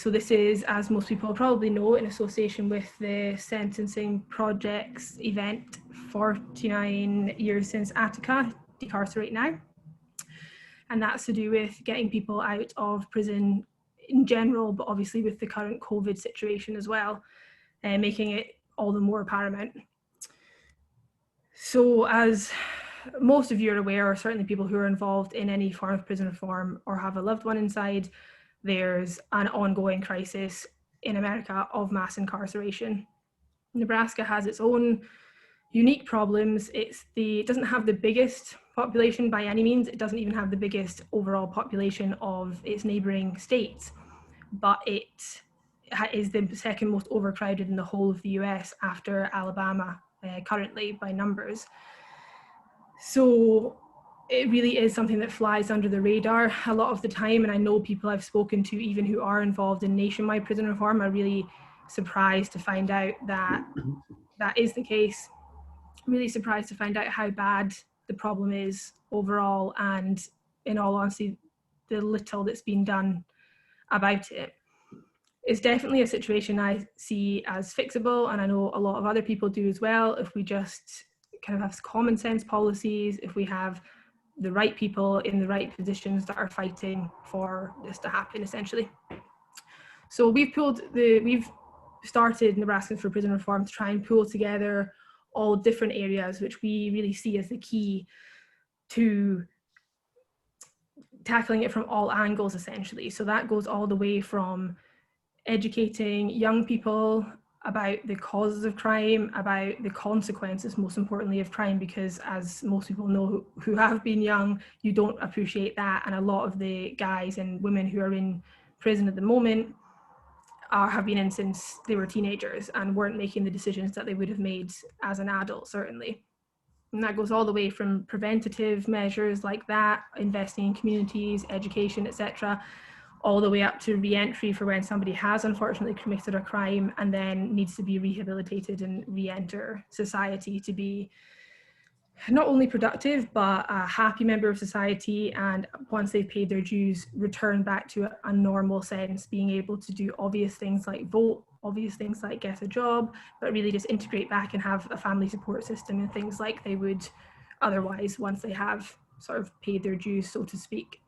So this is, as most people probably know, in association with the Sentencing Project's event, 49 years since Attica, Decarcerate Now. And that's to do with getting people out of prison in general, but obviously with the current COVID situation as well, making it all the more paramount. So as most of you are aware, or certainly people who are involved in any form of prison reform or have a loved one inside, there's an ongoing crisis in America of mass incarceration. Nebraska has its own unique problems. It doesn't have the biggest population by any means. It doesn't even have the biggest overall population of its neighboring states, but it is the second most overcrowded in the whole of the US after Alabama currently by numbers. So it really is something that flies under the radar a lot of the time, and I know people I've spoken to, even who are involved in nationwide prison reform, are really surprised to find out that that is the case. Really surprised to find out how bad the problem is overall, and in all honesty, the little that's been done about it. It's definitely a situation I see as fixable, and I know a lot of other people do as well, if we just kind of have common sense policies, if we have the right people in the right positions that are fighting for this to happen, essentially. So we've started Nebraskans for Prison Reform to try and pull together all different areas which we really see as the key to tackling it from all angles, essentially. So that goes all the way from educating young people about the causes of crime, about the consequences, most importantly, of crime, because as most people know who have been young, you don't appreciate that. And a lot of the guys and women who are in prison at the moment have been in since they were teenagers and weren't making the decisions that they would have made as an adult, certainly. And that goes all the way from preventative measures like that, investing in communities, education, etc., all the way up to re-entry for when somebody has unfortunately committed a crime and then needs to be rehabilitated and re-enter society to be not only productive, but a happy member of society, and once they've paid their dues, return back to a normal sense, being able to do obvious things like vote, obvious things like get a job, but really just integrate back and have a family support system and things like they would otherwise once they have sort of paid their dues, so to speak.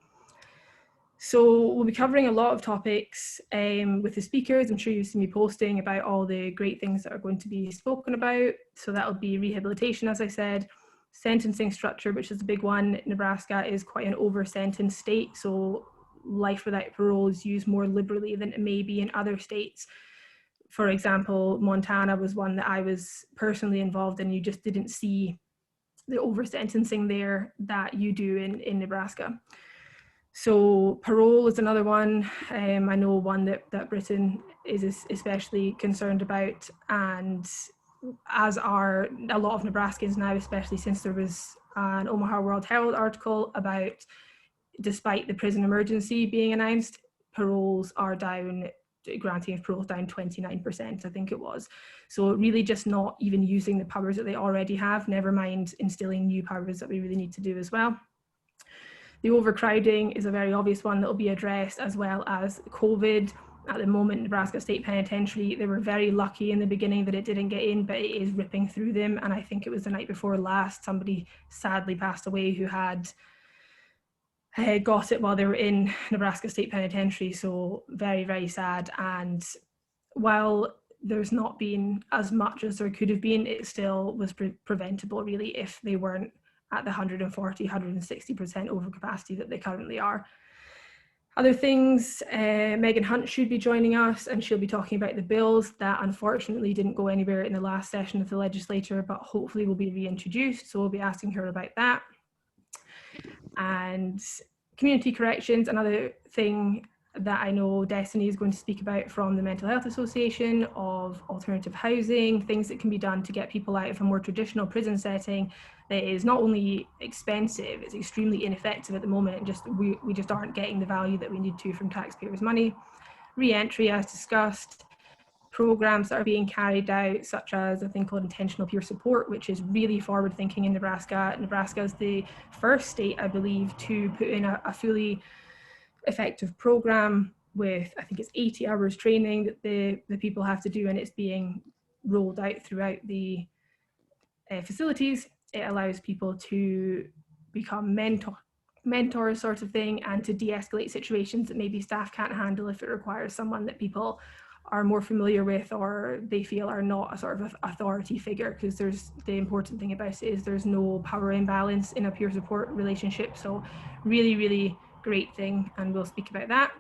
So we'll be covering a lot of topics with the speakers. I'm sure you've seen me posting about all the great things that are going to be spoken about. So that'll be rehabilitation, as I said, sentencing structure, which is a big one. Nebraska is quite an over-sentenced state, so life without parole is used more liberally than it may be in other states. For example, Montana was one that I was personally involved in. You just didn't see the over-sentencing there that you do in Nebraska. So parole is another one. I know one that Britton is especially concerned about, and as are a lot of Nebraskans now, especially since there was an Omaha World Herald article about, despite the prison emergency being announced, paroles are down, granting of paroles down 29%, I think it was. So really just not even using the powers that they already have, never mind instilling new powers that we really need to do as well. The overcrowding is a very obvious one that will be addressed, as well as COVID. At the moment, Nebraska State Penitentiary, they were very lucky in the beginning that it didn't get in, but it is ripping through them. And I think it was the night before last, somebody sadly passed away who had got it while they were in Nebraska State Penitentiary. So very, very sad. And while there's not been as much as there could have been, it still was preventable, really, if they weren't at the 140, 160% overcapacity that they currently are. Other things, Megan Hunt should be joining us, and she'll be talking about the bills that unfortunately didn't go anywhere in the last session of the legislature, but hopefully will be reintroduced. So we'll be asking her about that. And community corrections, another thing that I know Destenie is going to speak about from the Mental Health Association, of alternative housing, things that can be done to get people out of a more traditional prison setting that is not only expensive, it's extremely ineffective at the moment, and just we just aren't getting the value that we need to from taxpayers' money. Re-entry, as discussed, programs that are being carried out, such as a thing called intentional peer support, which is really forward thinking in Nebraska. Nebraska is the first state, I believe, to put in a fully effective program with, I think it's 80 hours training that the people have to do, and it's being rolled out throughout the facilities. It allows people to become mentors sort of thing, and to de-escalate situations that maybe staff can't handle if it requires someone that people are more familiar with or they feel are not a sort of authority figure, because the important thing about it is there's no power imbalance in a peer support relationship. So really, really great thing, and we'll speak about that.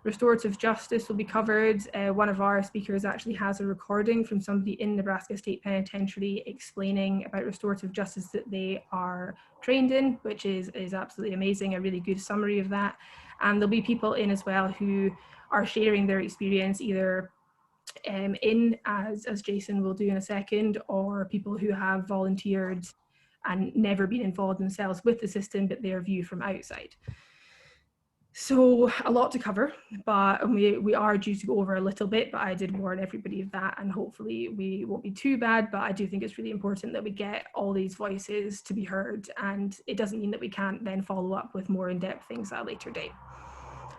Restorative justice will be covered. One of our speakers actually has a recording from somebody in Nebraska State Penitentiary explaining about restorative justice that they are trained in, which is absolutely amazing, a really good summary of that. And there'll be people in as well who are sharing their experience either in, as Jason will do in a second, or people who have volunteered and never been involved themselves with the system, but their view from outside. So a lot to cover, but we are due to go over a little bit, but I did warn everybody of that, and hopefully we won't be too bad. But I do think it's really important that we get all these voices to be heard, and it doesn't mean that we can't then follow up with more in-depth things at a later date.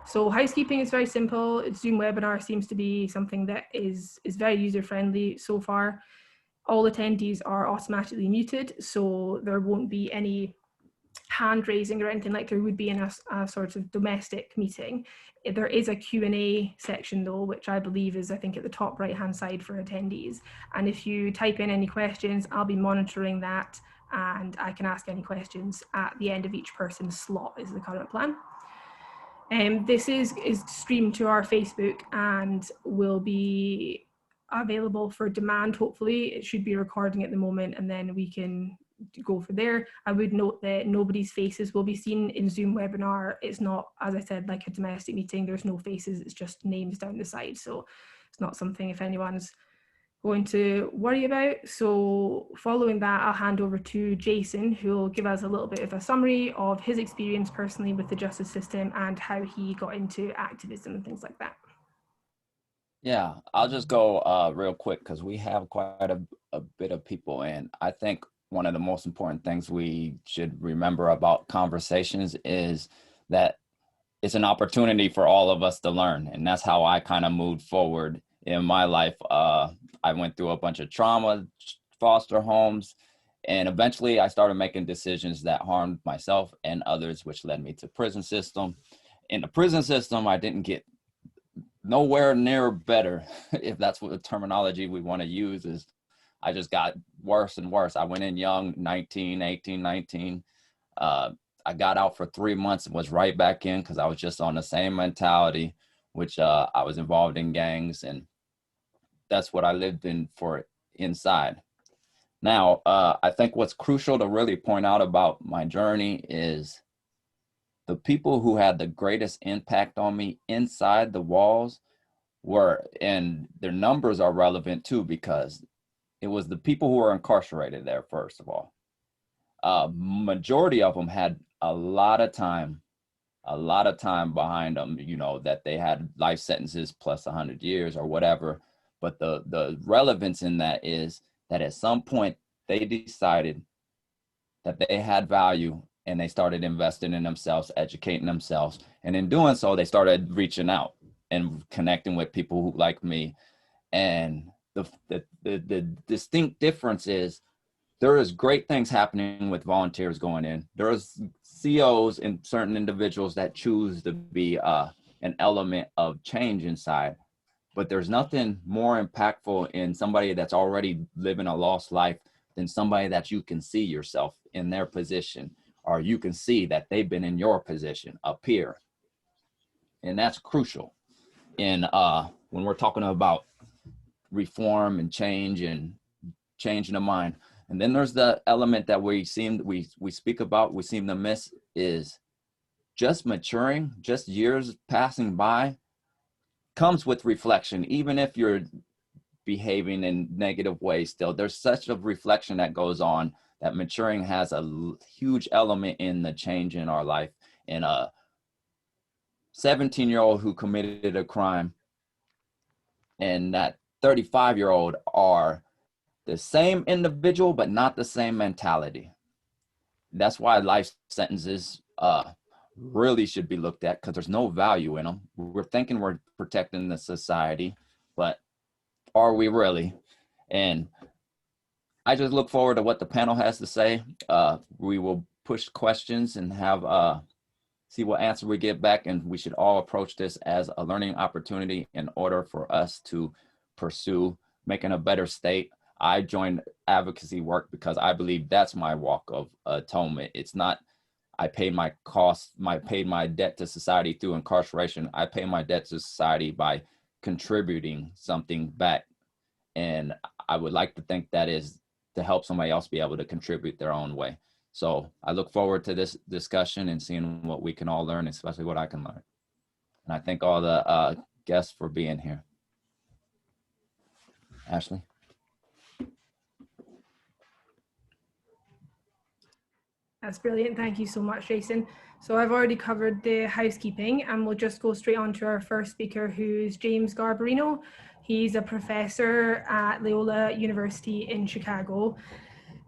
So housekeeping is very simple. Zoom webinar seems to be something that is very user-friendly so far. All attendees are automatically muted, so there won't be any hand raising or anything like there would be in a sort of domestic meeting. There is a Q&A section though, which I believe is, I think, at the top right hand side for attendees. And if you type in any questions, I'll be monitoring that, and I can ask any questions at the end of each person's slot is the current plan. This is streamed to our Facebook and will be available for demand. Hopefully it should be recording at the moment, and then we can go for there. I would note that nobody's faces will be seen in Zoom webinar. It's not, as I said, like a domestic meeting. There's no faces, it's just names down the side. So it's not something if anyone's going to worry about. So following that, I'll hand over to Jason, who will give us a little bit of a summary of his experience personally with the justice system and how he got into activism and things like that. Yeah, I'll just go real quick because we have quite a bit of people, and I think one of the most important things we should remember about conversations is that it's an opportunity for all of us to learn. And that's how I kind of moved forward in my life. I went through a bunch of trauma, foster homes, and eventually I started making decisions that harmed myself and others, which led me to prison system. In the prison system, I didn't get nowhere near better, if that's what the terminology we want to use is. I just got worse and worse. I went in young, 18, 19. I got out for 3 months and was right back in because I was just on the same mentality, which I was involved in gangs, and that's what I lived in for inside. Now, I think what's crucial to really point out about my journey is the people who had the greatest impact on me inside the walls were, and their numbers are relevant too, because it was the people who were incarcerated there, first of all. Majority of them had a lot of time behind them, you know, that they had life sentences plus 100 years or whatever. But the relevance in that is that at some point they decided that they had value and they started investing in themselves, educating themselves. And in doing so, they started reaching out and connecting with people who like me. And the distinct difference is there is great things happening with volunteers going in. There is COs and certain individuals that choose to be an element of change inside, but there's nothing more impactful in somebody that's already living a lost life than somebody that you can see yourself in their position, or you can see that they've been in your position up here. And that's crucial in when we're talking about reform and change and changing the mind. And then there's the element that we speak about, we seem to miss, is just maturing, just years passing by comes with reflection. Even if you're behaving in negative ways still, there's such a reflection that goes on, that maturing has a huge element in the change in our life. And a 17-year-old who committed a crime and that 35-year-old are the same individual, but not the same mentality. That's why life sentences really should be looked at, because there's no value in them. We're thinking we're protecting the society, but are we really? And I just look forward to what the panel has to say. We will push questions and have see what answer we get back, and we should all approach this as a learning opportunity in order for us to pursue making a better state. I joined advocacy work because I believe that's my walk of atonement. It's not I paid my costs, paid my debt to society through incarceration. I pay my debt to society by contributing something back. And I would like to think that is to help somebody else be able to contribute their own way. So I look forward to this discussion and seeing what we can all learn, especially what I can learn. And I thank all the guests for being here. Ashley? That's brilliant. Thank you so much, Jason. So I've already covered the housekeeping, and we'll just go straight on to our first speaker, who's James Garbarino. He's a professor at Loyola University in Chicago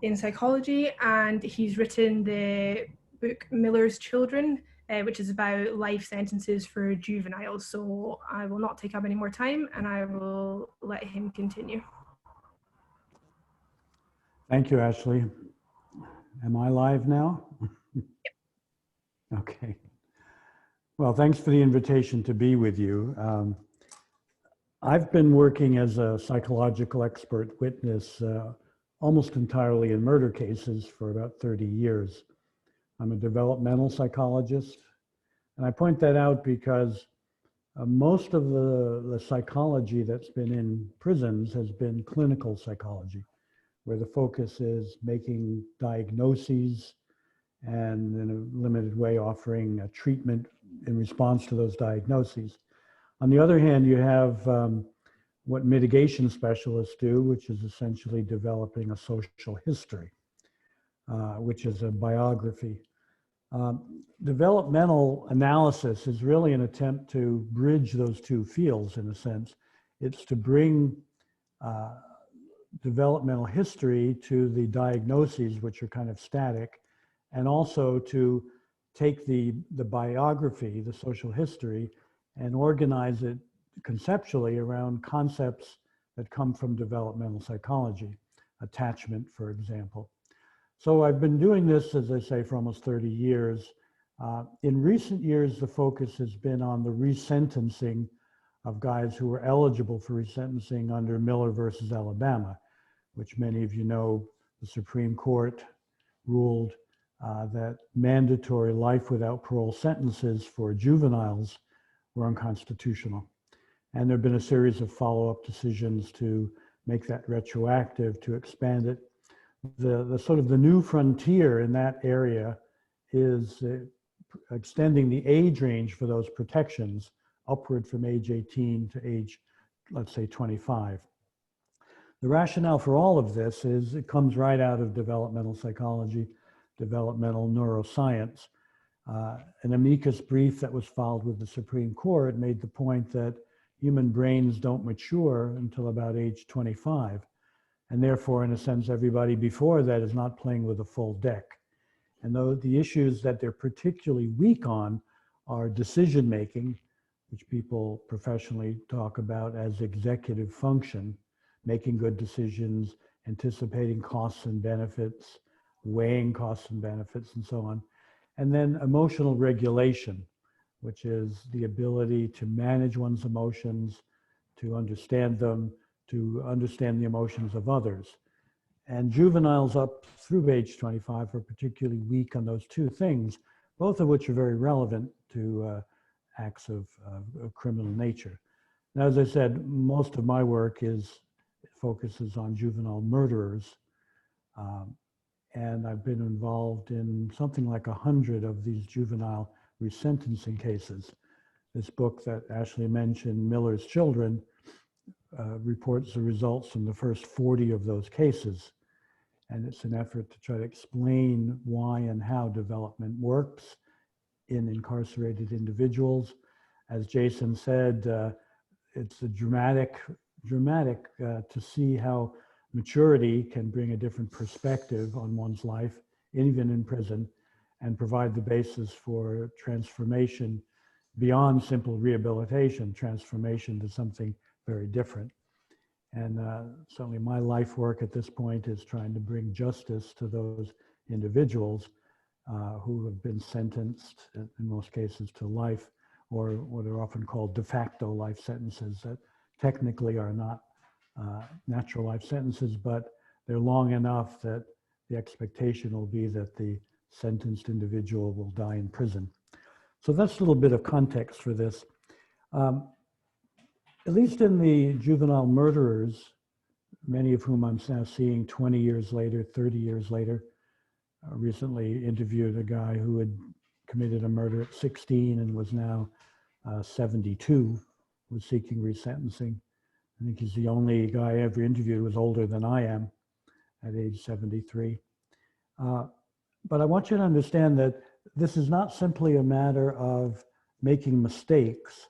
in psychology, and he's written the book Miller's Children, which is about life sentences for juveniles. So I will not take up any more time, and I will let him continue. Thank you, Ashley. Am I live now? Okay. Well, thanks for the invitation to be with you. I've been working as a psychological expert witness almost entirely in murder cases for about 30 years. I'm a developmental psychologist, and I point that out because most of the psychology that's been in prisons has been clinical psychology, where the focus is making diagnoses and in a limited way offering a treatment in response to those diagnoses. On the other hand, you have what mitigation specialists do, which is essentially developing a social history, which is a biography. Developmental analysis is really an attempt to bridge those two fields in a sense. It's to bring developmental history to the diagnoses, which are kind of static, and also to take the biography, the social history, and organize it conceptually around concepts that come from developmental psychology, attachment, for example. So I've been doing this, as I say, for almost 30 years. In recent years, the focus has been on the resentencing of guys who were eligible for resentencing under Miller versus Alabama, which many of you know, the Supreme Court ruled that mandatory life without parole sentences for juveniles were unconstitutional. And there have been a series of follow-up decisions to make that retroactive, to expand it. The sort of the new frontier in that area is extending the age range for those protections upward from age 18 to age, let's say, 25. The rationale for all of this is it comes right out of developmental psychology, developmental neuroscience. An amicus brief that was filed with the Supreme Court made the point that human brains don't mature until about age 25. And therefore, in a sense, everybody before that is not playing with a full deck. And though the issues that they're particularly weak on are decision-making, which people professionally talk about as executive function, making good decisions, anticipating costs and benefits, weighing costs and benefits, and so on. And then emotional regulation, which is the ability to manage one's emotions, to understand them, to understand the emotions of others. And juveniles up through age 25 are particularly weak on those two things, both of which are very relevant to acts of criminal nature. Now, as I said, most of my work focuses on juvenile murderers. And I've been involved in something like 100 of these juvenile resentencing cases. This book that Ashley mentioned, Miller's Children, reports the results from the first 40 of those cases. And it's an effort to try to explain why and how development works in incarcerated individuals. As Jason said, it's a dramatic to see how maturity can bring a different perspective on one's life, even in prison, and provide the basis for transformation beyond simple rehabilitation, transformation to something very different. And certainly my life work at this point is trying to bring justice to those individuals who have been sentenced, in most cases, to life, or what are often called de facto life sentences that technically are not natural life sentences, but they're long enough that the expectation will be that the sentenced individual will die in prison. So that's a little bit of context for this. At least in the juvenile murderers, many of whom I'm now seeing 20 years later, 30 years later, recently interviewed a guy who had committed a murder at 16 and was now 72, was seeking resentencing. I think he's the only guy I ever interviewed who was older than I am at age 73. But I want you to understand that this is not simply a matter of making mistakes.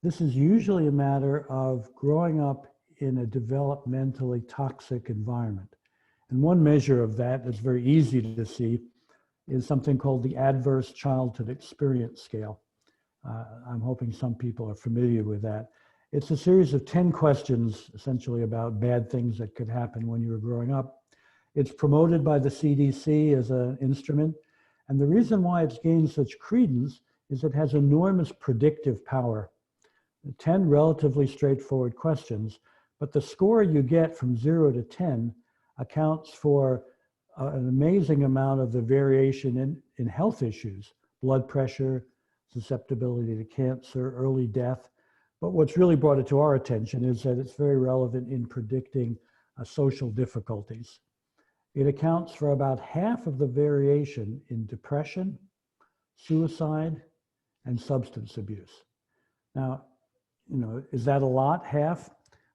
This is usually a matter of growing up in a developmentally toxic environment. And one measure of that that's very easy to see is something called the Adverse Childhood Experience Scale. I'm hoping some people are familiar with that. It's a series of 10 questions, essentially about bad things that could happen when you were growing up. It's promoted by the CDC as an instrument. And the reason why it's gained such credence is it has enormous predictive power. 10 relatively straightforward questions, but the score you get from 0 to 10 accounts for an amazing amount of the variation in health issues, blood pressure, susceptibility to cancer, early death. But what's really brought it to our attention is that it's very relevant in predicting social difficulties. It accounts for about half of the variation in depression, suicide, and substance abuse. Now, is that a lot, half?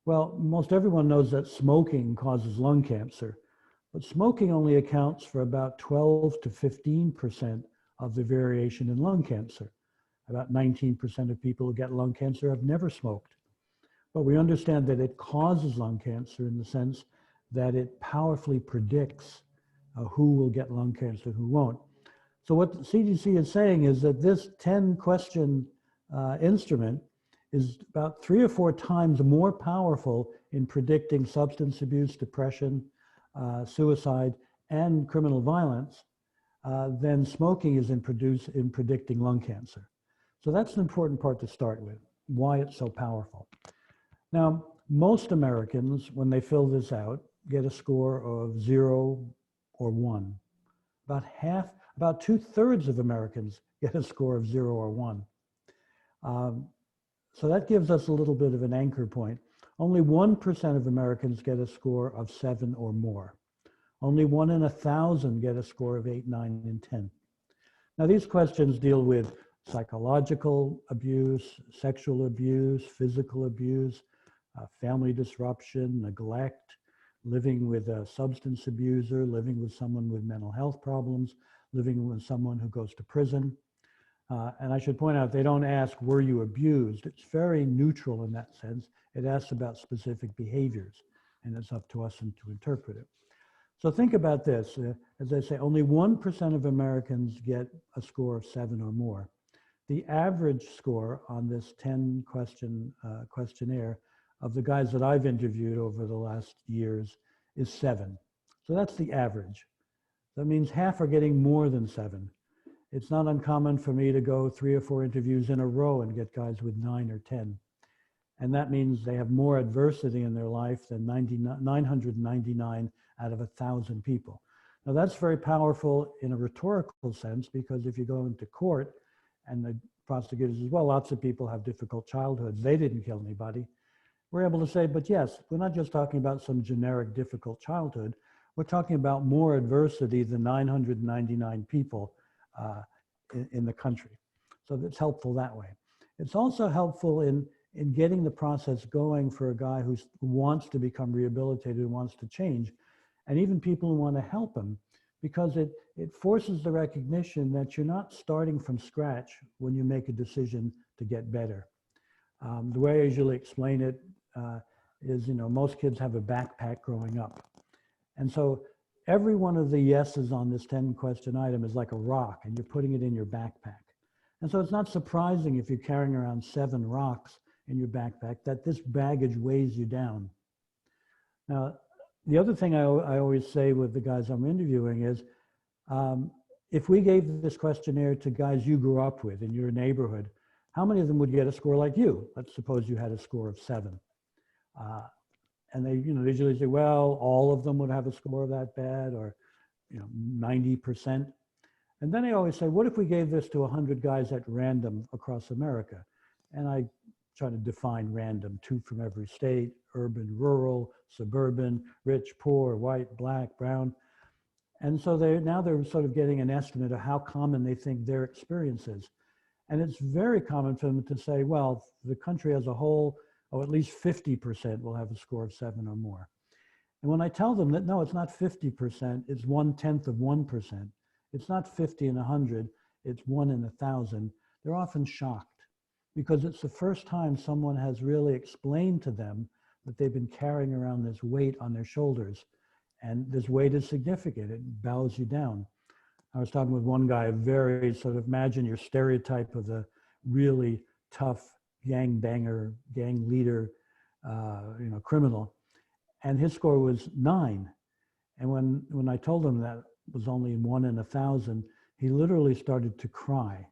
Well, most everyone knows that smoking causes lung cancer, but smoking only accounts for about 12 to 15% of the variation in lung cancer. About 19% of people who get lung cancer have never smoked. But we understand that it causes lung cancer in the sense that it powerfully predicts who will get lung cancer, who won't. So what the CDC is saying is that this 10-question instrument is about 3 or 4 times more powerful in predicting substance abuse, depression, suicide, and criminal violence than smoking is in predicting lung cancer. So that's an important part to start with, why it's so powerful. Now, most Americans, when they fill this out, get a score of 0 or 1. About 2/3 of Americans get a score of 0 or 1. So that gives us a little bit of an anchor point. Only 1% of Americans get a score of 7 or more. Only 1 in 1,000 get a score of 8, 9, and 10. Now these questions deal with psychological abuse, sexual abuse, physical abuse, family disruption, neglect, living with a substance abuser, living with someone with mental health problems, living with someone who goes to prison. And I should point out, they don't ask, were you abused? It's very neutral in that sense. It asks about specific behaviors, and it's up to us to interpret it. So think about this. As I say, only 1% of Americans get a score of 7 or more. The average score on this 10-question questionnaire of the guys that I've interviewed over the last years is 7. So that's the average. That means half are getting more than 7. It's not uncommon for me to go 3 or 4 interviews in a row and get guys with 9 or 10. And that means they have more adversity in their life than 999 out of 1,000 people. Now that's very powerful in a rhetorical sense, because if you go into court and the prosecutor says, well, lots of people have difficult childhoods, they didn't kill anybody. We're able to say, but yes, we're not just talking about some generic difficult childhood, we're talking about more adversity than 999 people in the country. So that's helpful that way. It's also helpful in getting the process going for a guy who wants to become rehabilitated, who wants to change, and even people who want to help him, because it forces the recognition that you're not starting from scratch when you make a decision to get better. The way I usually explain it is, most kids have a backpack growing up. And so every one of the yeses on this 10-question item is like a rock, and you're putting it in your backpack. And so it's not surprising if you're carrying around 7 rocks in your backpack that this baggage weighs you down. Now, the other thing I always say with the guys I'm interviewing is, if we gave this questionnaire to guys you grew up with in your neighborhood, how many of them would get a score like you? Let's suppose you had a score of 7. And they, they usually say, well, all of them would have a score that bad, or 90%. And then they always say, what if we gave this to 100 guys at random across America? And I try to define random, 2 from every state, urban, rural, suburban, rich, poor, white, black, brown. And so they're sort of getting an estimate of how common they think their experience is. And it's very common for them to say, well, the country as a whole, at least 50% will have a score of 7 or more. And when I tell them that, no, it's not 50%, it's 1/10 of 1%. It's not 50 in 100, it's 1 in 1,000. They're often shocked because it's the first time someone has really explained to them that they've been carrying around this weight on their shoulders. And this weight is significant, it bows you down. I was talking with one guy, a very sort of, imagine your stereotype of the really tough gang banger, gang leader, criminal. And his score was 9. And when I told him that was only 1 in 1,000, he literally started to cry,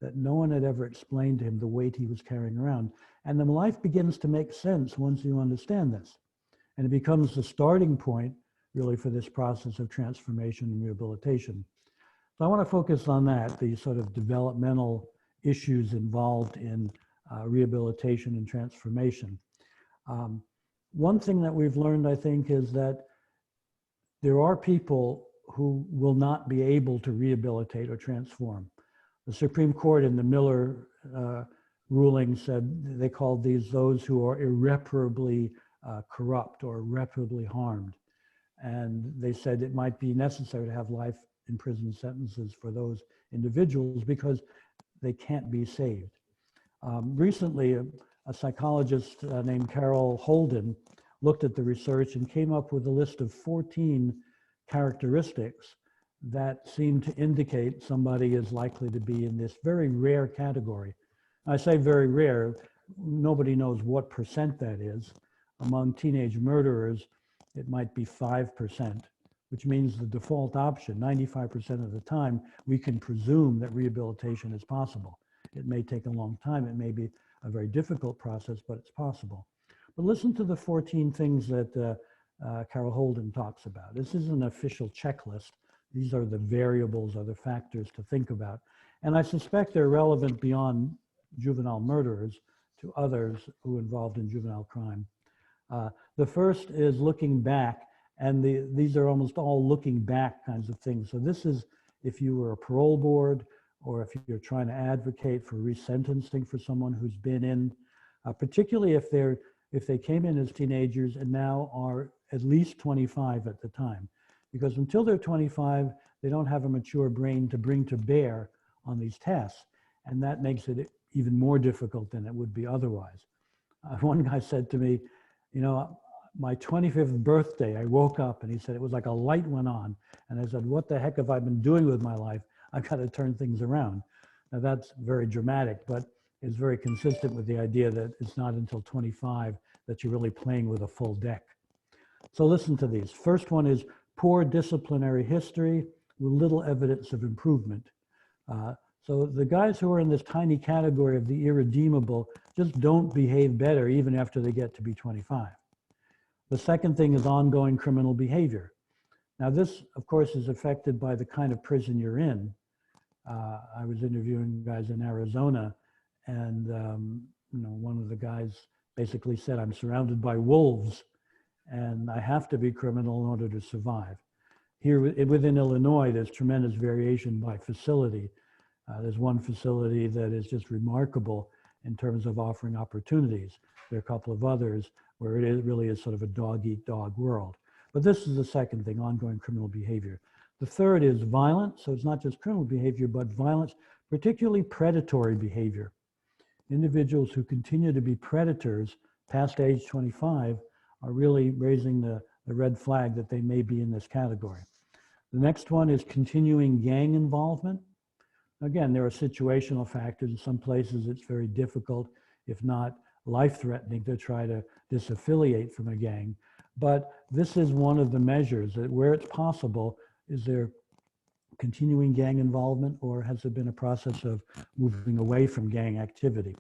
that no one had ever explained to him the weight he was carrying around. And then life begins to make sense once you understand this. And it becomes the starting point really for this process of transformation and rehabilitation. So I want to focus on that, the sort of developmental issues involved in rehabilitation and transformation. One thing that we've learned, I think, is that there are people who will not be able to rehabilitate or transform. The Supreme Court in the Miller ruling said they called those who are irreparably corrupt or irreparably harmed. And they said it might be necessary to have life in prison sentences for those individuals because they can't be saved. Recently, a psychologist named Carol Holden looked at the research and came up with a list of 14 characteristics that seem to indicate somebody is likely to be in this very rare category. I say very rare, nobody knows what percent that is. Among teenage murderers, it might be 5%, which means the default option, 95% of the time, we can presume that rehabilitation is possible. It may take a long time, it may be a very difficult process, but it's possible. But listen to the 14 things that Carol Holden talks about. This is an official checklist. These are the variables or the factors to think about. And I suspect they're relevant beyond juvenile murderers to others who are involved in juvenile crime. The first is looking back, and these are almost all looking back kinds of things. So this is if you were a parole board, or if you're trying to advocate for resentencing for someone who's been in, particularly if they came in as teenagers and now are at least 25 at the time. Because until they're 25, they don't have a mature brain to bring to bear on these tests. And that makes it even more difficult than it would be otherwise. One guy said to me, my 25th birthday, I woke up and he said, it was like a light went on. And I said, what the heck have I been doing with my life? I've got to turn things around. Now that's very dramatic, but it's very consistent with the idea that it's not until 25 that you're really playing with a full deck. So listen to these. First one is poor disciplinary history with little evidence of improvement. So the guys who are in this tiny category of the irredeemable just don't behave better even after they get to be 25. The second thing is ongoing criminal behavior. Now this, of course, is affected by the kind of prison you're in. I was interviewing guys in Arizona, and one of the guys basically said, I'm surrounded by wolves, and I have to be criminal in order to survive. Here within Illinois, there's tremendous variation by facility. There's one facility that is just remarkable in terms of offering opportunities. There are a couple of others where really is sort of a dog-eat-dog world. But this is the second thing, ongoing criminal behavior. The third is violence. So it's not just criminal behavior, but violence, particularly predatory behavior. Individuals who continue to be predators past age 25 are really raising the red flag that they may be in this category. The next one is continuing gang involvement. Again, there are situational factors. In some places, it's very difficult, if not life-threatening, to try to disaffiliate from a gang. But this is one of the measures that where it's possible, is there continuing gang involvement, or has there been a process of moving away from gang activity?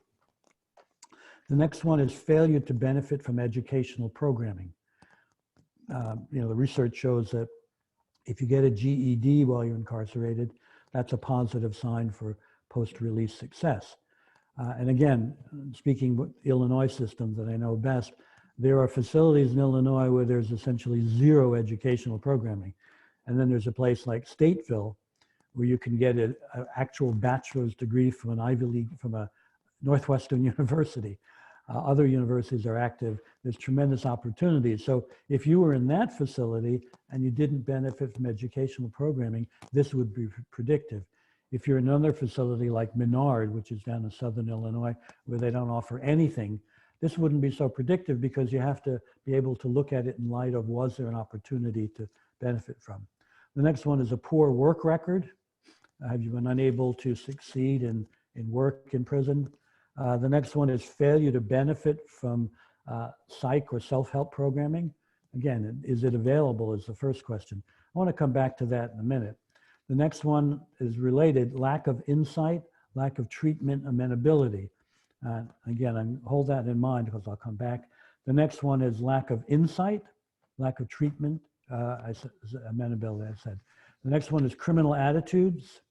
The next one is failure to benefit from educational programming. The research shows that if you get a GED while you're incarcerated, that's a positive sign for post-release success. And again, speaking with the Illinois system that I know best, there are facilities in Illinois where there's essentially zero educational programming. And then there's a place like Stateville where you can get an actual bachelor's degree from an Ivy League, from a Northwestern university. Other universities are active. There's tremendous opportunities. So if you were in that facility and you didn't benefit from educational programming, this would be predictive. If you're in another facility like Menard, which is down in Southern Illinois, where they don't offer anything, this wouldn't be so predictive because you have to be able to look at it in light of, was there an opportunity to benefit from? The next one is a poor work record. Have you been unable to succeed in work in prison? The next one is failure to benefit from psych or self-help programming. Again, is it available is the first question. I want to come back to that in a minute. The next one is related, lack of insight, lack of treatment amenability. Again, hold that in mind because I'll come back. The next one is lack of insight, lack of treatment, amenability, I said. The next one is criminal attitudes.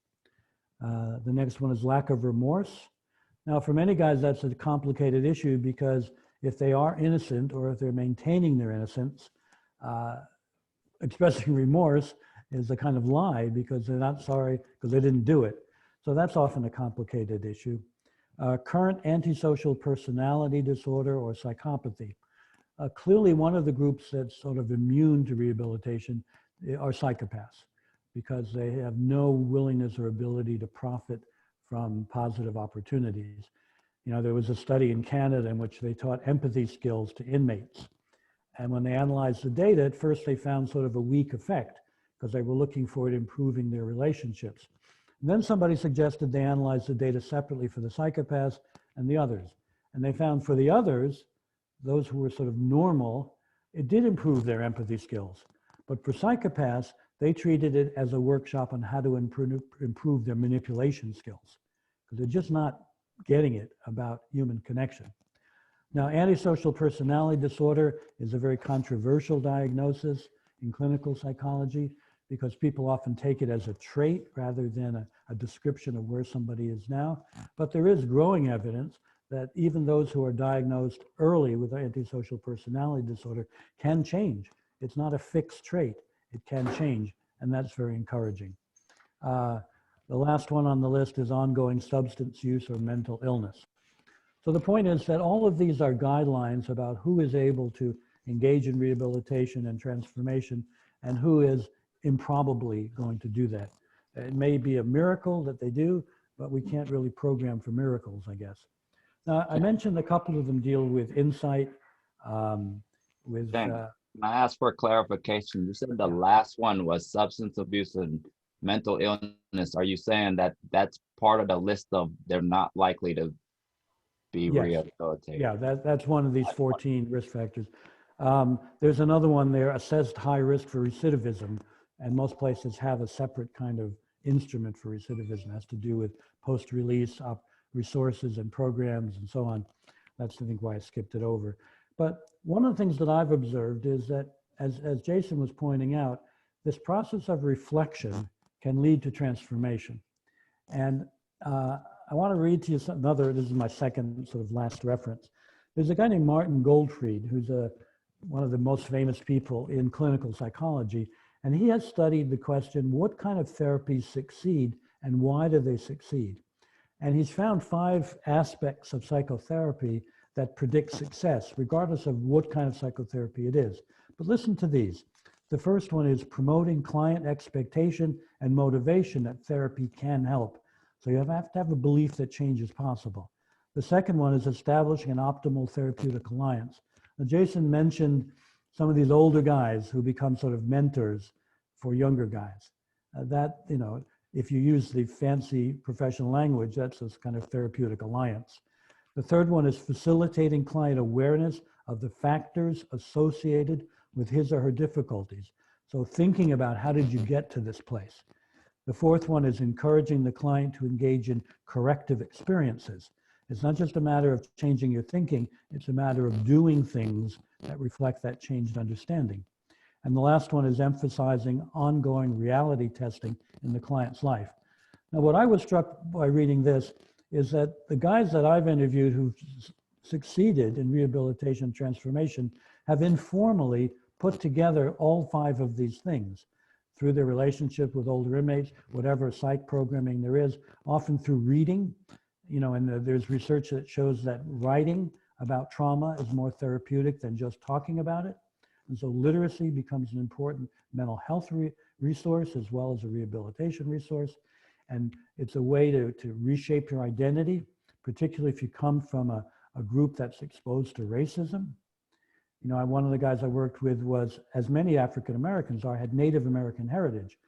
The next one is lack of remorse. Now, for many guys, that's a complicated issue because if they are innocent or if they're maintaining their innocence, expressing remorse is a kind of lie because they're not sorry because they didn't do it. So that's often a complicated issue. Current antisocial personality disorder or psychopathy. Clearly, one of the groups that's sort of immune to rehabilitation are psychopaths because they have no willingness or ability to profit from positive opportunities. There was a study in Canada in which they taught empathy skills to inmates. And when they analyzed the data, at first they found sort of a weak effect because they were looking for it improving their relationships. And then somebody suggested they analyze the data separately for the psychopaths and the others. And they found for the others, those who were sort of normal, it did improve their empathy skills. But for psychopaths, they treated it as a workshop on how to improve their manipulation skills because they're just not getting it about human connection. Now, antisocial personality disorder is a very controversial diagnosis in clinical psychology because people often take it as a trait rather than a description of where somebody is now. But there is growing evidence that even those who are diagnosed early with antisocial personality disorder can change. It's not a fixed trait. It can change, and that's very encouraging. The last one on the list is ongoing substance use or mental illness. So the point is that all of these are guidelines about who is able to engage in rehabilitation and transformation and who is improbably going to do that. It may be a miracle that they do, but we can't really program for miracles, I guess. Now, I mentioned a couple of them deal with insight, I asked for clarification. You said the last one was substance abuse and mental illness. Are you saying that that's part of the list of they're not likely to be rehabilitated? Yeah, that's one of these 14 risk factors. There's another one there, assessed high risk for recidivism, and most places have a separate kind of instrument for recidivism. It has to do with post-release resources and programs and so on. That's, I think, why I skipped it over. But one of the things that I've observed is that, as Jason was pointing out, this process of reflection can lead to transformation. And I want to read to you another, this is my second sort of last reference. There's a guy named Martin Goldfried, who's one of the most famous people in clinical psychology, and he has studied the question, what kind of therapies succeed and why do they succeed? And he's found 5 aspects of psychotherapy that predict success, regardless of what kind of psychotherapy it is. But listen to these. The first one is promoting client expectation and motivation that therapy can help. So you have to have a belief that change is possible. The second one is establishing an optimal therapeutic alliance. Now, Jason mentioned some of these older guys who become sort of mentors for younger guys. If you use the fancy professional language, that's this kind of therapeutic alliance. The third one is facilitating client awareness of the factors associated with his or her difficulties. So thinking about how did you get to this place? The fourth one is encouraging the client to engage in corrective experiences. It's not just a matter of changing your thinking, it's a matter of doing things that reflect that changed understanding. And the last one is emphasizing ongoing reality testing in the client's life. Now, what I was struck by reading this is that the guys that I've interviewed who've succeeded in rehabilitation transformation have informally put together all 5 of these things through their relationship with older inmates, whatever psych programming there is, often through reading. And there's research that shows that writing about trauma is more therapeutic than just talking about it. And so literacy becomes an important mental health resource as well as a rehabilitation resource. And it's a way to reshape your identity, particularly if you come from a group that's exposed to racism. One of the guys I worked with was, as many African Americans are, had Native American heritage.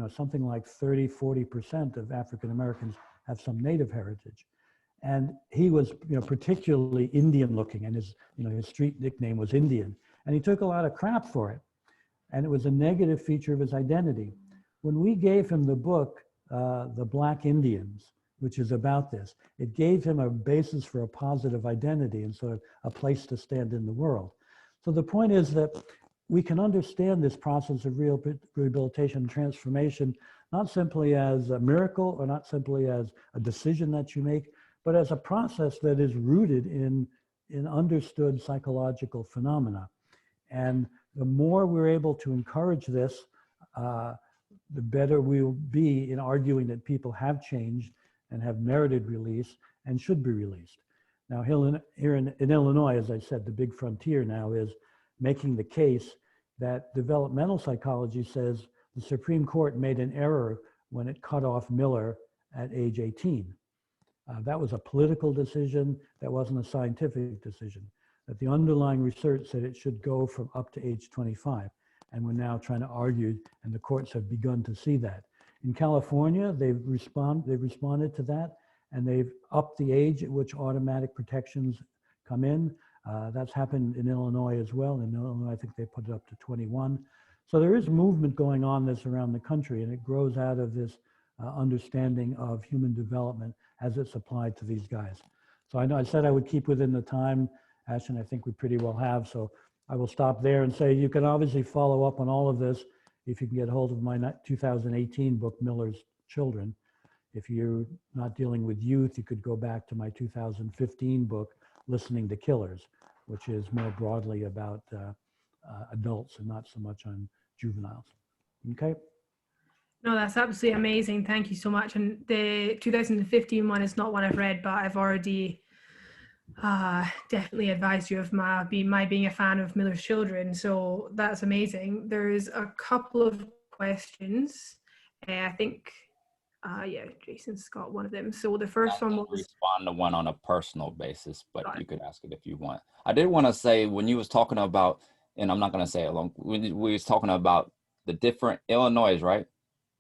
Something like 30–40% of African Americans have some Native heritage. And he was, particularly Indian looking, and his street nickname was Indian. And he took a lot of crap for it. And it was a negative feature of his identity. When we gave him the book, The Black Indians, which is about this, it gave him a basis for a positive identity and sort of a place to stand in the world. So the point is that we can understand this process of rehabilitation and transformation, not simply as a miracle or not simply as a decision that you make, but as a process that is rooted in understood psychological phenomena. And the more we're able to encourage this, the better we'll be in arguing that people have changed and have merited release and should be released. Now, here in Illinois, as I said, the big frontier now is making the case that developmental psychology says the Supreme Court made an error when it cut off Miller at age 18. That was a political decision. That wasn't a scientific decision. That the underlying research said it should go from up to age 25. And we're now trying to argue, and the courts have begun to see that. In California, they've responded to that, and they've upped the age at which automatic protections come in. That's happened in Illinois as well. In Illinois, I think they put it up to 21. So there is movement going on this around the country, and it grows out of this understanding of human development as it's applied to these guys. So I know I said I would keep within the time, Ash, and I think we pretty well have. So I will stop there and say you can obviously follow up on all of this if you can get hold of my 2018 book, Miller's Children. If you're not dealing with youth, you could go back to my 2015 book, Listening to Killers, which is more broadly about adults and not so much on juveniles. Okay? No, that's absolutely amazing. Thank you so much. And the 2015 one is not one I've read, but I've already definitely advised you of my being a fan of Miller's Children. So that's amazing. There's a couple of questions. I think, yeah, Jason's got one of them. So the first one was... respond to one on a personal basis, but you could ask it if you want. I did want to say, when you was talking about, and I'm not going to say it long, we was talking about the different Illinois, right?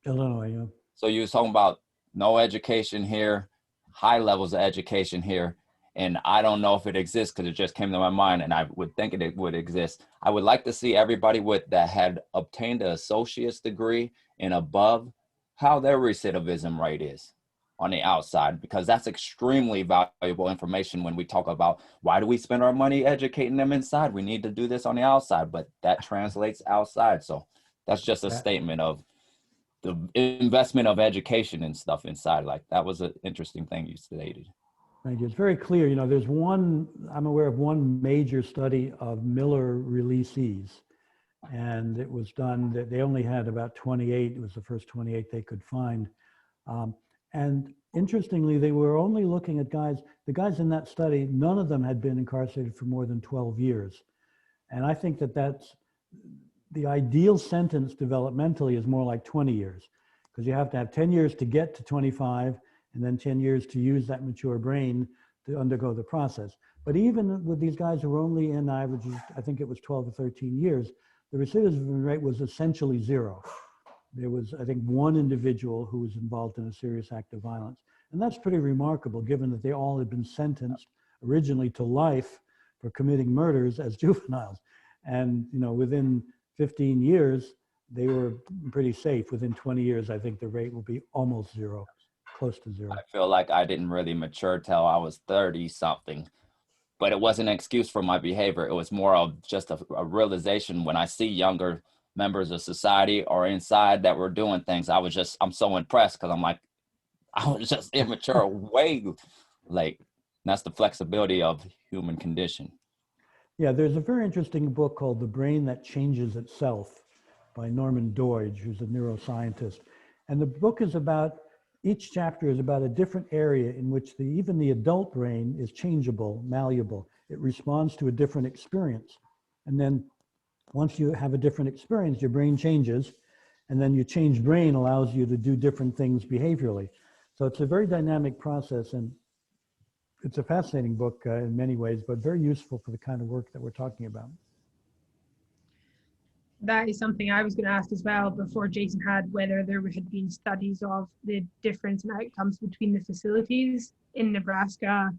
Illinois, yeah. So you was talking about no education here, high levels of education here. And I don't know if it exists because it just came to my mind, and I would think it would exist. I would like to see everybody that had obtained an associate's degree and above, how their recidivism rate is on the outside, because that's extremely valuable information when we talk about why do we spend our money educating them inside? We need to do this on the outside, but that translates outside. So that's just a statement of the investment of education and stuff inside. Like, that was an interesting thing you stated. Thank you. It's very clear. I'm aware of one major study of Miller releasees, and it was done that they only had about 28. It was the first 28 they could find. And interestingly, they were only looking at the guys in that study, none of them had been incarcerated for more than 12 years. And I think that's the ideal sentence developmentally is more like 20 years, because you have to have 10 years to get to 25, and then 10 years to use that mature brain to undergo the process. But even with these guys who were only in averages, I think it was 12 to 13 years, the recidivism rate was essentially zero. There was, I think, one individual who was involved in a serious act of violence. And that's pretty remarkable, given that they all had been sentenced originally to life for committing murders as juveniles. And, you know, within 15 years, they were pretty safe. Within 20 years, I think the rate will be almost zero, close to zero. I feel like I didn't really mature till I was 30 something, but it wasn't an excuse for my behavior. It was more of just a realization when I see younger members of society or inside that were doing things. I'm so impressed because I'm like, I was just immature way late. And that's the flexibility of human condition. Yeah, there's a very interesting book called The Brain That Changes Itself by Norman Doidge, who's a neuroscientist. And the book is about, each chapter is about a different area in which even the adult brain is changeable, malleable. It responds to a different experience. And then once you have a different experience, your brain changes, and then your changed brain allows you to do different things behaviorally. So it's a very dynamic process, and it's a fascinating book in many ways, but very useful for the kind of work that we're talking about. That is something I was going to ask as well before Jason had, whether there had been studies of the difference in outcomes between the facilities. In Nebraska,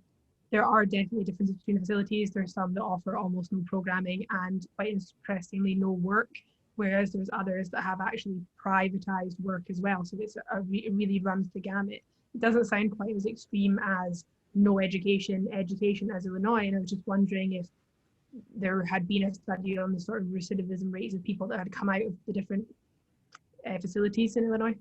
there are definitely differences between the facilities. There's some that offer almost no programming and, quite interestingly, no work, whereas there's others that have actually privatized work as well. So it really runs the gamut. It doesn't sound quite as extreme as no education as Illinois, and I was just wondering if there had been a study on the sort of recidivism rates of people that had come out of the different facilities in Illinois.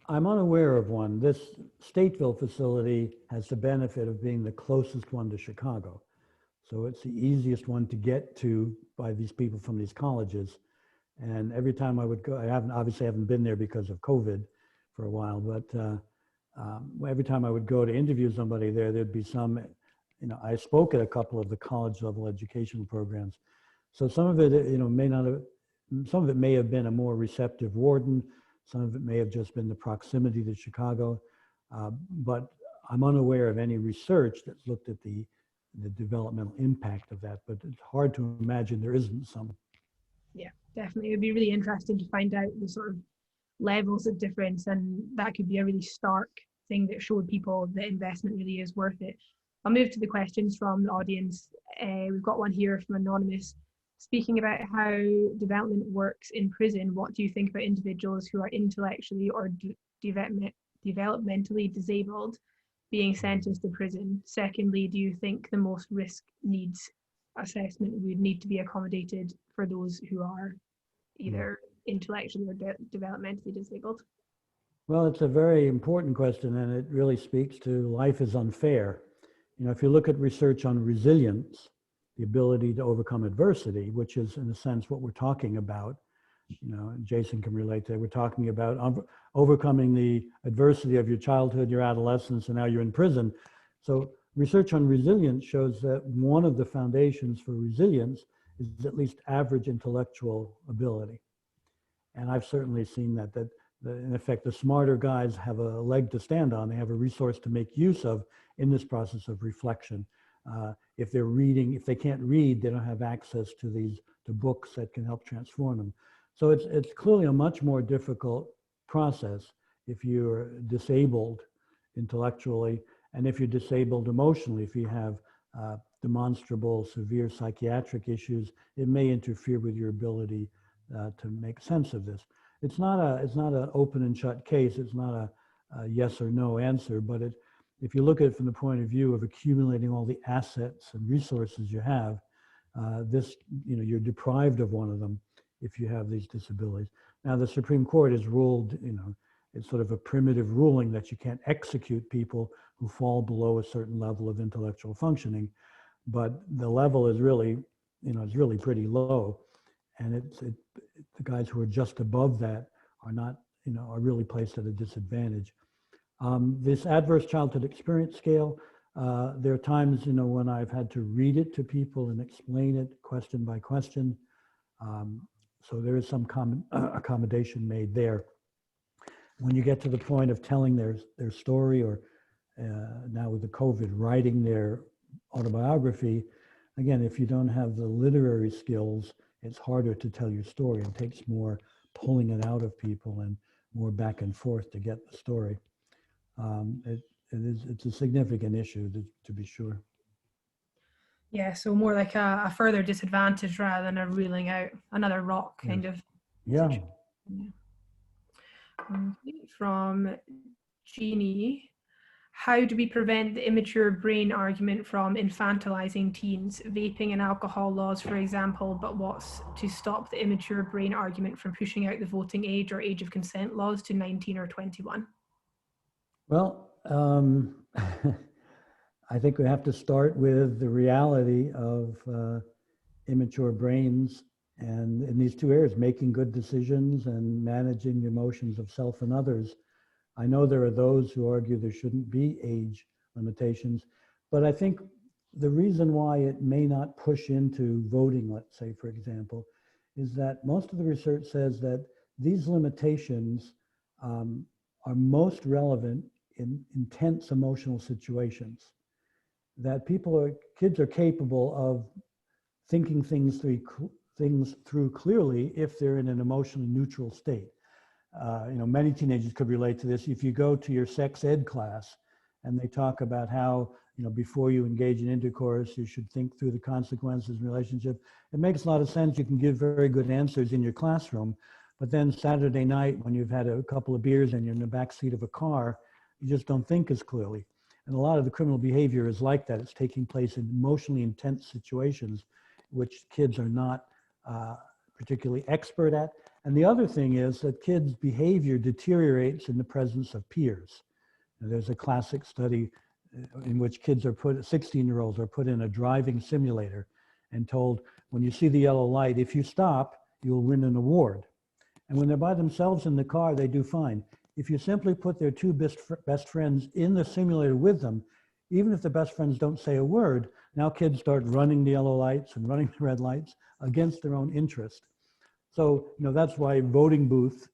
I'm unaware of one. This Stateville facility has the benefit of being the closest one to Chicago. So it's the easiest one to get to by these people from these colleges. And every time I would go, I obviously haven't been there because of COVID for a while, but every time I would go to interview somebody there, there'd be some, you know, I spoke at a couple of the college level educational programs. So some of it, you know, some of it may have been a more receptive warden. Some of it may have just been the proximity to Chicago. But I'm unaware of any research that's looked at the developmental impact of that, but it's hard to imagine there isn't some. Yeah, definitely. It would be really interesting to find out the sort of levels of difference, and that could be a really stark thing that showed people that investment really is worth it. I'll move to the questions from the audience. We've got one here from Anonymous. Speaking about how development works in prison, what do you think about individuals who are intellectually or developmentally disabled being sentenced to prison? Secondly, do you think the most risk needs assessment would need to be accommodated for those who are either intellectually or developmentally disabled? Well, it's a very important question, and it really speaks to life is unfair. You know, if you look at research on resilience, the ability to overcome adversity, which is in a sense what we're talking about, you know, Jason can relate to it. We're talking about overcoming the adversity of your childhood, your adolescence, and now you're in prison. So research on resilience shows that one of the foundations for resilience is at least average intellectual ability. And I've certainly seen that in effect, the smarter guys have a leg to stand on. They have a resource to make use of in this process of reflection. If they're reading, if they can't read, they don't have access to books that can help transform them. So it's clearly a much more difficult process if you're disabled intellectually, and if you're disabled emotionally. If you have demonstrable severe psychiatric issues, it may interfere with your ability to make sense of this. It's not an open and shut case. It's not a yes or no answer, but if you look at it from the point of view of accumulating all the assets and resources you have, you're deprived of one of them if you have these disabilities. Now, the Supreme Court has ruled, it's sort of a primitive ruling that you can't execute people who fall below a certain level of intellectual functioning, but the level is really, is really pretty low. And the guys who are just above that are not, are really placed at a disadvantage. This adverse childhood experience scale, there are times, when I've had to read it to people and explain it question by question. So there is some accommodation made there. When you get to the point of telling their story or now with the COVID, writing their autobiography. Again, if you don't have the literary skills, it's harder to tell your story. It takes more pulling it out of people and more back and forth to get the story. It's a significant issue to be sure. Yeah, so more like a further disadvantage rather than a ruling out another rock kind of. Yeah. From Jeannie, how do we prevent the immature brain argument from infantilizing teens? Vaping and alcohol laws, for example, but what's to stop the immature brain argument from pushing out the voting age or age of consent laws to 19 or 21? Well, I think we have to start with the reality of immature brains, and in these two areas, making good decisions and managing the emotions of self and others. I know there are those who argue there shouldn't be age limitations, but I think the reason why it may not push into voting, let's say, for example, is that most of the research says that these limitations are most relevant in intense emotional situations. That kids are capable of thinking things through clearly if they're in an emotionally neutral state. Many teenagers could relate to this. If you go to your sex ed class and they talk about how, before you engage in intercourse, you should think through the consequences in relationship. It makes a lot of sense. You can give very good answers in your classroom, but then Saturday night when you've had a couple of beers and you're in the back seat of a car, you just don't think as clearly. And a lot of the criminal behavior is like that. It's taking place in emotionally intense situations, which kids are not particularly expert at. And the other thing is that kids' behavior deteriorates in the presence of peers. And there's a classic study in which 16-year-olds are put in a driving simulator and told, when you see the yellow light, if you stop, you'll win an award. And when they're by themselves in the car, they do fine. If you simply put their two best friends in the simulator with them, even if the best friends don't say a word, now kids start running the yellow lights and running the red lights against their own interest. So, that's why voting booth,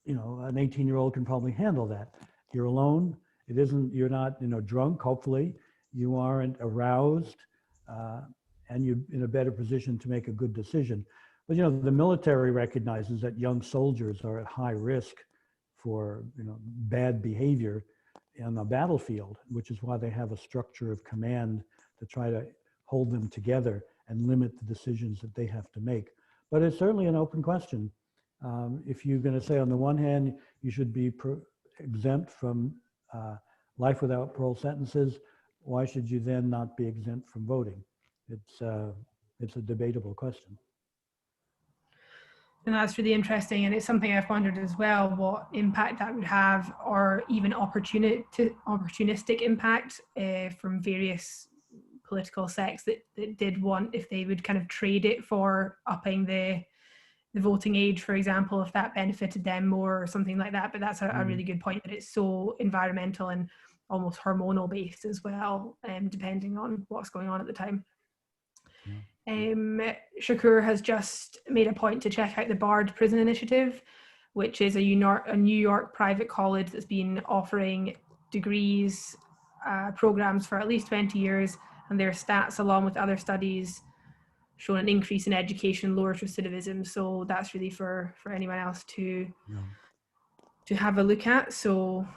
an 18-year-old can probably handle that. You're alone. You're not, drunk, hopefully. You aren't aroused, and you're in a better position to make a good decision. But, the military recognizes that young soldiers are at high risk for, bad behavior on the battlefield, which is why they have a structure of command to try to hold them together and limit the decisions that they have to make. But it's certainly an open question. If you're going to say, on the one hand, you should be exempt from life without parole sentences, why should you then not be exempt from voting? It's a debatable question. And that's really interesting, and it's something I've wondered as well, what impact that would have, or even opportunistic impact from various political sects that did want, if they would kind of trade it for upping the voting age, for example, if that benefited them more or something like that. But that's a really good point, that it's so environmental and almost hormonal based as well, depending on what's going on at the time. Shakur has just made a point to check out the Bard Prison Initiative, which is a New York private college that's been offering degrees, programs for at least 20 years, and their stats, along with other studies, show an increase in education, lower recidivism. So that's really for anyone else to have a look at. So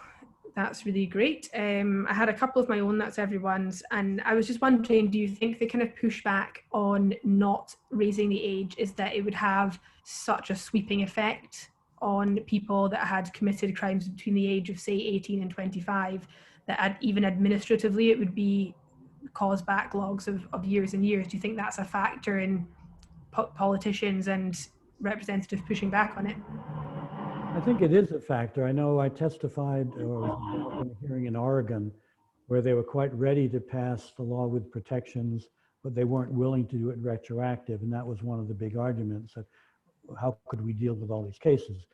that's really great. I had a couple of my own, that's everyone's. And I was just wondering, do you think the kind of pushback on not raising the age is that it would have such a sweeping effect on people that had committed crimes between the age of, say, 18 and 25, that even administratively it would be cause backlogs of years and years? Do you think that's a factor in politicians and representatives pushing back on it? I think it is a factor. I know I testified or was involved in a hearing in Oregon where they were quite ready to pass the law with protections, but they weren't willing to do it retroactive. And that was one of the big arguments, that how could we deal with all these cases?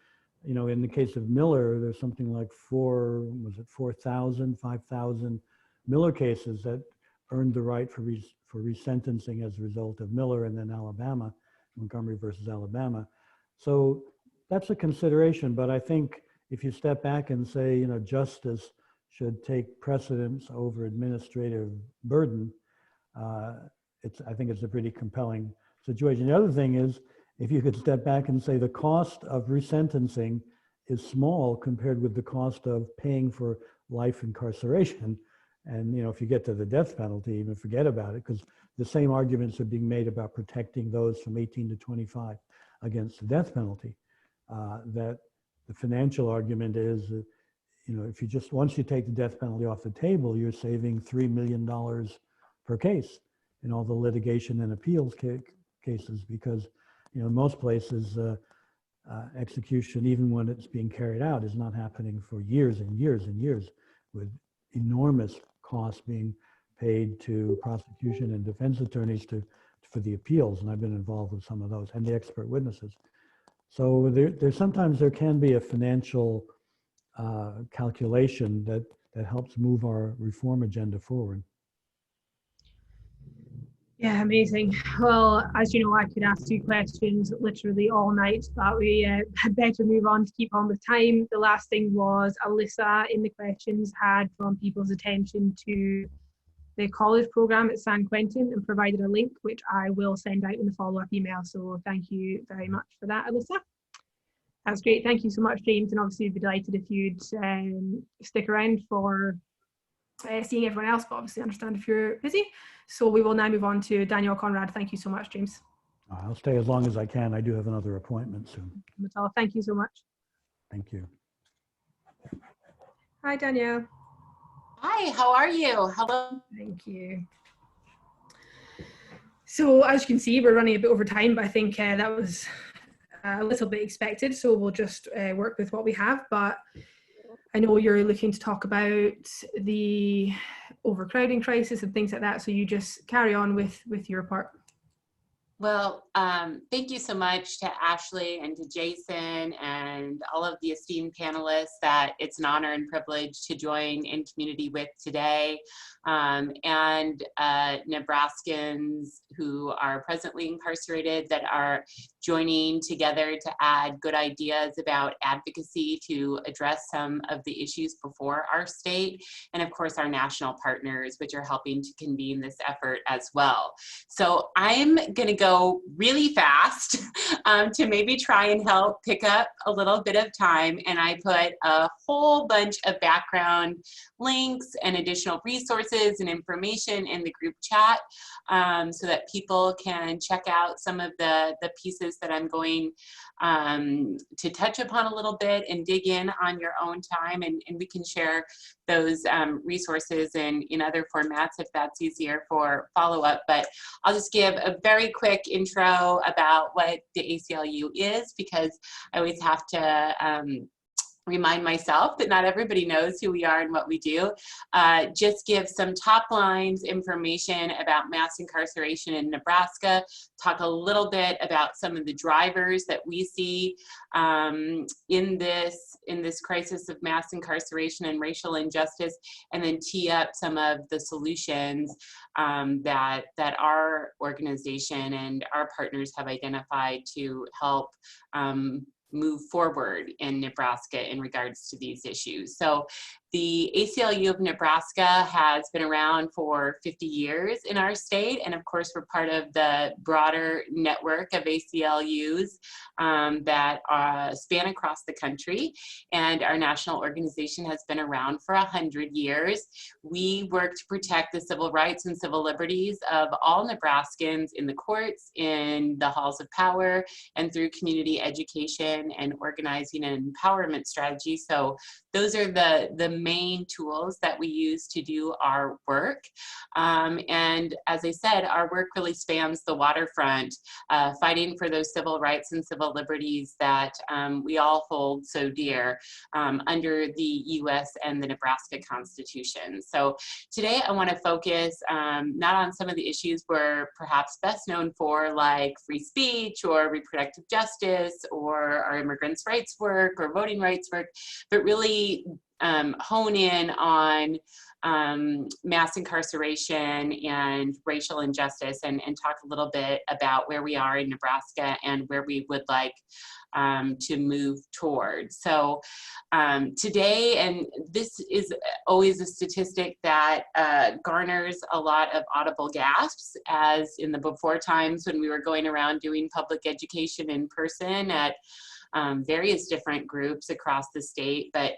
In the case of Miller, there's something like 4,000, 5,000 Miller cases that earned the right for resentencing as a result of Miller, and then Alabama, Montgomery versus Alabama. So that's a consideration, but I think if you step back and say, justice should take precedence over administrative burden, I think it's a pretty compelling situation. The other thing is, if you could step back and say the cost of resentencing is small compared with the cost of paying for life incarceration. And, you know, if you get to the death penalty, even forget about it, because the same arguments are being made about protecting those from 18 to 25 against the death penalty. That the financial argument is, you know, if you just, once you take the death penalty off the table, you're saving $3 million per case in all the litigation and appeals cases, because, you know, in most places, execution, even when it's being carried out, is not happening for years and years and years, with enormous costs being paid to prosecution and defense attorneys for the appeals. And I've been involved with some of those, and the expert witnesses. So there sometimes there can be a financial calculation that helps move our reform agenda forward. Yeah, amazing. Well, as you know, I could ask 2 questions literally all night, but we had better move on to keep on with time. The last thing was Alyssa in the questions had drawn people's attention to the college program at San Quentin and provided a link, which I will send out in the follow-up email. So thank you very much for that, Alyssa. That's great. Thank you so much, James. And obviously, we'd be delighted if you'd stick around for seeing everyone else, but obviously understand if you're busy. So we will now move on to Danielle Conrade. Thank you so much, James. I'll stay as long as I can. I do have another appointment soon. Thank you so much. Thank you. Hi, Danielle. Hi, how are you? Hello. Thank you. So as you can see, we're running a bit over time, but I think that was a little bit expected. So we'll just work with what we have. But I know you're looking to talk about the overcrowding crisis and things like that. So you just carry on with your part. Well, thank you so much to Ashley and to Jason and all of the esteemed panelists that it's an honor and privilege to join in community with today. And Nebraskans who are presently incarcerated that are joining together to add good ideas about advocacy to address some of the issues before our state, and of course our national partners, which are helping to convene this effort as well. So I'm gonna go really fast to maybe try and help pick up a little bit of time, and I put a whole bunch of background links and additional resources and information in the group chat so that people can check out some of the pieces that I'm going to touch upon a little bit and dig in on your own time, and we can share those resources in other formats if that's easier for follow-up. But I'll just give a very quick intro about what the ACLU is, because I always have to remind myself that not everybody knows who we are and what we do. Just give some top lines information about mass incarceration in Nebraska, talk a little bit about some of the drivers that we see in this crisis of mass incarceration and racial injustice, and then tee up some of the solutions that our organization and our partners have identified to help move forward in Nebraska in regards to these issues. So the ACLU of Nebraska has been around for 50 years in our state, and of course we're part of the broader network of ACLUs that span across the country, and our national organization has been around for 100 years. We work to protect the civil rights and civil liberties of all Nebraskans in the courts, in the halls of power, and through community education and organizing and empowerment strategies. So those are the main tools that we use to do our work. And as I said, our work really spans the waterfront, fighting for those civil rights and civil liberties that we all hold so dear under the US and the Nebraska Constitution. So today I want to focus not on some of the issues we're perhaps best known for, like free speech or reproductive justice or our immigrants' rights work or voting rights work, but really hone in on mass incarceration and racial injustice, and talk a little bit about where we are in Nebraska and where we would like to move toward. So today, and this is always a statistic that garners a lot of audible gasps, as in the before times when we were going around doing public education in person at various different groups across the state. But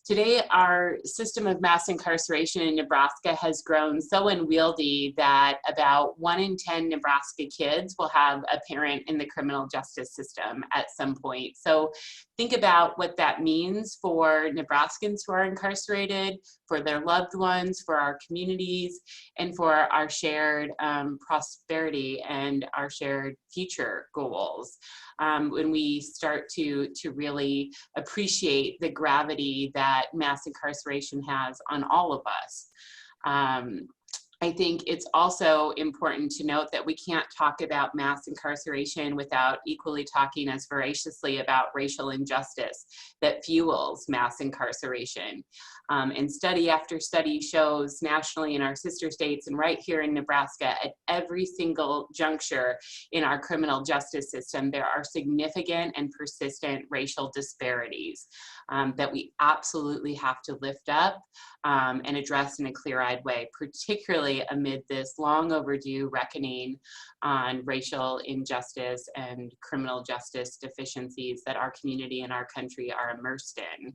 today, our system of mass incarceration in Nebraska has grown so unwieldy that about 1 in 10 Nebraska kids will have a parent in the criminal justice system at some point. So think about what that means for Nebraskans who are incarcerated, for their loved ones, for our communities, and for our shared prosperity and our shared future goals. When we start to really appreciate the gravity that mass incarceration has on all of us. I think it's also important to note that we can't talk about mass incarceration without equally talking as voraciously about racial injustice that fuels mass incarceration. And study after study shows nationally in our sister states and right here in Nebraska, at every single juncture in our criminal justice system, there are significant and persistent racial disparities that we absolutely have to lift up and address in a clear-eyed way, particularly amid this long overdue reckoning on racial injustice and criminal justice deficiencies that our community and our country are immersed in.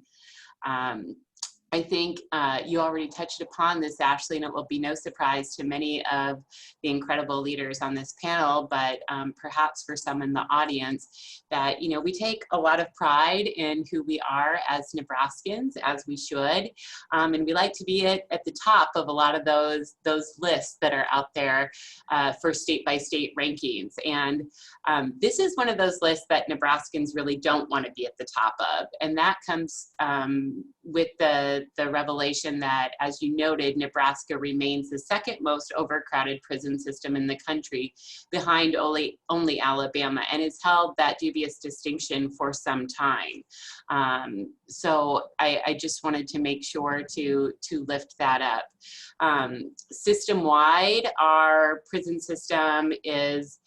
I think you already touched upon this, Ashley, and it will be no surprise to many of the incredible leaders on this panel, but perhaps for some in the audience, that, you know, we take a lot of pride in who we are as Nebraskans, as we should, and we like to be at the top of a lot of those lists that are out there for state-by-state rankings. And this is one of those lists that Nebraskans really don't want to be at the top of, and that comes with the revelation that, as you noted, Nebraska remains the second most overcrowded prison system in the country, behind only Alabama, and has held that dubious distinction for some time. So I just wanted to make sure to lift that up. System-wide, our prison system is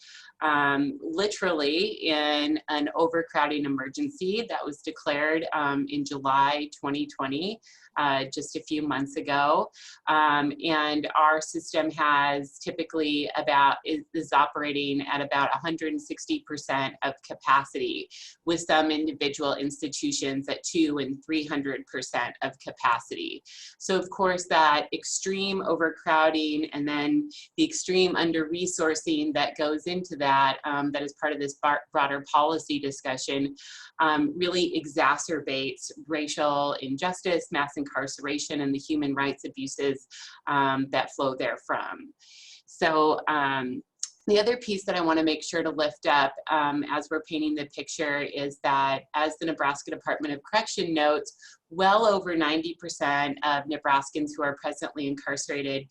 literally in an overcrowding emergency that was declared in July 2020, just a few months ago. And our system has typically is operating at about 160% of capacity, with some individual institutions at 200% and 300% of capacity. So of course, that extreme overcrowding and then the extreme under-resourcing that goes into that, that is part of this broader policy discussion, really exacerbates racial injustice, mass incarceration, and the human rights abuses that flow therefrom. So the other piece that I want to make sure to lift up as we're painting the picture is that, as the Nebraska Department of Correction notes, well over 90% of Nebraskans who are presently incarcerated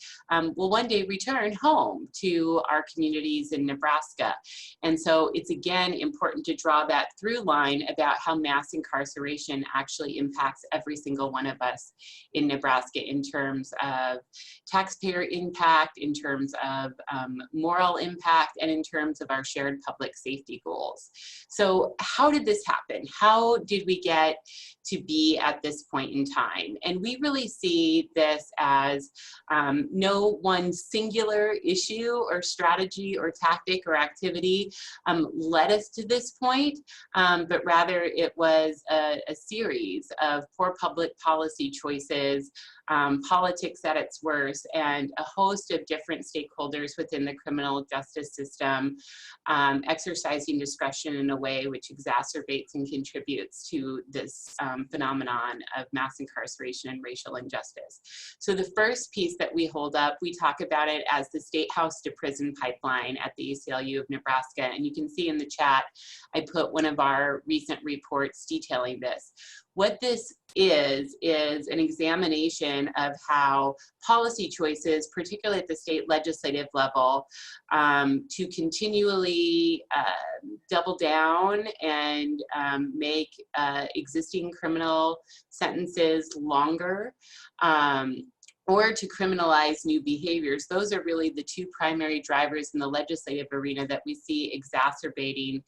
will one day return home to our communities in Nebraska. And so it's again important to draw that through line about how mass incarceration actually impacts every single one of us in Nebraska in terms of taxpayer impact, in terms of moral impact, and in terms of our shared public safety goals. So how did this happen? How did we get to be at this point in time? And we really see this as no one singular issue or strategy or tactic or activity led us to this point, but rather it was a series of poor public policy choices, politics at its worst, and a host of different stakeholders within the criminal justice system exercising discretion in a way which exacerbates and contributes to this phenomenon of mass incarceration and racial injustice. So the first piece that we hold up, we talk about it as the State House to Prison Pipeline at the ACLU of Nebraska. And you can see in the chat, I put one of our recent reports detailing this. What this is an examination of how policy choices, particularly at the state legislative level, to continually double down and make existing criminal sentences longer, or to criminalize new behaviors. Those are really the two primary drivers in the legislative arena that we see exacerbating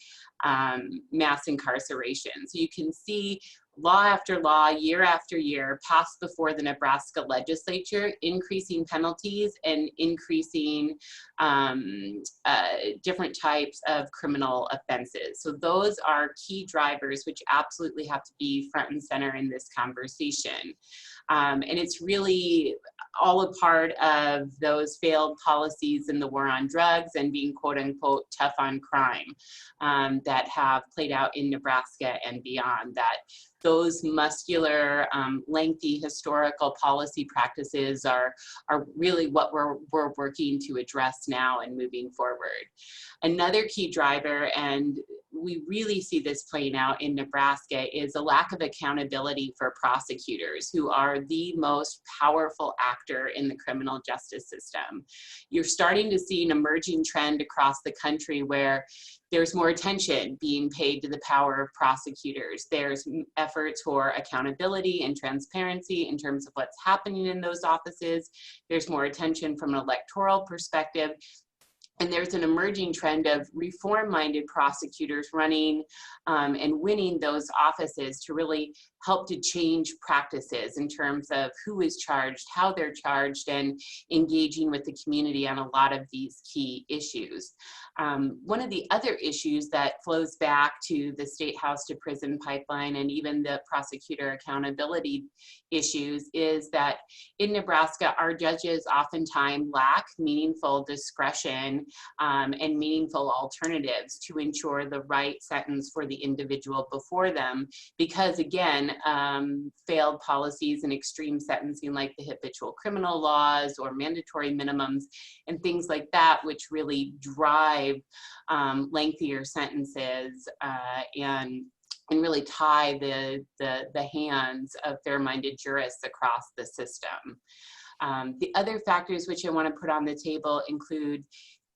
mass incarceration. So you can see law after law, year after year, passed before the Nebraska legislature, increasing penalties and increasing different types of criminal offenses. So those are key drivers which absolutely have to be front and center in this conversation. And it's really all a part of those failed policies in the war on drugs and being quote unquote tough on crime that have played out in Nebraska and beyond. That those muscular, lengthy historical policy practices are really what we're working to address now and moving forward. Another key driver, and we really see this playing out in Nebraska, is a lack of accountability for prosecutors, who are the most powerful actor in the criminal justice system. You're starting to see an emerging trend across the country where there's more attention being paid to the power of prosecutors. There's efforts for accountability and transparency in terms of what's happening in those offices. There's more attention from an electoral perspective. And there's an emerging trend of reform-minded prosecutors running and winning those offices to really help to change practices in terms of who is charged, how they're charged, and engaging with the community on a lot of these key issues. One of the other issues that flows back to the state house to prison pipeline and even the prosecutor accountability issues is that in Nebraska, our judges oftentimes lack meaningful discretion and meaningful alternatives to ensure the right sentence for the individual before them, because again, failed policies and extreme sentencing like the habitual criminal laws or mandatory minimums and things like that, which really drive lengthier sentences and really tie the hands of fair-minded jurists across the system. The other factors which I want to put on the table include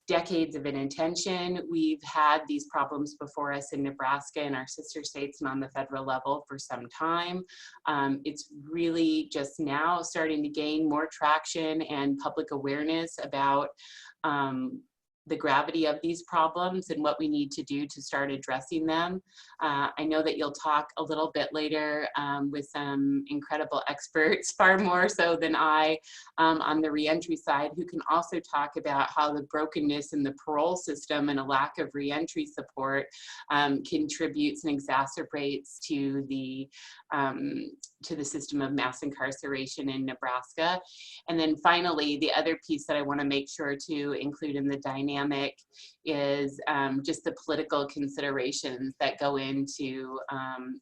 decades of inattention. We've had these problems before us in Nebraska and our sister states and on the federal level for some time. It's really just now starting to gain more traction and public awareness about the gravity of these problems and what we need to do to start addressing them. I know that you'll talk a little bit later with some incredible experts, far more so than I, on the reentry side, who can also talk about how the brokenness in the parole system and a lack of reentry support contributes and exacerbates to the system of mass incarceration in Nebraska. And then finally, the other piece that I want to make sure to include in the dynamic is just the political considerations that go into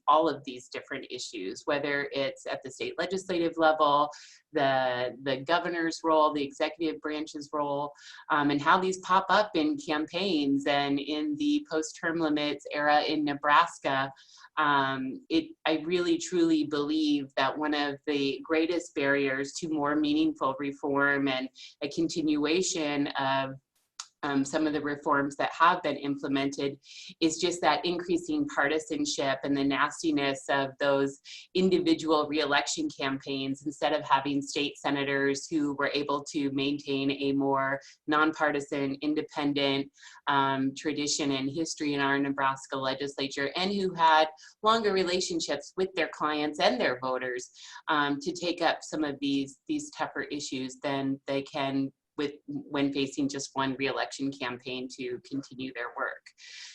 all of these different issues, whether it's at the state legislative level, the governor's role, the executive branch's role, and how these pop up in campaigns and in the post-term limits era in Nebraska. I really truly believe that one of the greatest barriers to more meaningful reform and a continuation of some of the reforms that have been implemented is just that increasing partisanship and the nastiness of those individual re-election campaigns, instead of having state senators who were able to maintain a more nonpartisan, independent tradition and history in our Nebraska legislature, and who had longer relationships with their clients and their voters to take up some of these tougher issues than they can when facing just one re-election campaign to continue their work.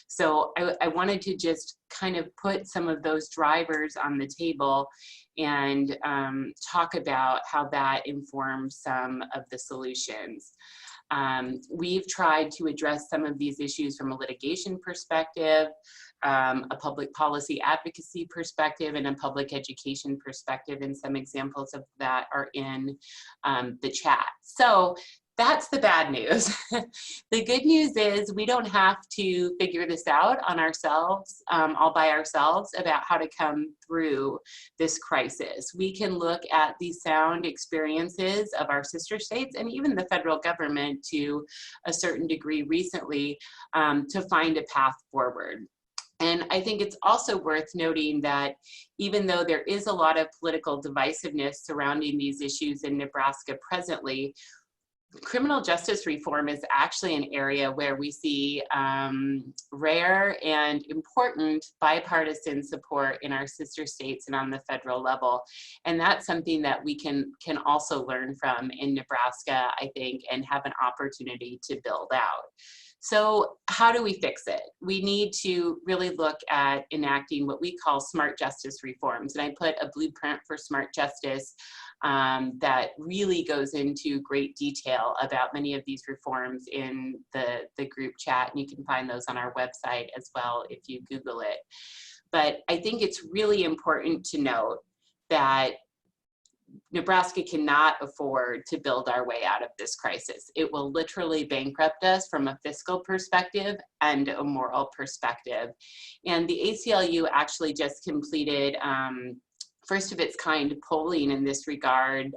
So I wanted to just kind of put some of those drivers on the table and talk about how that informs some of the solutions. We've tried to address some of these issues from a litigation perspective, a public policy advocacy perspective, and a public education perspective, and some examples of that are in the chat. So that's the bad news. The good news is we don't have to figure this out on ourselves, all by ourselves, about how to come through this crisis. We can look at the sound experiences of our sister states and even the federal government to a certain degree recently to find a path forward. And I think it's also worth noting that even though there is a lot of political divisiveness surrounding these issues in Nebraska presently, criminal justice reform is actually an area where we see rare and important bipartisan support in our sister states and on the federal level. And that's something that we can also learn from in Nebraska, I think, and have an opportunity to build out. So how do we fix it? We need to really look at enacting what we call smart justice reforms. And I put a blueprint for smart justice that really goes into great detail about many of these reforms in the group chat. And you can find those on our website as well if you Google it. But I think it's really important to note that Nebraska cannot afford to build our way out of this crisis. It will literally bankrupt us from a fiscal perspective and a moral perspective. And the ACLU actually just completed first of its kind polling in this regard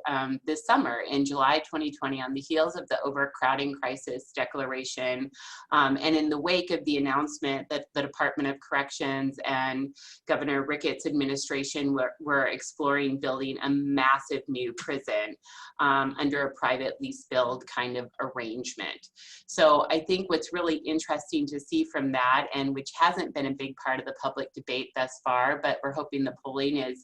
this summer in July 2020 on the heels of the overcrowding crisis declaration and in the wake of the announcement that the Department of Corrections and Governor Ricketts' administration were exploring building a massive new prison under a private lease build kind of arrangement. So I think what's really interesting to see from that, and which hasn't been a big part of the public debate thus far, but we're hoping the polling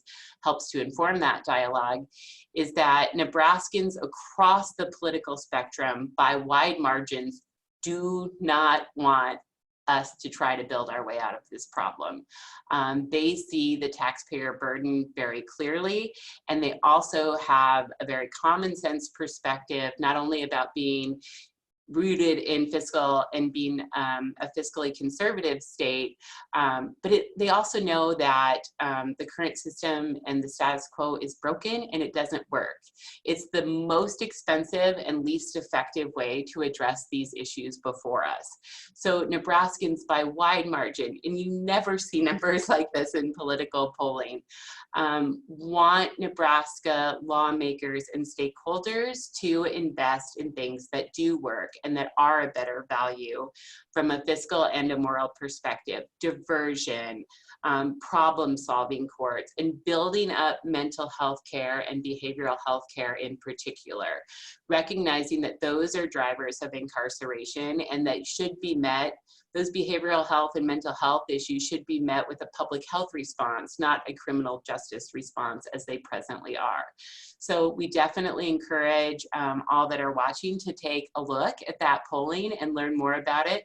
helps to inform that dialogue, is that Nebraskans across the political spectrum by wide margins do not want us to try to build our way out of this problem. They see the taxpayer burden very clearly, and they also have a very common sense perspective, not only about being rooted in fiscal and being a fiscally conservative state, but they also know that the current system and the status quo is broken and it doesn't work. It's the most expensive and least effective way to address these issues before us. So Nebraskans by wide margin, and you never see numbers like this in political polling, want Nebraska lawmakers and stakeholders to invest in things that do work and that are a better value from a fiscal and a moral perspective: diversion, problem-solving courts, and building up mental health care and behavioral health care in particular, recognizing that those are drivers of incarceration and that should be met. Those behavioral health and mental health issues should be met with a public health response, not a criminal justice response as they presently are. So we definitely encourage all that are watching to take a look at that polling and learn more about it.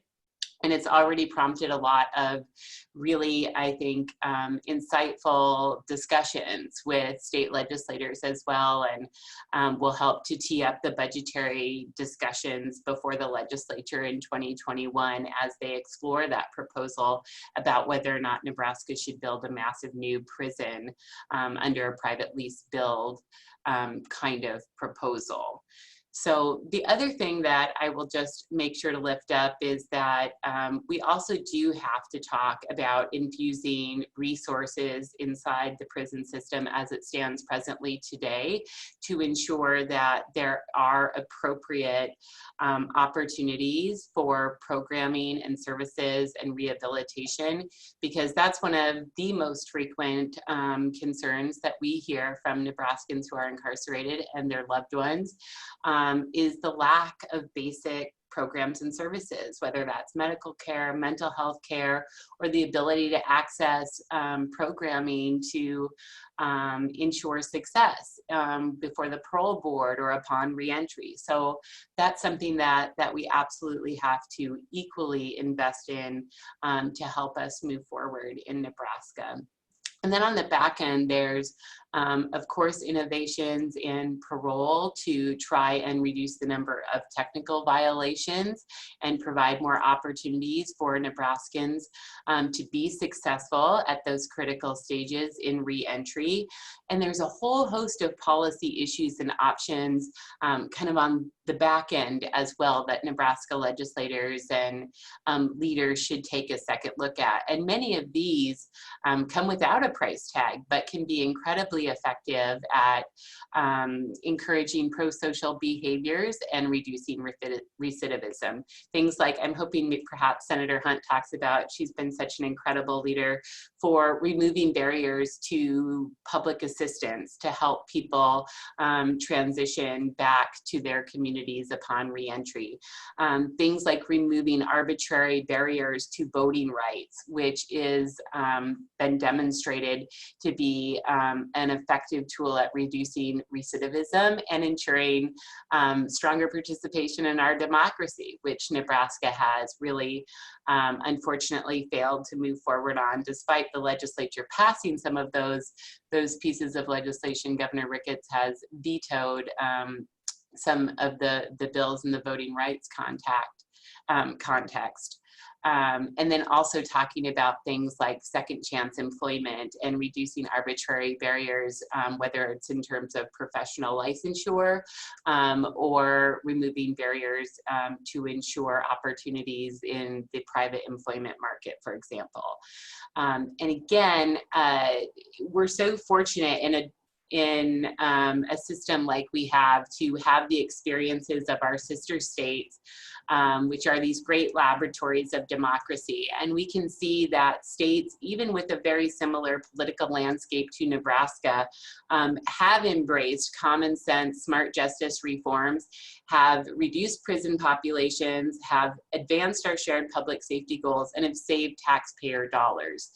And it's already prompted a lot of really, I think, insightful discussions with state legislators as well, and will help to tee up the budgetary discussions before the legislature in 2021 as they explore that proposal about whether or not Nebraska should build a massive new prison under a private lease build kind of proposal. So the other thing that I will just make sure to lift up is that we also do have to talk about infusing resources inside the prison system as it stands presently today to ensure that there are appropriate opportunities for programming and services and rehabilitation, because that's one of the most frequent concerns that we hear from Nebraskans who are incarcerated and their loved ones. Is the lack of basic programs and services, whether that's medical care, mental health care, or the ability to access programming to ensure success before the parole board or upon reentry. So that's something that we absolutely have to equally invest in to help us move forward in Nebraska. And then on the back end, there's, of course, innovations in parole to try and reduce the number of technical violations and provide more opportunities for Nebraskans to be successful at those critical stages in reentry. And there's a whole host of policy issues and options kind of on the back end as well that Nebraska legislators and leaders should take a second look at. And many of these come without a price tag, but can be incredibly effective at encouraging pro-social behaviors and reducing recidivism. Things like, I'm hoping perhaps Senator Hunt talks about, she's been such an incredible leader for removing barriers to public assistance to help people transition back to their communities upon reentry. Things like removing arbitrary barriers to voting rights, which is been demonstrated to be an effective tool at reducing recidivism and ensuring stronger participation in our democracy, which Nebraska has really unfortunately failed to move forward on, despite the legislature passing some of those pieces of legislation. Governor Ricketts has vetoed some of the bills in the voting rights context. And then also talking about things like second chance employment and reducing arbitrary barriers, whether it's in terms of professional licensure or removing barriers to ensure opportunities in the private employment market, for example. And again, we're so fortunate in a system like we have to have the experiences of our sister states, which are these great laboratories of democracy. And we can see that states, even with a very similar political landscape to Nebraska, have embraced common sense, smart justice reforms, have reduced prison populations, have advanced our shared public safety goals, and have saved taxpayer dollars.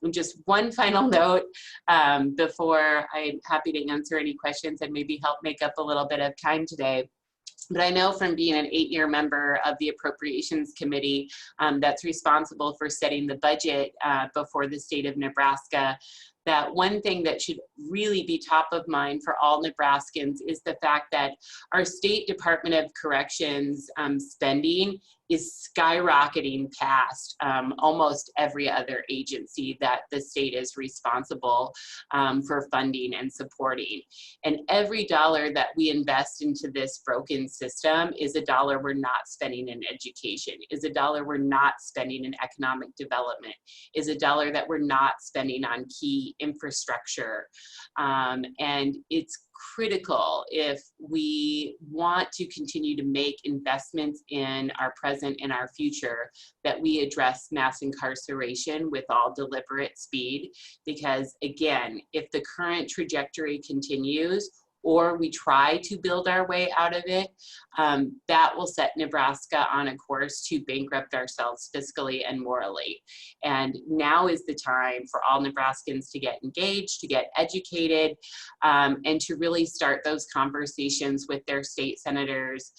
Just one final note before I'm happy to answer any questions and maybe help make up a little bit of time today. But I know from being an 8-year member of the Appropriations Committee that's responsible for setting the budget before the state of Nebraska, that one thing that should really be top of mind for all Nebraskans is the fact that our State Department of Corrections spending is skyrocketing past almost every other agency that the state is responsible for funding and supporting. And every dollar that we invest into this broken system is a dollar we're not spending in education, is a dollar we're not spending in economic development, is a dollar that we're not spending on key infrastructure. And it's critical if we want to continue to make investments in our present and our future that we address mass incarceration with all deliberate speed, because again, if the current trajectory continues or we try to build our way out of it, that will set Nebraska on a course to bankrupt ourselves fiscally and morally. And now is the time for all Nebraskans to get engaged, to get educated, and to really start those conversations with their state senators,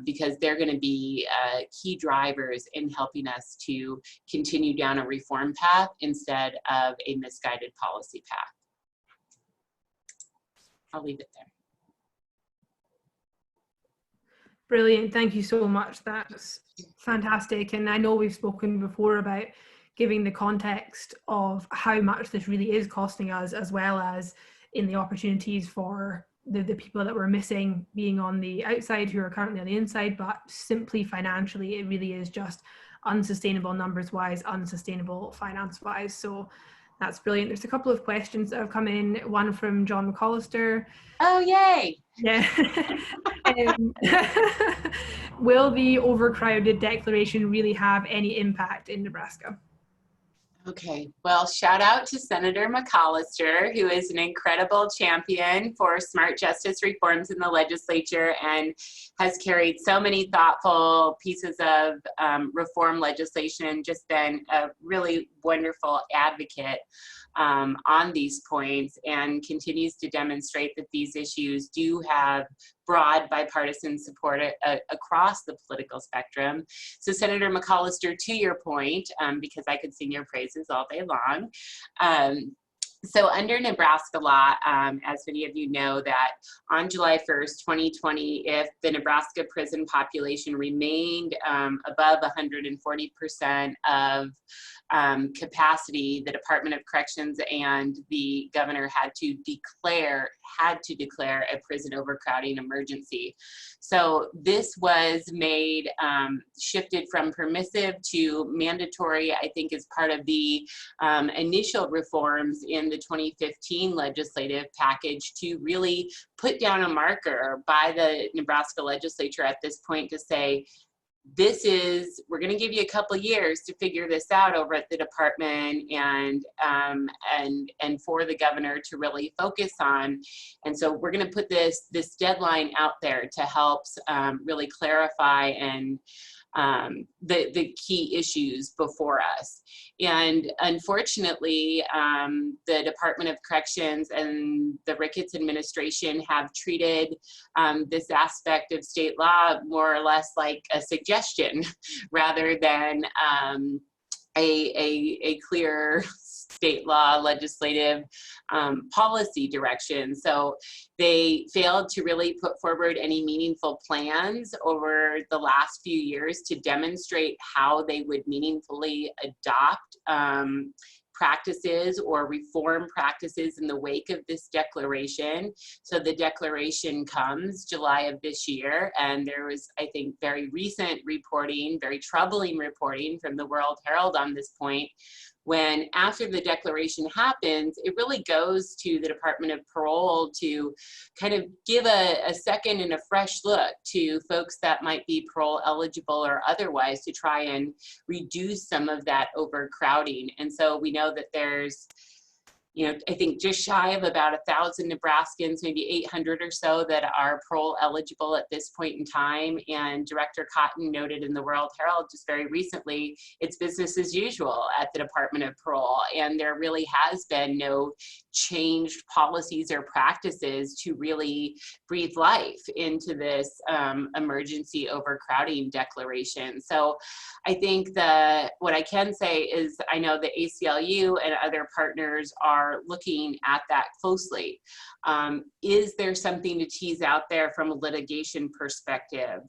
because they're going to be key drivers in helping us to continue down a reform path instead of a misguided policy path. I'll leave it there. Brilliant. Thank you so much. That's fantastic. And I know we've spoken before about giving the context of how much this really is costing us, as well as in the opportunities for the people that we're missing being on the outside who are currently on the inside, but simply financially, it really is just unsustainable numbers wise, unsustainable finance wise. So that's brilliant. There's a couple of questions that have come in. One from John McAllister. Oh, yay. Yeah. Will the overcrowded declaration really have any impact in Nebraska? Okay, well, shout out to Senator McAllister, who is an incredible champion for smart justice reforms in the legislature and has carried so many thoughtful pieces of reform legislation, just been a really wonderful advocate on these points, and continues to demonstrate that these issues do have broad bipartisan support across the political spectrum. So Senator McAllister, to your point, because I could sing your praises all day long, so under Nebraska law, as many of you know, that on July 1st, 2020, if the Nebraska prison population remained above 140% of capacity, the Department of Corrections and the governor had to declare a prison overcrowding emergency. So this was made, shifted from permissive to mandatory, I think, as part of the initial reforms in the 2015 legislative package to really put down a marker by the Nebraska legislature at this point to say, we're going to give you a couple of years to figure this out over at the department and for the governor to really focus on. And so we're going to put this deadline out there to help really clarify and the key issues before us. And unfortunately, the Department of Corrections and the Ricketts administration have treated this aspect of state law more or less like a suggestion rather than a clear state law legislative policy direction. So they failed to really put forward any meaningful plans over the last few years to demonstrate how they would meaningfully adopt practices or reform practices in the wake of this declaration. So the declaration comes July of this year, and there was, I think, very recent reporting, very troubling reporting from the World Herald on this point, when after the declaration happens, it really goes to the Department of Parole to kind of give a second and a fresh look to folks that might be parole eligible or otherwise to try and reduce some of that overcrowding. And so we know that there's, I think just shy of about 1,000 Nebraskans, maybe 800 or so, that are parole eligible at this point in time. And Director Cotton noted in the World Herald just very recently, it's business as usual at the Department of Parole. And there really has been no changed policies or practices to really breathe life into this emergency overcrowding declaration. So I think what I can say is I know the ACLU and other partners are looking at that closely. Is there something to tease out there from a litigation perspective?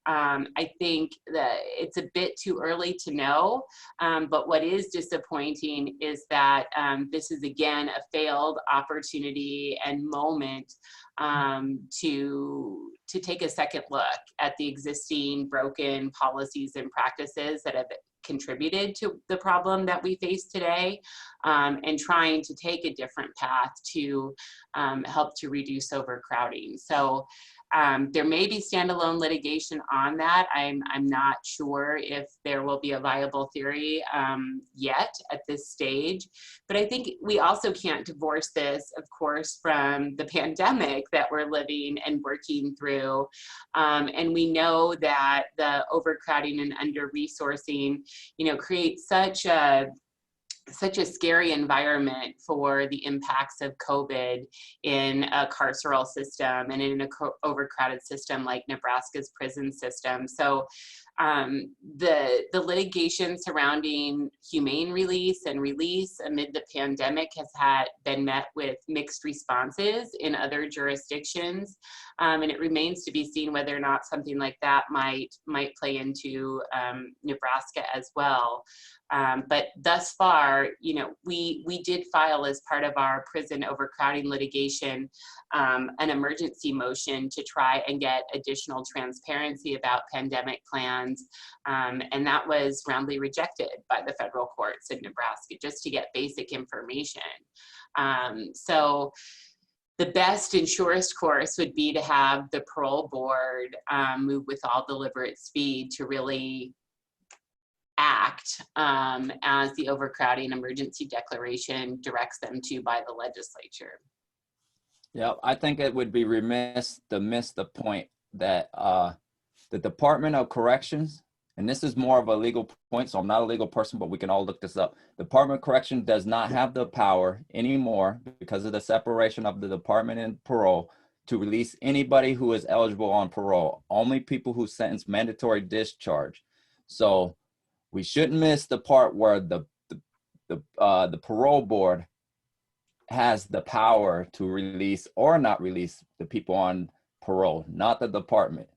I think that it's a bit too early to know, but what is disappointing is that this is again a failed opportunity and moment to take a second look at the existing broken policies and practices that have contributed to the problem that we face today, and trying to take a different path to help to reduce overcrowding. So there may be standalone litigation on that. I'm not sure if there will be a viable theory yet at this stage, but I think we also can't divorce this, of course, from the pandemic that we're living and working through. And we know that the overcrowding and under-resourcing, create such a scary environment for the impacts of COVID in a carceral system and in an overcrowded system like Nebraska's prison system. So the litigation surrounding humane release and release amid the pandemic has been met with mixed responses in other jurisdictions. And it remains to be seen whether or not something like that might play into Nebraska as well. But thus far, we did file as part of our prison overcrowding litigation an emergency motion to try and get additional transparency about pandemic plans. And that was roundly rejected by the federal courts in Nebraska just to get basic information. So the best and surest course would be to have the parole board move with all deliberate speed to really act as the overcrowding emergency declaration directs them to by the legislature. Yeah, I think it would be remiss to miss the point that the Department of Corrections, and this is more of a legal point, so I'm not a legal person, but we can all look this up. The Department of Corrections does not have the power anymore because of the separation of the Department and parole to release anybody who is eligible on parole, only people who sentence mandatory discharge. So we shouldn't miss the part where the parole board has the power to release or not release the people on parole, not the department.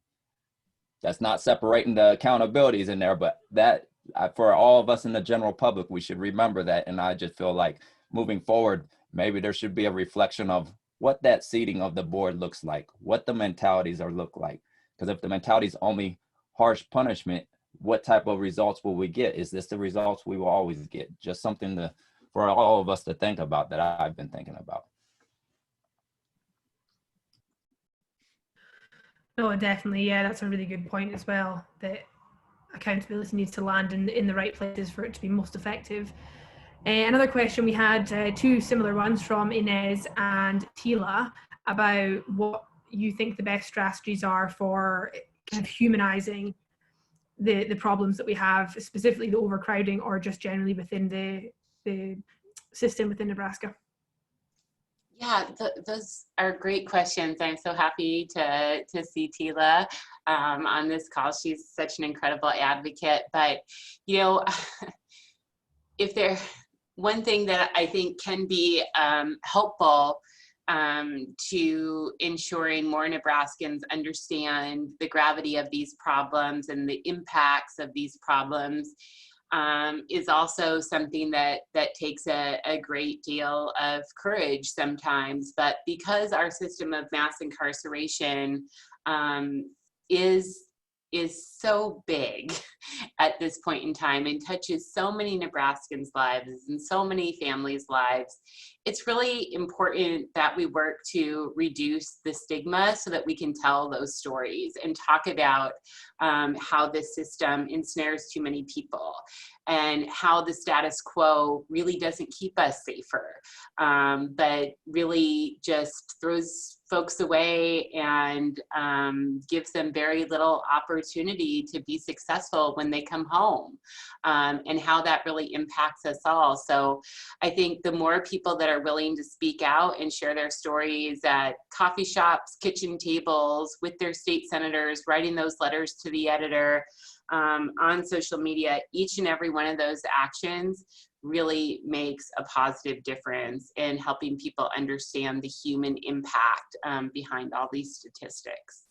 That's not separating the accountabilities in there, but that for all of us in the general public, we should remember that. And I just feel like moving forward, maybe there should be a reflection of what that seating of the board looks like, what the mentalities are look like. Because if the mentality is only harsh punishment, what type of results will we get? Is this the results we will always get? Just something for all of us to think about, that I've been thinking about. No, definitely. Yeah, that's a really good point as well, that accountability needs to land in the right places for it to be most effective. Another question we had, two similar ones from Inez and Teela, about what you think the best strategies are for kind of humanizing the problems that we have, specifically the overcrowding, or just generally within the system within Nebraska. Yeah, those are great questions. I'm so happy to see Teela on this call. She's such an incredible advocate. But, you know, one thing that I think can be helpful to ensuring more Nebraskans understand the gravity of these problems and the impacts of these problems is also something that takes a great deal of courage sometimes. But because our system of mass incarceration is so big at this point in time and touches so many Nebraskans' lives and so many families' lives, it's really important that we work to reduce the stigma so that we can tell those stories and talk about how this system ensnares too many people and how the status quo really doesn't keep us safer, but really just throws folks away and gives them very little opportunity to be successful when they come home, and how that really impacts us all. So I think the more people that are willing to speak out and share their stories at coffee shops, kitchen tables, with their state senators, writing those letters to the editor, on social media, each and every one of those actions really makes a positive difference in helping people understand the human impact behind all these statistics.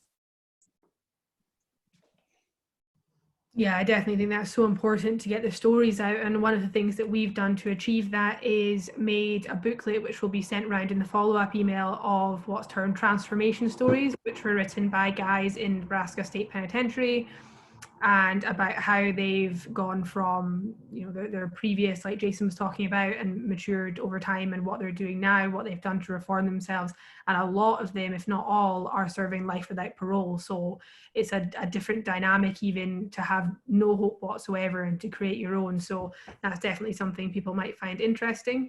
Yeah, I definitely think that's so important to get the stories out. And one of the things that we've done to achieve that is made a booklet which will be sent around in the follow-up email of what's termed transformation stories, which were written by guys in Nebraska State Penitentiary, and about how they've gone from, you know, their previous, like Jason was talking about, and matured over time, and what they're doing now, what they've done to reform themselves. And a lot of them, if not all, are serving life without parole. So it's a different dynamic even to have no hope whatsoever and to create your own. So that's definitely something people might find interesting.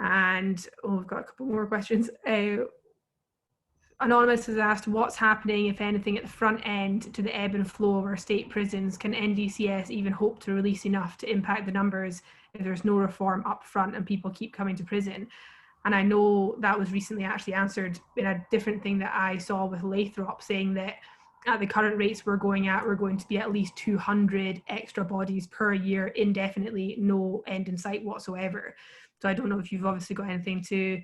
And we've got a couple more questions. Anonymous has asked, what's happening, if anything, at the front end to the ebb and flow of our state prisons? Can NDCS even hope to release enough to impact the numbers if there's no reform up front and people keep coming to prison? And I know that was recently actually answered in a different thing that I saw with Lathrop, saying that at the current rates we're going to be at least 200 extra bodies per year indefinitely, no end in sight whatsoever. So I don't know if you've obviously got anything to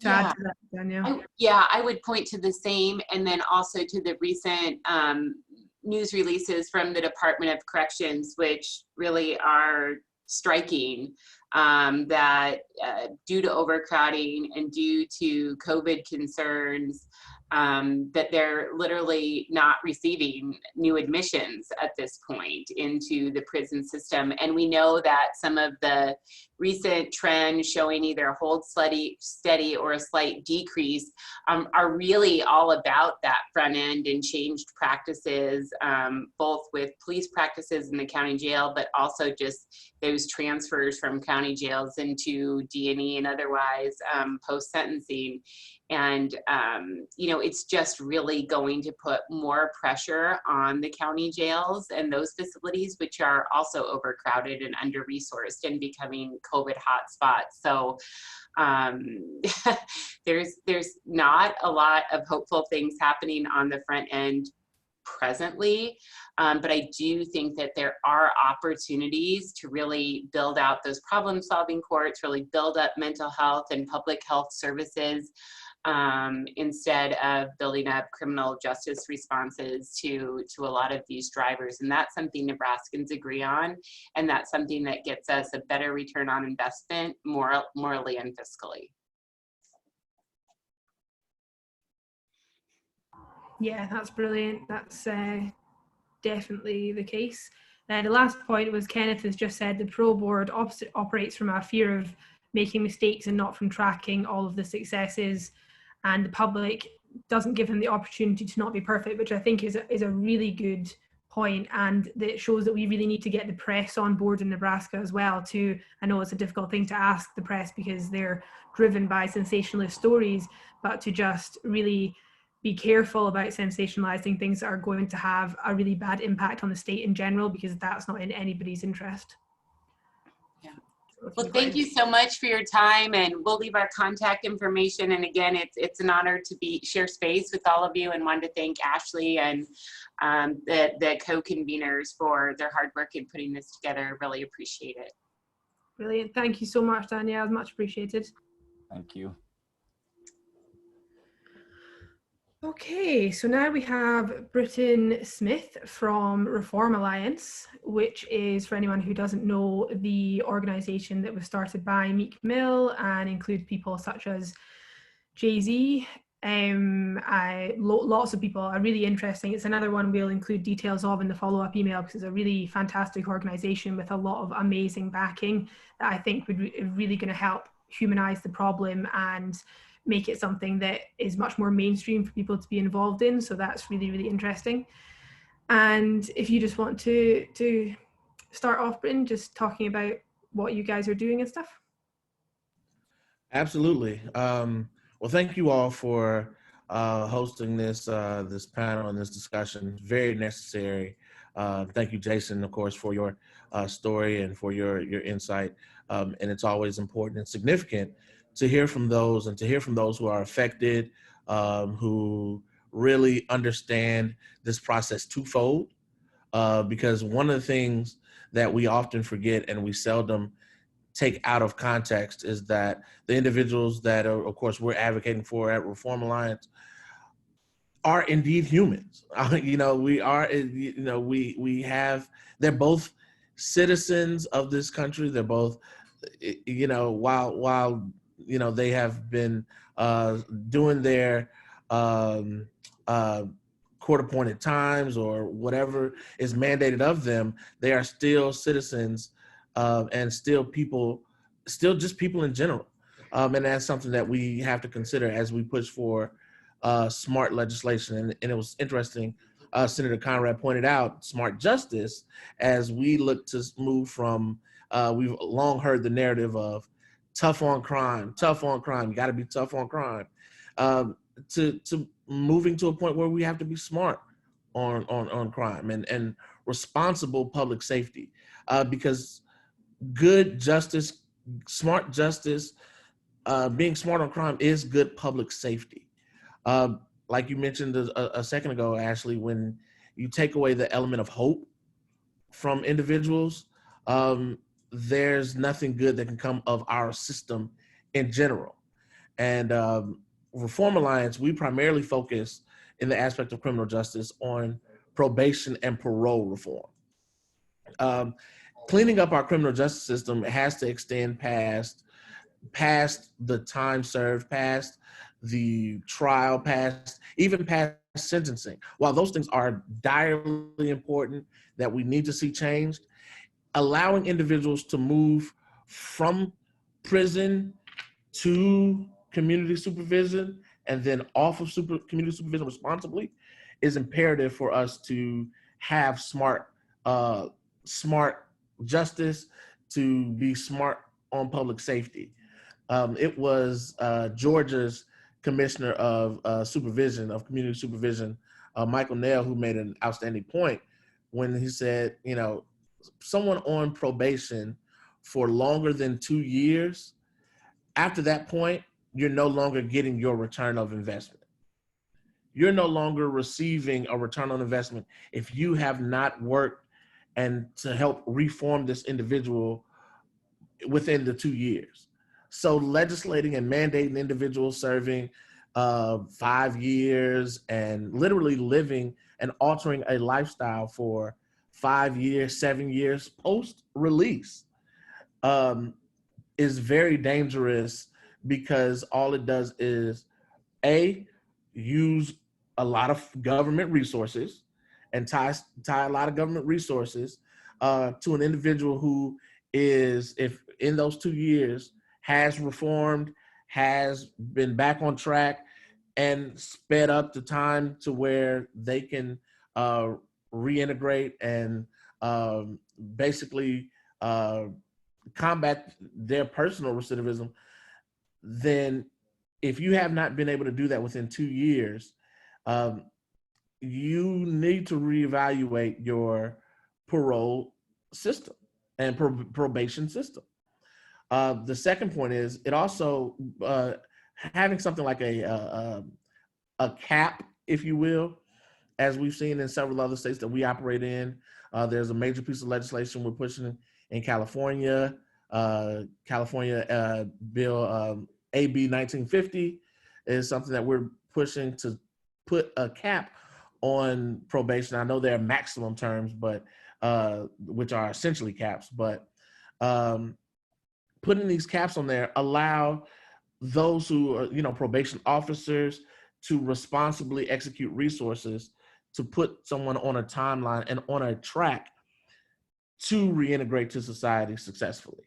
add to that, Danielle. I would point to the same, and then also to the recent news releases from the Department of Corrections, which really are striking, that due to overcrowding and due to COVID concerns, that they're literally not receiving new admissions at this point into the prison system. And we know that some of the recent trends showing either a hold steady or a slight decrease are really all about that front end and changed practices, both with police practices in the county jail, but also just those transfers from county jails into D&E and otherwise post-sentencing. And, you know, it's just really going to put more pressure on the county jails and those facilities, which are also overcrowded and under-resourced and becoming COVID hotspots. So there's not a lot of hopeful things happening on the front end presently, but I do think that there are opportunities to really build out those problem-solving courts, really build up mental health and public health services instead of building up criminal justice responses to a lot of these drivers. And that's something Nebraskans agree on, and that's something that gets us a better return on investment morally and fiscally. Yeah, that's brilliant. That's definitely the case. The last point was Kenneth has just said the Pro Board operates from a fear of making mistakes and not from tracking all of the successes, and the public doesn't give them the opportunity to not be perfect, which I think is a really good point, and that shows that we really need to get the press on board in Nebraska as well too. I know it's a difficult thing to ask the press because they're driven by sensationalist stories, but to just really be careful about sensationalizing things that are going to have a really bad impact on the state in general, because that's not in anybody's interest. Yeah. Well, thank you so much for your time, and we'll leave our contact information. And again, it's an honor to share space with all of you, and wanted to thank Ashley and the co-conveners for their hard work in putting this together. Really appreciate it. Brilliant. Thank you so much, Danielle. Much appreciated. Thank you. Okay, so now we have Britton Smith from Reform Alliance, which is, for anyone who doesn't know, the organisation that was started by Meek Mill and includes people such as Jay-Z. Lots of people are really interesting. It's another one we'll include details of in the follow-up email, because it's a really fantastic organisation with a lot of amazing backing that I think would really going to help humanise the problem and make it something that is much more mainstream for people to be involved in. So that's really, really interesting. And if you just want to start off, Britton, just talking about what you guys are doing and stuff. Absolutely. Well, thank you all for hosting this panel and this discussion. Very necessary. Thank you, Jason, of course, for your story and for your insight. And it's always important and significant to hear from those, and to hear from those who are affected, who really understand this process twofold. Because one of the things that we often forget and we seldom take out of context is that the individuals that are, of course, we're advocating for at Reform Alliance are indeed humans. We are, they're both citizens of this country. They're both, while they have been doing their court-appointed times or whatever is mandated of them, they are still citizens and still people, still just people in general. And that's something that we have to consider as we push for smart legislation. And it was interesting, Senator Conrade pointed out smart justice as we look to move from, we've long heard the narrative of tough on crime, you gotta be tough on crime, to moving to a point where we have to be smart on crime and responsible public safety, because good justice, smart justice, being smart on crime is good public safety. Like you mentioned a second ago, Ashley, when you take away the element of hope from individuals, there's nothing good that can come of our system in general. And Reform Alliance, we primarily focus in the aspect of criminal justice on probation and parole reform. Cleaning up our criminal justice system has to extend past the time served, past the trial, even past sentencing. While those things are direly important that we need to see changed, allowing individuals to move from prison to community supervision and then off of community supervision responsibly is imperative for us to have smart justice, to be smart on public safety. It was Georgia's Commissioner of Supervision, of Community Supervision, Michael Nail, who made an outstanding point when he said, someone on probation for longer than 2 years, after that point, you're no longer getting your return of investment. You're no longer receiving a return on investment if you have not worked and to help reform this individual within the 2 years. So legislating and mandating individuals serving 5 years and literally living and altering a lifestyle for 5 years, 7 years post-release is very dangerous, because all it does is use a lot of government resources and tie a lot of government resources to an individual who is, if in those 2 years, has reformed, has been back on track, and sped up the time to where they can reintegrate and basically combat their personal recidivism. Then if you have not been able to do that within 2 years, you need to reevaluate your parole system and probation system. The second point is, it also having something like a cap, if you will, as we've seen in several other states that we operate in. There's a major piece of legislation we're pushing in California. California Bill AB 1950 is something that we're pushing to put a cap on probation. I know there are maximum terms, but which are essentially caps, but putting these caps on there allow those who are, probation officers to responsibly execute resources to put someone on a timeline and on a track to reintegrate to society successfully.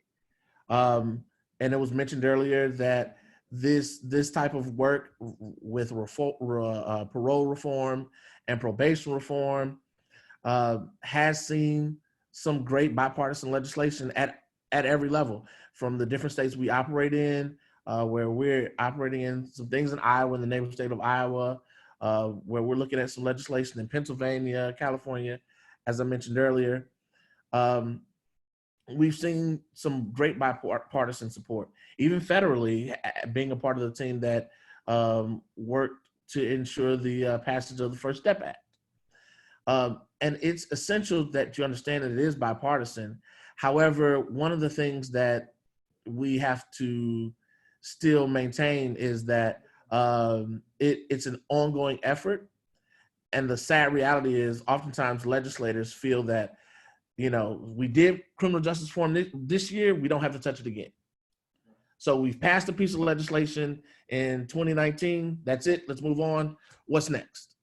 And it was mentioned earlier that this type of work with parole reform and probation reform has seen some great bipartisan legislation at every level, from the different states we operate in, where we're operating in some things in Iowa, in the neighboring state of Iowa, where we're looking at some legislation in Pennsylvania, California, as I mentioned earlier. We've seen some great bipartisan support, even federally, being a part of the team that worked to ensure the passage of the First Step Act. And it's essential that you understand that it is bipartisan. However, one of the things that we have to still maintain is that it's an ongoing effort. And the sad reality is, oftentimes legislators feel that, we did criminal justice reform this year, we don't have to touch it again. So we've passed a piece of legislation in 2019, that's it, let's move on. What's next?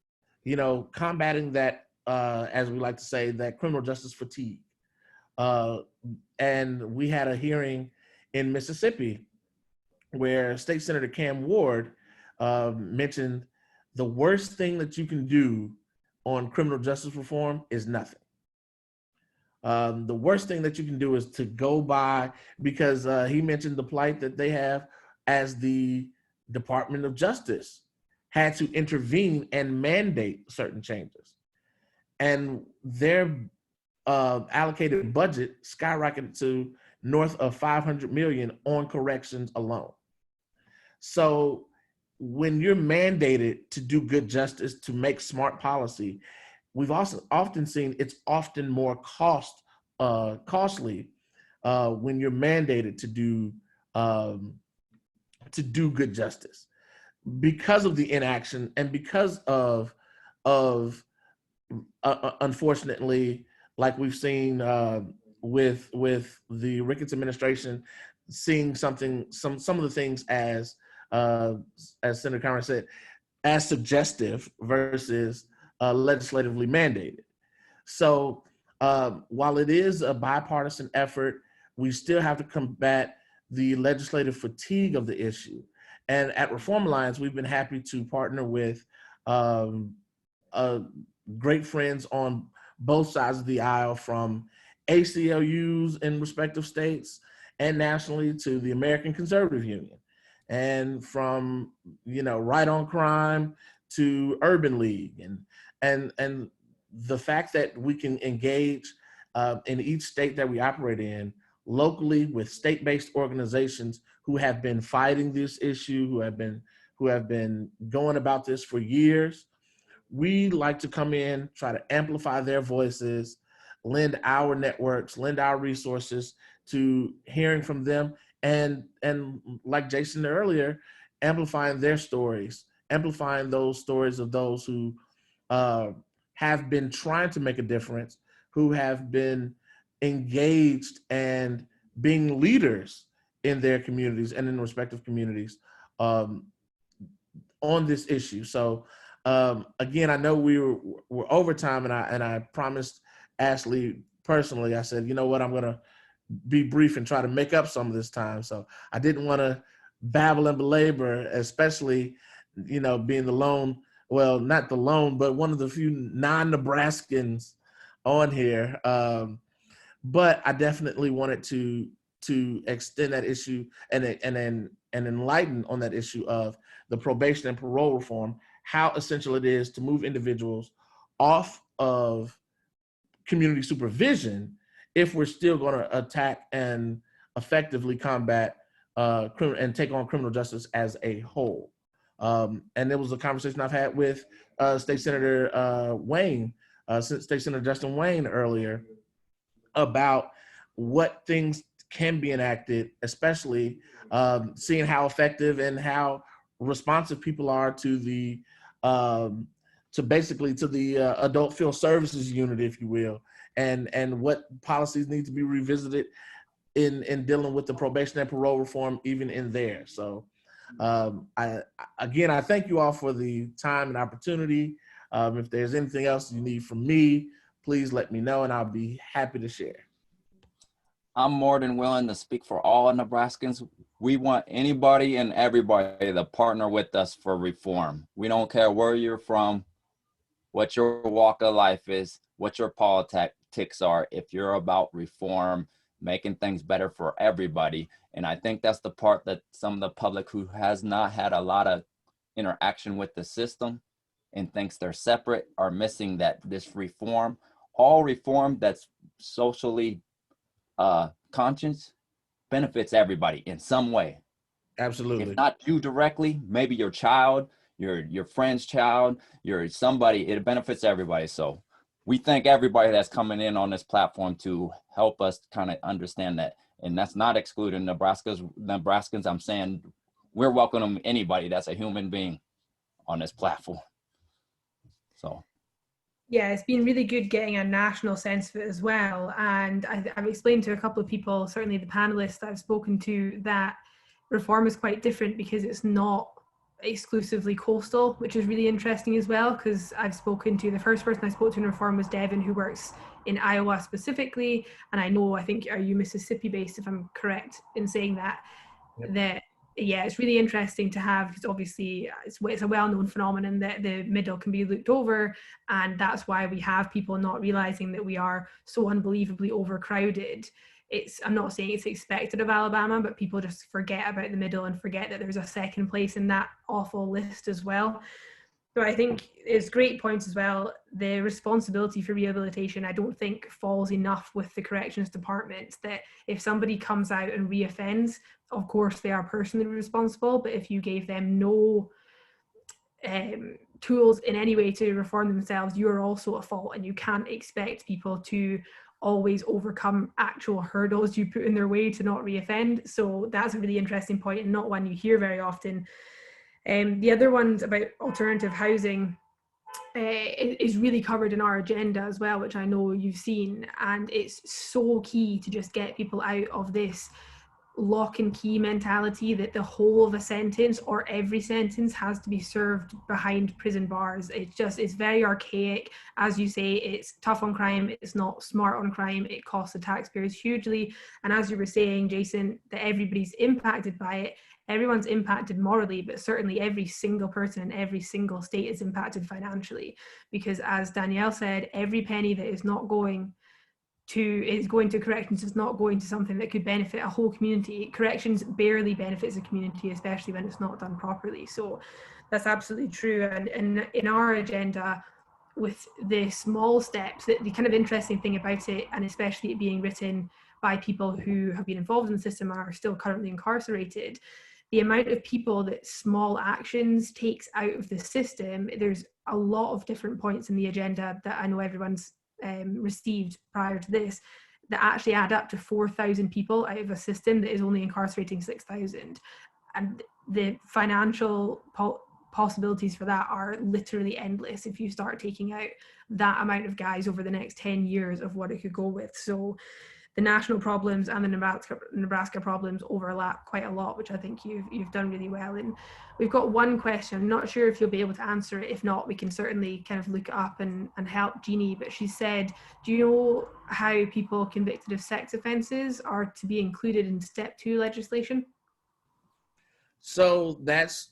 Combating that, as we like to say, that criminal justice fatigue. And we had a hearing in Mississippi where State Senator Cam Ward mentioned the worst thing that you can do on criminal justice reform is nothing. The worst thing that you can do is to go by, because he mentioned the plight that they have as the Department of Justice had to intervene and mandate certain changes. And their allocated budget skyrocketed to north of $500 million on corrections alone. So when you're mandated to do good justice, to make smart policy, we've also often seen it's often more costly when you're mandated to do good justice, because of the inaction and because of unfortunately, like we've seen with the Ricketts administration, seeing some of the things as Senator Conrade said, as suggestive versus legislatively mandated. So while it is a bipartisan effort, we still have to combat the legislative fatigue of the issue. And at Reform Alliance, we've been happy to partner with great friends on both sides of the aisle, from ACLUs in respective states and nationally to the American Conservative Union, and from Right on Crime to Urban League, and the fact that we can engage in each state that we operate in locally with state-based organizations who have been fighting this issue, who have been going about this for years. We like to come in, try to amplify their voices, lend our networks, lend our resources to hearing from them, and like Jason earlier, amplifying their stories amplifying those stories of those who have been trying to make a difference, who have been engaged and being leaders in their communities and in respective communities on this issue. So again, I know we're over time, and I promised Ashley personally, I said, you know what, I'm gonna be brief and try to make up some of this time. So I didn't want to babble and belabor, especially, being the lone, well, not the lone, but one of the few non-Nebraskans on here. But I definitely wanted to extend that issue and enlighten on that issue of the probation and parole reform, how essential it is to move individuals off of community supervision if we're still going to attack and effectively combat and take on criminal justice as a whole. And there was a conversation I've had with State Senator State Senator Justin Wayne earlier about what things can be enacted, especially seeing how effective and how responsive people are to the adult field services unit, if you will, and what policies need to be revisited in dealing with the probation and parole reform, even in there. So I thank you all for the time and opportunity. If there's anything else you need from me, please let me know and I'll be happy to share. I'm more than willing to speak for all Nebraskans. We want anybody and everybody to partner with us for reform. We don't care where you're from, what your walk of life is, what your politics are. If you're about reform, making things better for everybody. And I think that's the part that some of the public who has not had a lot of interaction with the system and thinks they're separate are missing, that this reform, all reform that's socially conscious, benefits everybody in some way. Absolutely. If not you directly, maybe your child, your friend's child, somebody, it benefits everybody. So we thank everybody that's coming in on this platform to help us kind of understand that. And that's not excluding Nebraskans. I'm saying we're welcoming anybody that's a human being on this platform. So. Yeah, it's been really good getting a national sense of it as well. And I've explained to a couple of people, certainly the panelists that I've spoken to, that reform is quite different because it's not exclusively coastal, which is really interesting as well, because I've spoken to, the first person I spoke to in reform was Devin, who works in Iowa specifically, and I think, are you Mississippi based, if I'm correct in saying that? Yep. That, yeah, it's really interesting to have, because obviously it's a well-known phenomenon that the middle can be looked over, and that's why we have people not realizing that we are so unbelievably overcrowded. I'm not saying it's expected of Alabama, but people just forget about the middle and forget that there's a second place in that awful list as well. So I think it's great points as well. The responsibility for rehabilitation, I don't think falls enough with the corrections department, that if somebody comes out and reoffends, of course they are personally responsible, but if you gave them no tools in any way to reform themselves, you are also at fault, and you can't expect people to always overcome actual hurdles you put in their way to not reoffend. So that's a really interesting point, and not one you hear very often. The other ones about alternative housing is really covered in our agenda as well, which I know you've seen, and it's so key to just get people out of this lock and key mentality that the whole of a sentence or every sentence has to be served behind prison bars. It's very archaic. As you say, it's tough on crime, it's not smart on crime, it costs the taxpayers hugely. And as you were saying, Jason, that everybody's impacted by it. Everyone's impacted morally, but certainly every single person in every single state is impacted financially, because as Danielle said, every penny that is going to corrections is not going to something that could benefit a whole community. Corrections barely benefits a community, especially when it's not done properly. So that's absolutely true. And in our agenda, with the small steps, the kind of interesting thing about it, and especially it being written by people who have been involved in the system and are still currently incarcerated, the amount of people that small actions takes out of the system, there's a lot of different points in the agenda that I know everyone's received prior to this, that actually add up to 4,000 people out of a system that is only incarcerating 6,000. And the financial possibilities for that are literally endless if you start taking out that amount of guys over the next 10 years of what it could go with. So the national problems and the Nebraska problems overlap quite a lot, which I think you've done really well. And we've got one question. I'm not sure if you'll be able to answer it. If not, we can certainly kind of look it up and help Jeannie. But she said, do you know how people convicted of sex offences are to be included in Step 2 legislation? So that's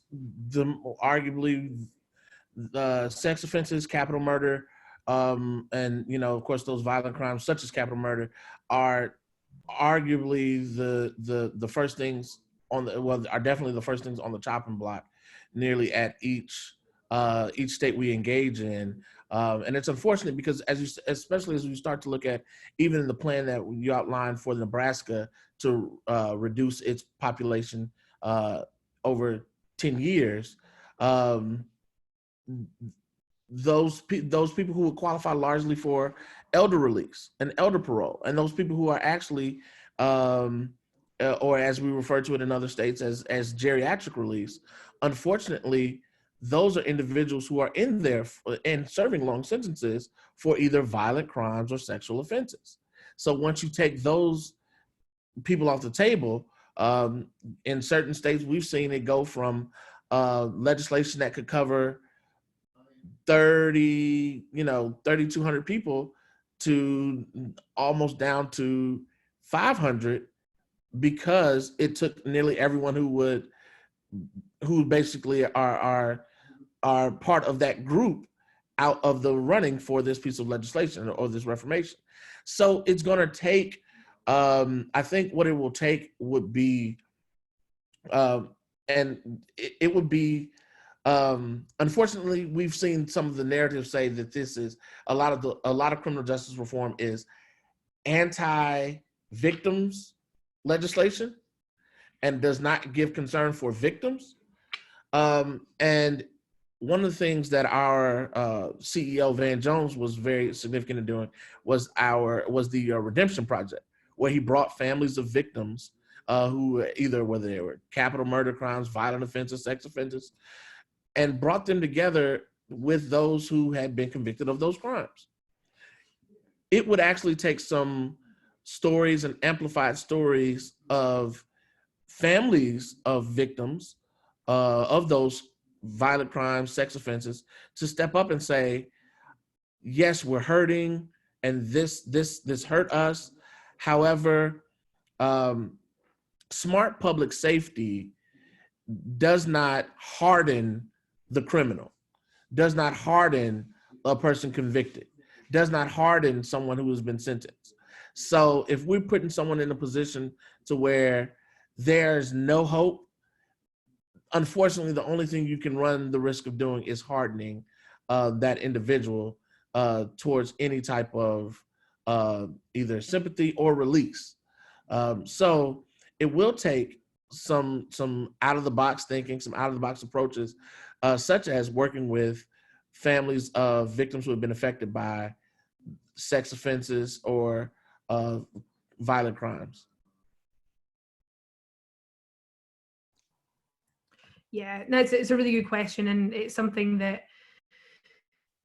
arguably sex offenses, capital murder, and of course those violent crimes such as capital murder are arguably the first things are definitely the first things on the chopping block nearly at each state we engage in. And it's unfortunate because especially as we start to look at even the plan that you outlined for Nebraska to reduce its population over 10 years, those people who would qualify largely for elder release and elder parole, and those people who are actually, or as we refer to it in other states as geriatric release, unfortunately, those are individuals who are in there and serving long sentences for either violent crimes or sexual offenses. So once you take those people off the table, in certain states, we've seen it go from legislation that could cover 3,200 people to almost down to 500 because it took nearly everyone who basically are part of that group out of the running for this piece of legislation or this reformation. So it's going to take, I think what it will take would be, it would be, unfortunately, we've seen some of the narratives say that this is a lot of criminal justice reform is anti-victims legislation and does not give concern for victims. And one of the things that our CEO Van Jones was very significant in doing was the Redemption Project, where he brought families of victims who whether they were capital murder crimes, violent offenses, sex offenses, and brought them together with those who had been convicted of those crimes. It would actually take some stories and amplified stories of families of victims of those violent crimes, sex offenses, to step up and say, yes, we're hurting and this hurt us. However, smart public safety does not harden the criminal, does not harden a person convicted, does not harden someone who has been sentenced. So if we're putting someone in a position to where there's no hope, unfortunately, the only thing you can run the risk of doing is hardening that individual towards any type of either sympathy or release. So it will take some out-of-the-box thinking, some out-of-the-box approaches, such as working with families of victims who have been affected by sex offenses or violent crimes. Yeah, no, it's a really good question, and it's something that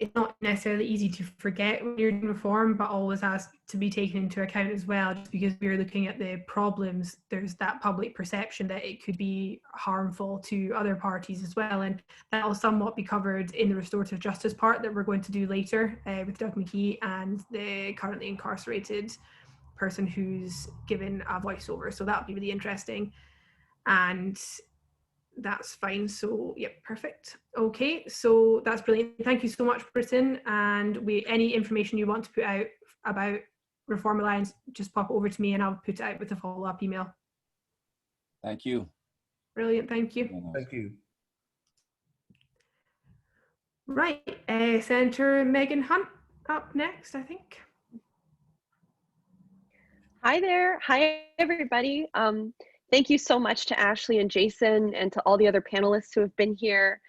it's not necessarily easy to forget when you're doing reform, but always has to be taken into account as well, just because we're looking at the problems, there's that public perception that it could be harmful to other parties as well, and that'll somewhat be covered in the restorative justice part that we're going to do later with Doug Magee and the currently incarcerated person who's given a voiceover, so that'll be really interesting. And that's fine. So, yep, perfect. Okay, so that's brilliant. Thank you so much, Britton. And any information you want to put out about Reform Alliance, just pop over to me and I'll put it out with a follow-up email. Thank you. Brilliant, thank you. Thank you. Right, Senator Megan Hunt up next, I think. Hi there. Hi, everybody. Thank you so much to Ashley and Jason and to all the other panelists who have been here.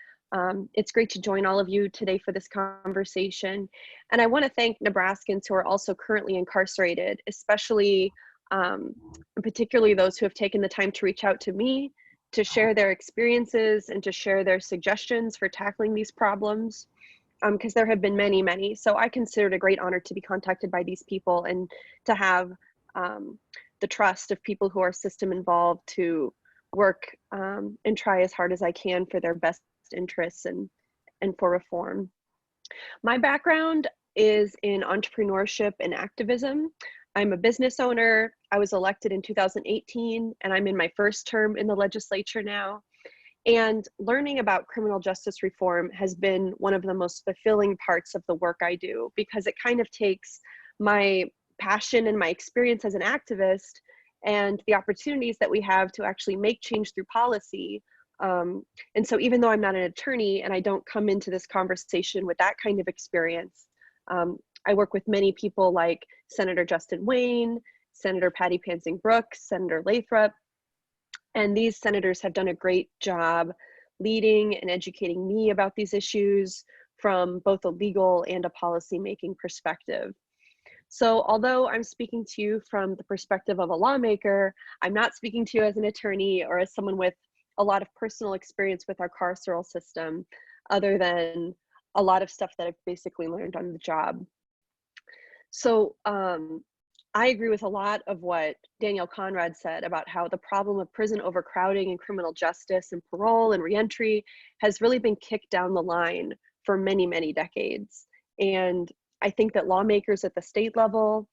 It's great to join all of you today for this conversation. And I want to thank Nebraskans who are also currently incarcerated, especially and particularly those who have taken the time to reach out to me, to share their experiences and to share their suggestions for tackling these problems, because there have been many, many. So I consider it a great honor to be contacted by these people and to have the trust of people who are system involved to work and try as hard as I can for their best interests and for reform. My background is in entrepreneurship and activism. I'm a business owner. I was elected in 2018, and I'm in my first term in the legislature now. And learning about criminal justice reform has been one of the most fulfilling parts of the work I do, because it kind of takes my passion and my experience as an activist and the opportunities that we have to actually make change through policy. And so even though I'm not an attorney and I don't come into this conversation with that kind of experience, I work with many people like Senator Justin Wayne, Senator Patty Pansing Brooks, Senator Lathrop, and these senators have done a great job leading and educating me about these issues from both a legal and a policy-making perspective. So although I'm speaking to you from the perspective of a lawmaker, I'm not speaking to you as an attorney or as someone with a lot of personal experience with our carceral system, other than a lot of stuff that I've basically learned on the job. So I agree with a lot of what Danielle Conrade said about how the problem of prison overcrowding and criminal justice and parole and reentry has really been kicked down the line for many, many decades. And I think that lawmakers at the state level,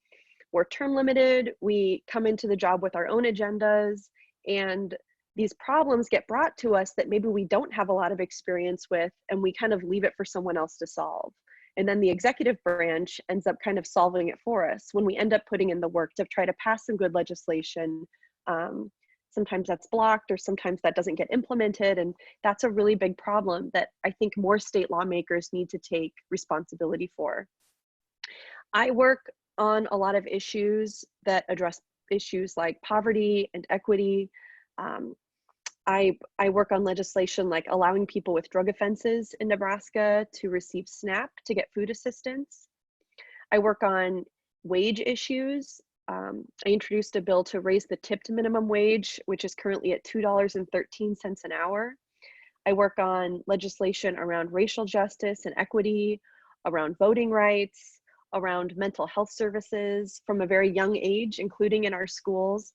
we're term limited, we come into the job with our own agendas, and these problems get brought to us that maybe we don't have a lot of experience with, and we kind of leave it for someone else to solve. And then the executive branch ends up kind of solving it for us when we end up putting in the work to try to pass some good legislation. Sometimes that's blocked, or sometimes that doesn't get implemented. And that's a really big problem that I think more state lawmakers need to take responsibility for. I work on a lot of issues that address issues like poverty and equity. I work on legislation like allowing people with drug offenses in Nebraska to receive SNAP to get food assistance. I work on wage issues. I introduced a bill to raise the tipped minimum wage, which is currently at $2.13 an hour. I work on legislation around racial justice and equity, around voting rights, around mental health services from a very young age, including in our schools,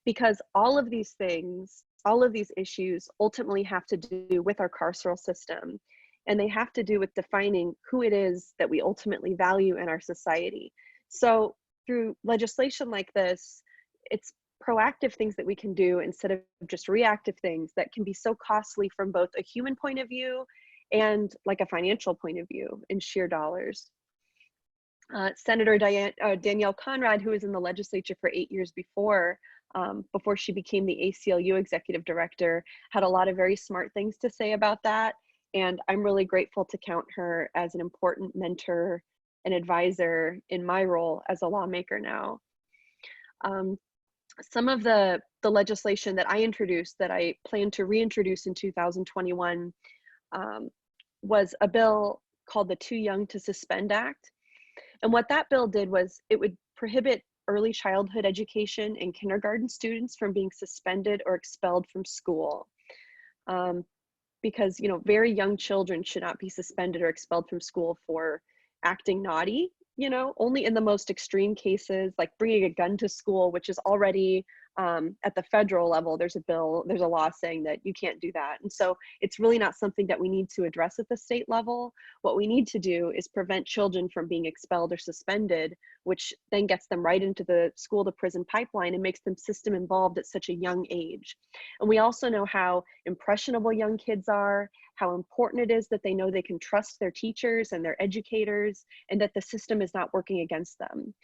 because all of these things, all of these issues ultimately have to do with our carceral system, and they have to do with defining who it is that we ultimately value in our society. So through legislation like this, it's proactive things that we can do instead of just reactive things that can be so costly from both a human point of view and like a financial point of view in sheer dollars. Senator Danielle Conrade, who was in the legislature for 8 years before she became the ACLU executive director, had a lot of very smart things to say about that. And I'm really grateful to count her as an important mentor and advisor in my role as a lawmaker now. Some of the legislation that I introduced that I plan to reintroduce in 2021 was a bill called the Too Young to Suspend Act. And what that bill did was it would prohibit early childhood education and kindergarten students from being suspended or expelled from school. Because, you know, very young children should not be suspended or expelled from school for acting naughty, you know, only in the most extreme cases, like bringing a gun to school, which is already at the federal level, there's a law saying that you can't do that. And so it's really not something that we need to address at the state level. What we need to do is prevent children from being expelled or suspended, which then gets them right into the school to prison pipeline and makes them system involved at such a young age. And we also know how impressionable young kids are, how important it is that they know they can trust their teachers and their educators, and that the system is not working against them.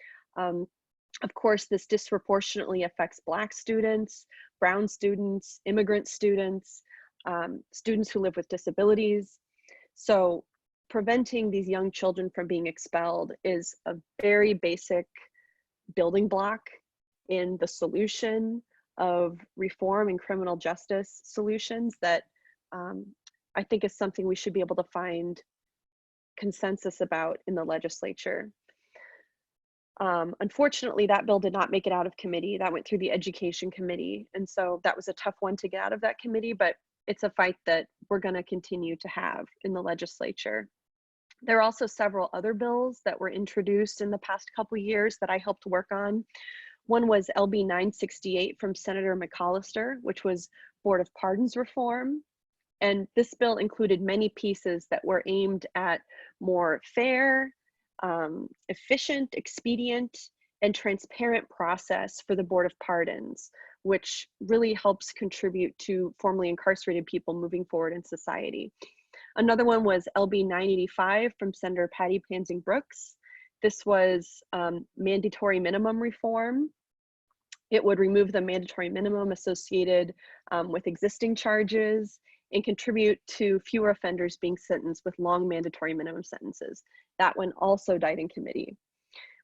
Of course, this disproportionately affects Black students, brown students, immigrant students, students who live with disabilities. So preventing these young children from being expelled is a very basic building block in the solution of reform and criminal justice solutions that I think is something we should be able to find consensus about in the legislature. Unfortunately, that bill did not make it out of committee. That went through the education committee. And so that was a tough one to get out of that committee, but it's a fight that we're going to continue to have in the legislature. There are also several other bills that were introduced in the past couple years that I helped work on. One was LB 968 from Senator McAllister, which was Board of Pardons reform. And this bill included many pieces that were aimed at more fair, efficient, expedient, and transparent process for the Board of Pardons, which really helps contribute to formerly incarcerated people moving forward in society. Another one was LB 985 from Senator Patty Pansing Brooks. This was mandatory minimum reform. It would remove the mandatory minimum associated with existing charges and contribute to fewer offenders being sentenced with long mandatory minimum sentences. That one also died in committee.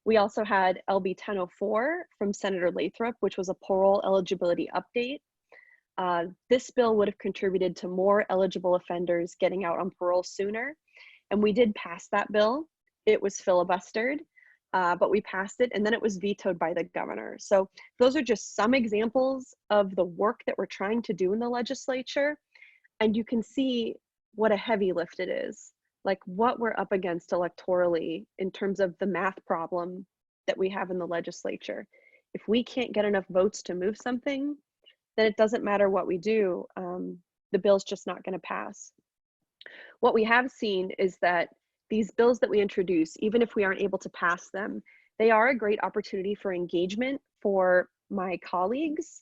We also had LB 1004 from Senator Lathrop, which was a parole eligibility update. This bill would have contributed to more eligible offenders getting out on parole sooner. And we did pass that bill. It was filibustered, but we passed it, and then it was vetoed by the governor. So those are just some examples of the work that we're trying to do in the legislature. And you can see what a heavy lift it is, like what we're up against electorally in terms of the math problem that we have in the legislature. If we can't get enough votes to move something, then it doesn't matter what we do. The bill's just not going to pass. What we have seen is that these bills that we introduce, even if we aren't able to pass them, they are a great opportunity for engagement for my colleagues,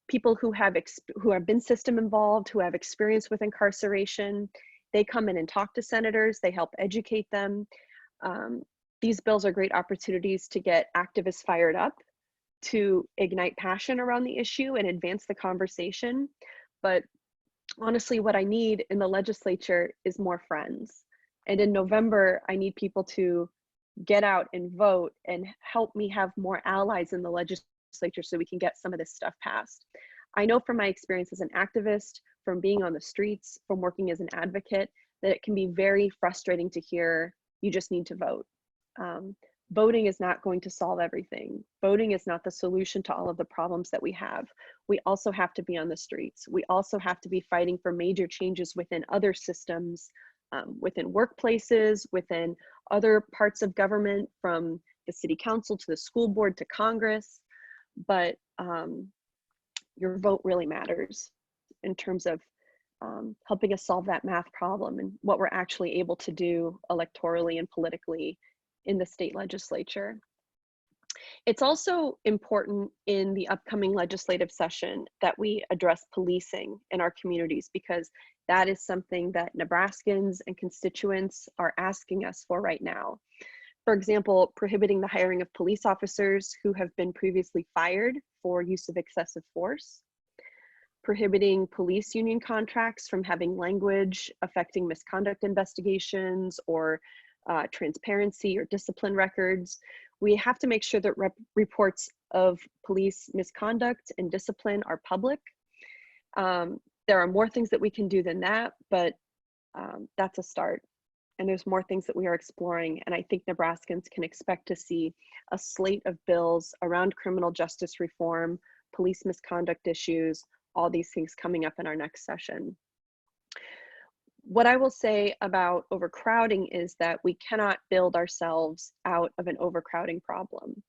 people who have been system involved, who have experience with incarceration. They come in and talk to senators, they help educate them. These bills are great opportunities to get activists fired up, to ignite passion around the issue and advance the conversation. But honestly, what I need in the legislature is more friends. And in November, I need people to get out and vote and help me have more allies in the legislature so we can get some of this stuff passed. I know from my experience as an activist, from being on the streets, from working as an advocate, that it can be very frustrating to hear you just need to vote. Voting is not going to solve everything. Voting is not the solution to all of the problems that we have. We also have to be on the streets. We also have to be fighting for major changes within other systems, within workplaces, within other parts of government, from the city council to the school board to Congress. But your vote really matters in terms of helping us solve that math problem and what we're actually able to do electorally and politically in the state legislature. It's also important in the upcoming legislative session that we address policing in our communities, because that is something that Nebraskans and constituents are asking us for right now. For example, prohibiting the hiring of police officers who have been previously fired for use of excessive force, prohibiting police union contracts from having language affecting misconduct investigations or transparency or discipline records. We have to make sure that reports of police misconduct and discipline are public. There are more things that we can do than that, but that's a start. And there's more things that we are exploring. And I think Nebraskans can expect to see a slate of bills around criminal justice reform, police misconduct issues, all these things coming up in our next session. What I will say about overcrowding is that we cannot build ourselves out of an overcrowding problem.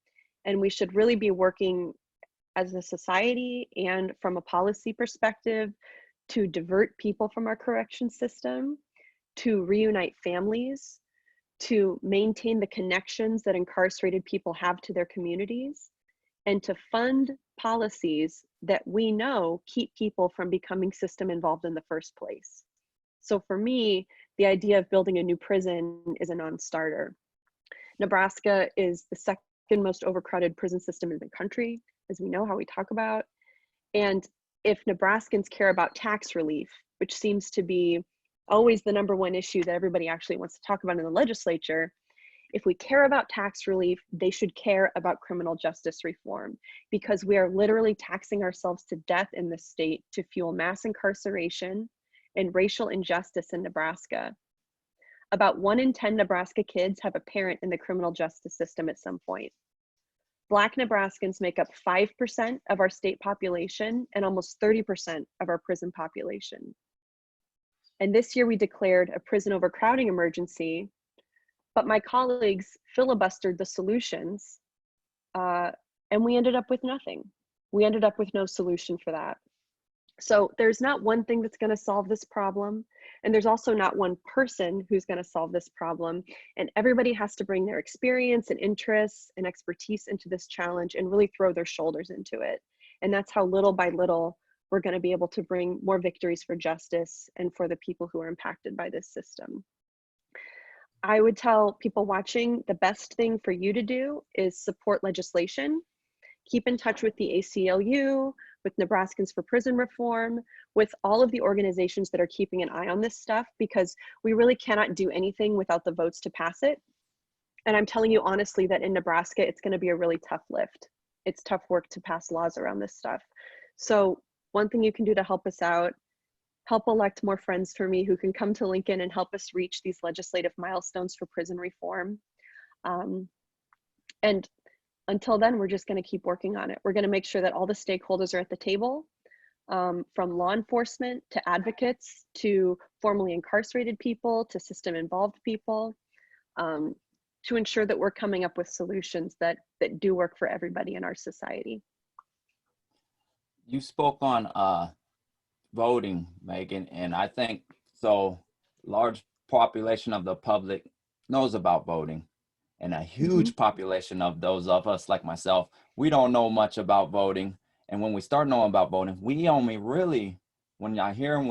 And we should really be working as a society and from a policy perspective to divert people from our correction system, to reunite families, to maintain the connections that incarcerated people have to their communities, and to fund policies that we know keep people from becoming system involved in the first place. So for me, the idea of building a new prison is a non-starter. Nebraska is the second most overcrowded prison system in the country, as we know how we talk about. And if Nebraskans care about tax relief, which seems to be always the #1 issue that everybody actually wants to talk about in the legislature, if we care about tax relief, they should care about criminal justice reform, because we are literally taxing ourselves to death in this state to fuel mass incarceration and racial injustice in Nebraska. About 1 in 10 Nebraska kids have a parent in the criminal justice system at some point. Black Nebraskans make up 5% of our state population and almost 30% of our prison population. And this year we declared a prison overcrowding emergency, but my colleagues filibustered the solutions, and we ended up with nothing. We ended up with no solution for that. So there's not one thing that's going to solve this problem, and there's also not one person who's going to solve this problem. And everybody has to bring their experience and interests and expertise into this challenge and really throw their shoulders into it. And that's how little by little we're going to be able to bring more victories for justice and for the people who are impacted by this system. I would tell people watching, the best thing for you to do is support legislation. Keep in touch with the ACLU, with Nebraskans for Prison Reform, with all of the organizations that are keeping an eye on this stuff, because we really cannot do anything without the votes to pass it. And I'm telling you honestly that in Nebraska, it's going to be a really tough lift. It's tough work to pass laws around this stuff. So one thing you can do to help us out, help elect more friends for me who can come to Lincoln and help us reach these legislative milestones for prison reform. And until then, we're just going to keep working on it. We're going to make sure that all the stakeholders are at the table, from law enforcement to advocates to formerly incarcerated people to system involved people, to ensure that we're coming up with solutions that do work for everybody in our society. You spoke on voting, Megan, and I think so large population of the public knows about voting, and a huge population of those of us like myself, we don't know much about voting. And when we start knowing about voting, we only really, when I hear and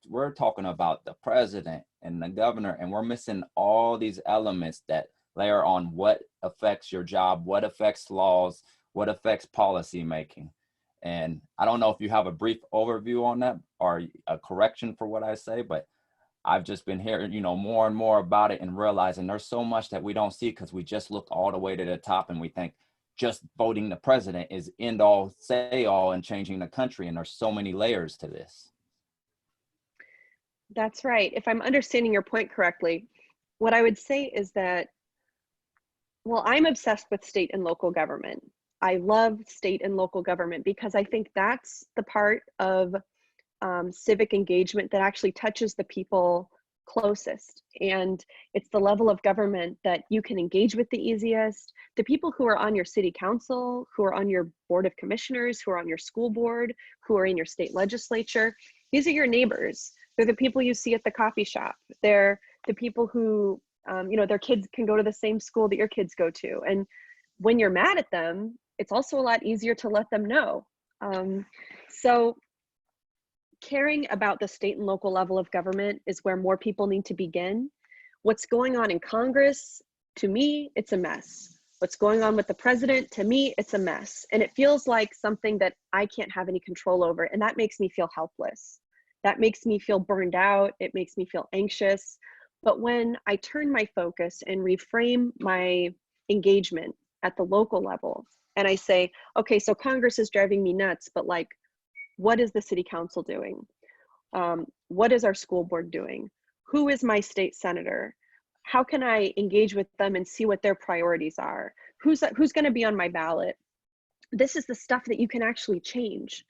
we're talking about the president and the governor, and we're missing all these elements that layer on what affects your job, what affects laws, what affects policy making. And I don't know if you have a brief overview on that or a correction for what I say, but I've just been hearing, more and more about it and realizing there's so much that we don't see because we just look all the way to the top and we think just voting the president is end all, say all, and changing the country. And there's so many layers to this. That's right. If I'm understanding your point correctly, what I would say is that, well, I'm obsessed with state and local government. I love state and local government because I think that's the part of civic engagement that actually touches the people closest. And it's the level of government that you can engage with the easiest. The people who are on your city council, who are on your board of commissioners, who are on your school board, who are in your state legislature, these are your neighbors. They're the people you see at the coffee shop. They're the people who, their kids can go to the same school that your kids go to. And when you're mad at them, it's also a lot easier to let them know. So caring about the state and local level of government is where more people need to begin. What's going on in Congress, to me, it's a mess. What's going on with the president, to me, it's a mess. And it feels like something that I can't have any control over. And that makes me feel helpless. That makes me feel burned out. It makes me feel anxious. But when I turn my focus and reframe my engagement at the local level, and I say, okay, so Congress is driving me nuts, but like, what is the city council doing? What is our school board doing? Who is my state senator? How can I engage with them and see what their priorities are? Who's going to be on my ballot? This is the stuff that you can actually change.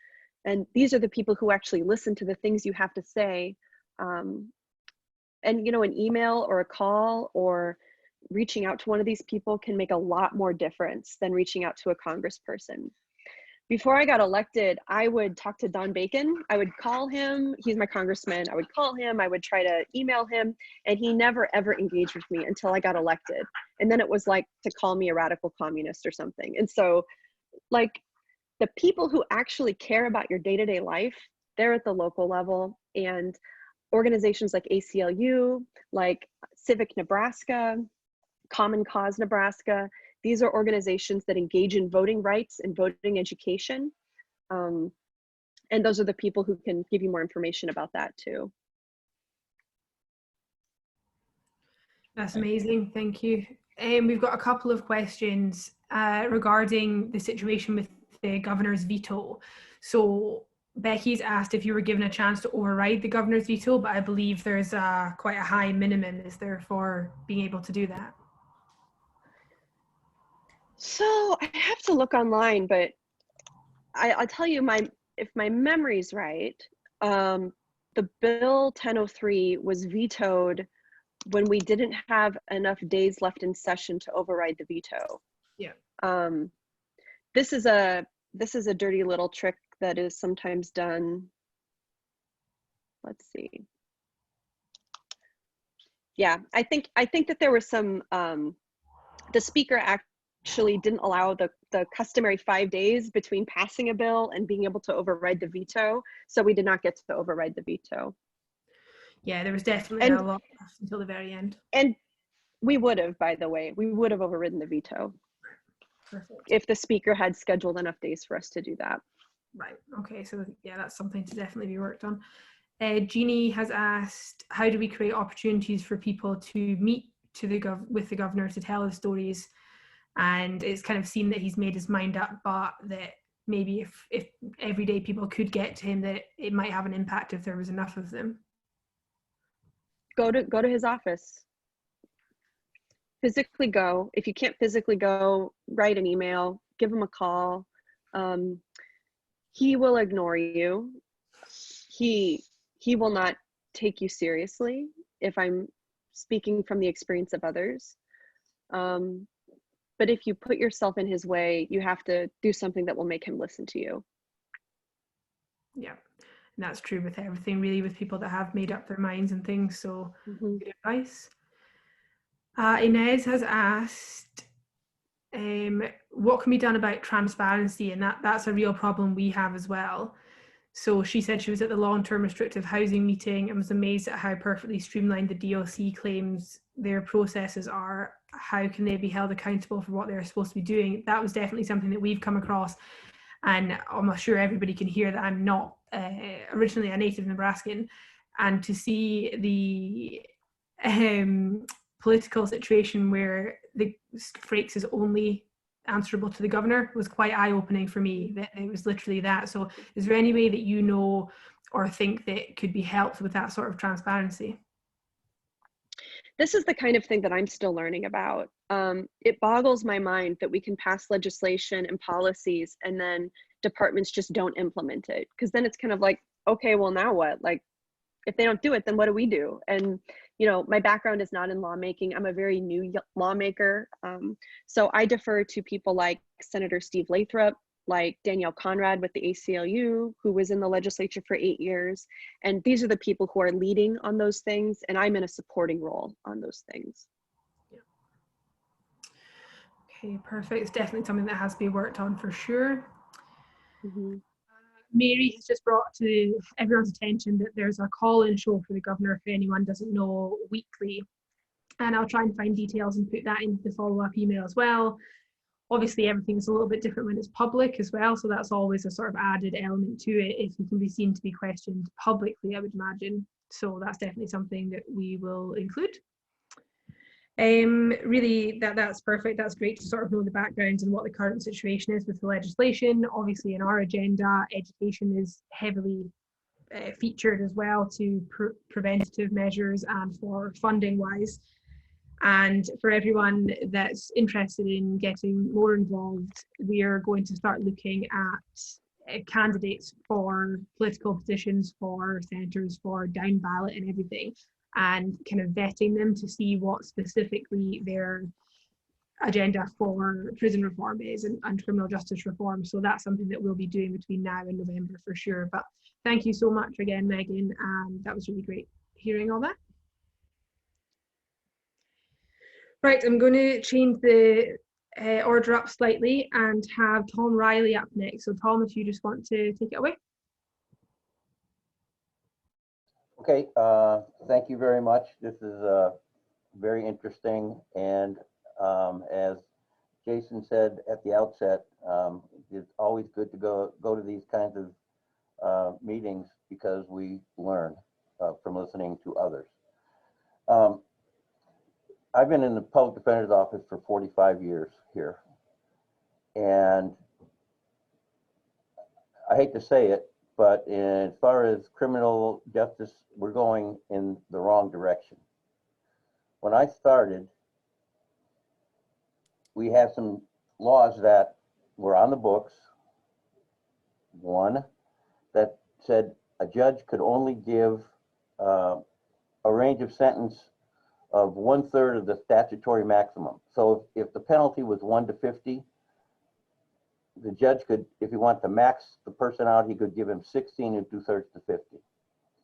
And these are the people who actually listen to the things you have to say. And an email or a call or reaching out to one of these people can make a lot more difference than reaching out to a congressperson. Before I got elected, I would talk to Don Bacon. I would call him. He's my congressman. I would call him. I would try to email him. And he never, ever engaged with me until I got elected. And then it was like to call me a radical communist or something. And so like the people who actually care about your day-to-day life, they're at the local level. And organizations like ACLU, like Civic Nebraska, Common Cause Nebraska, these are organizations that engage in voting rights and voting education. And those are the people who can give you more information about that too. That's amazing, thank you. We've got a couple of questions regarding the situation with the governor's veto. So Becky's asked if you were given a chance to override the governor's veto, but I believe there's quite a high minimum, is there, for being able to do that? So I have to look online, but I'll tell you, if my memory's right, the bill 1003 was vetoed when we didn't have enough days left in session to override the veto. Yeah. This is a dirty little trick that is sometimes done. Let's see. Yeah, I think that there was some, the speaker actually didn't allow the customary 5 days between passing a bill and being able to override the veto. So we did not get to override the veto. Yeah, there was definitely a lot until the very end. And we would have, by the way, we would have overridden the veto. Perfect. If the speaker had scheduled enough days for us to do that. Right, okay, so yeah, that's something to definitely be worked on. Jeannie has asked, how do we create opportunities for people to meet with the governor to tell his stories? And it's kind of seen that he's made his mind up, but that maybe if everyday people could get to him, that it might have an impact if there was enough of them. Go to his office. Physically go. If you can't physically go, write an email, give him a call. He will ignore you. He will not take you seriously, if I'm speaking from the experience of others. But if you put yourself in his way, you have to do something that will make him listen to you. Yeah, and that's true with everything, really, with people that have made up their minds and things. So good advice. Inez has asked, what can be done about transparency? And that's a real problem we have as well. So she said she was at the long-term restrictive housing meeting and was amazed at how perfectly streamlined the DLC claims their processes are. How can they be held accountable for what they're supposed to be doing? That was definitely something that we've come across. And I'm sure everybody can hear that I'm not originally a native Nebraskan. And to see the political situation where the Frakes is only answerable to the governor was quite eye-opening for me, that it was literally that. So is there any way that you know or think that could be helped with that sort of transparency? This is the kind of thing that I'm still learning about. It boggles my mind that we can pass legislation and policies and then departments just don't implement it. Because then it's kind of like, okay, well now what? Like, if they don't do it, then what do we do? And, you know, my background is not in lawmaking. I'm a very new lawmaker. So I defer to people like Senator Steve Lathrop, like Danielle Conrade with the ACLU, who was in the legislature for 8 years. And these are the people who are leading on those things. And I'm in a supporting role on those things. Yeah. Okay, perfect. It's definitely something that has to be worked on for sure. Mary has just brought to everyone's attention that there's a call-in show for the governor, if anyone doesn't know, weekly. And I'll try and find details and put that into the follow-up email as well. Obviously, everything's a little bit different when it's public as well, so that's always a sort of added element to it if you can be seen to be questioned publicly, I would imagine. So that's definitely something that we will include. Really, that's perfect. That's great to sort of know the backgrounds and what the current situation is with the legislation. Obviously, in our agenda, education is heavily featured as well to preventative measures and for funding wise. And for everyone that's interested in getting more involved, we are going to start looking at candidates for political positions, for senators, for down ballot and everything, and kind of vetting them to see what specifically their agenda for prison reform is and criminal justice reform. So that's something that we'll be doing between now and November for sure. But thank you so much again, Megan. That was really great hearing all that. Right, I'm going to change the order up slightly and have Tom Riley up next. So Tom, if you just want to take it away. Okay, thank you very much. This is very interesting, and as Jason said at the outset, it's always good to go to these kinds of meetings because we learn from listening to others. I've been in the public defender's office for 45 years here, and I hate to say it, but as far as criminal justice, we're going in the wrong direction. When I started, we had some laws that were on the books. One that said a judge could only give a range of sentence of 1/3 of the statutory maximum. So if the penalty was 1 to 50, the judge could, if he wanted to max the person out, he could give him 16 2/3 to 50.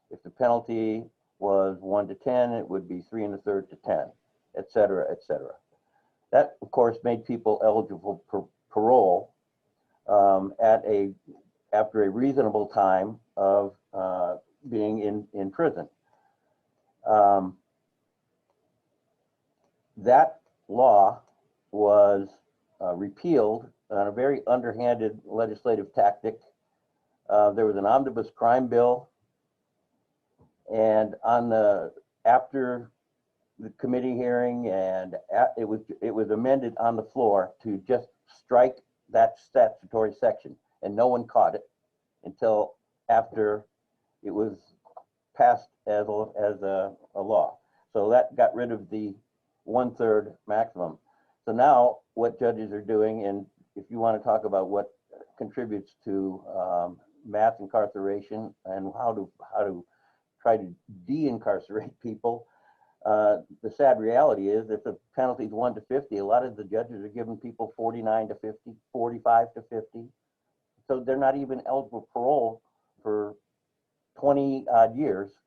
If the penalty was 1 to 10, it would be 3 1/3 to 10, et cetera, et cetera. That, of course, made people eligible for parole after a reasonable time of being in prison. That law was repealed on a very underhanded legislative tactic. There was an omnibus crime bill, and after the committee hearing, and it was amended on the floor to just strike that statutory section, and no one caught it until after it was passed as a law. So that got rid of the 1/3 maximum. So now what judges are doing, and if you want to talk about what contributes to mass incarceration and how to try to de-incarcerate people, the sad reality is if the penalty is 1 to 50, a lot of the judges are giving people 49 to 50, 45 to 50. So they're not even eligible for parole for 20 odd years.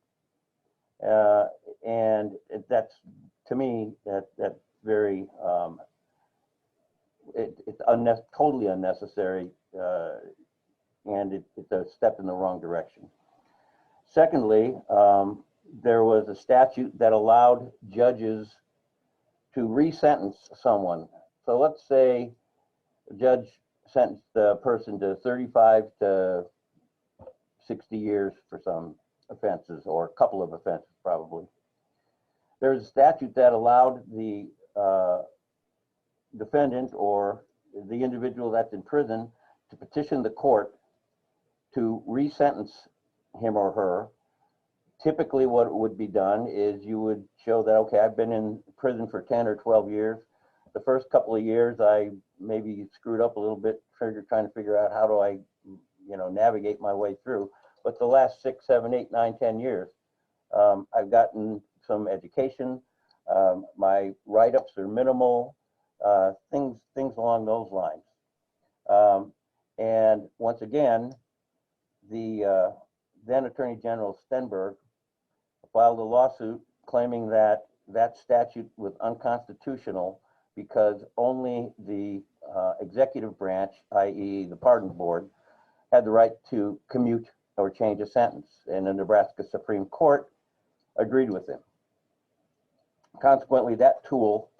And that's, to me, that's very, it's totally unnecessary, and it's a step in the wrong direction. Secondly, there was a statute that allowed judges to re-sentence someone. So let's say a judge sentenced the person to 35 to 60 years for some offenses, or a couple of offenses probably. There's a statute that allowed the defendant or the individual that's in prison to petition the court to re-sentence him or her. Typically what would be done is you would show that, okay, I've been in prison for 10 or 12 years. The first couple of years I maybe screwed up a little bit, trying to figure out how do I, navigate my way through. But the last 6, 7, 8, 9, 10 years, I've gotten some education. My write-ups are minimal, things along those lines. And once again, the then Attorney General Stenberg filed a lawsuit claiming that that statute was unconstitutional because only the executive branch, i.e. the pardon board, had the right to commute or change a sentence, and the Nebraska Supreme Court agreed with him. Consequently, that tool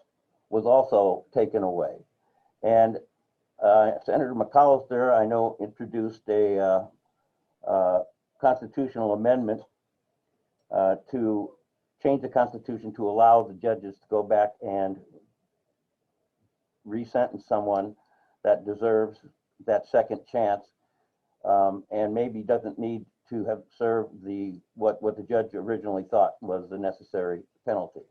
was also taken away. And Senator McAllister, I know, introduced a constitutional amendment to change the Constitution to allow the judges to go back and re-sentence someone that deserves that second chance, and maybe doesn't need to have served what the judge originally thought was the necessary penalty.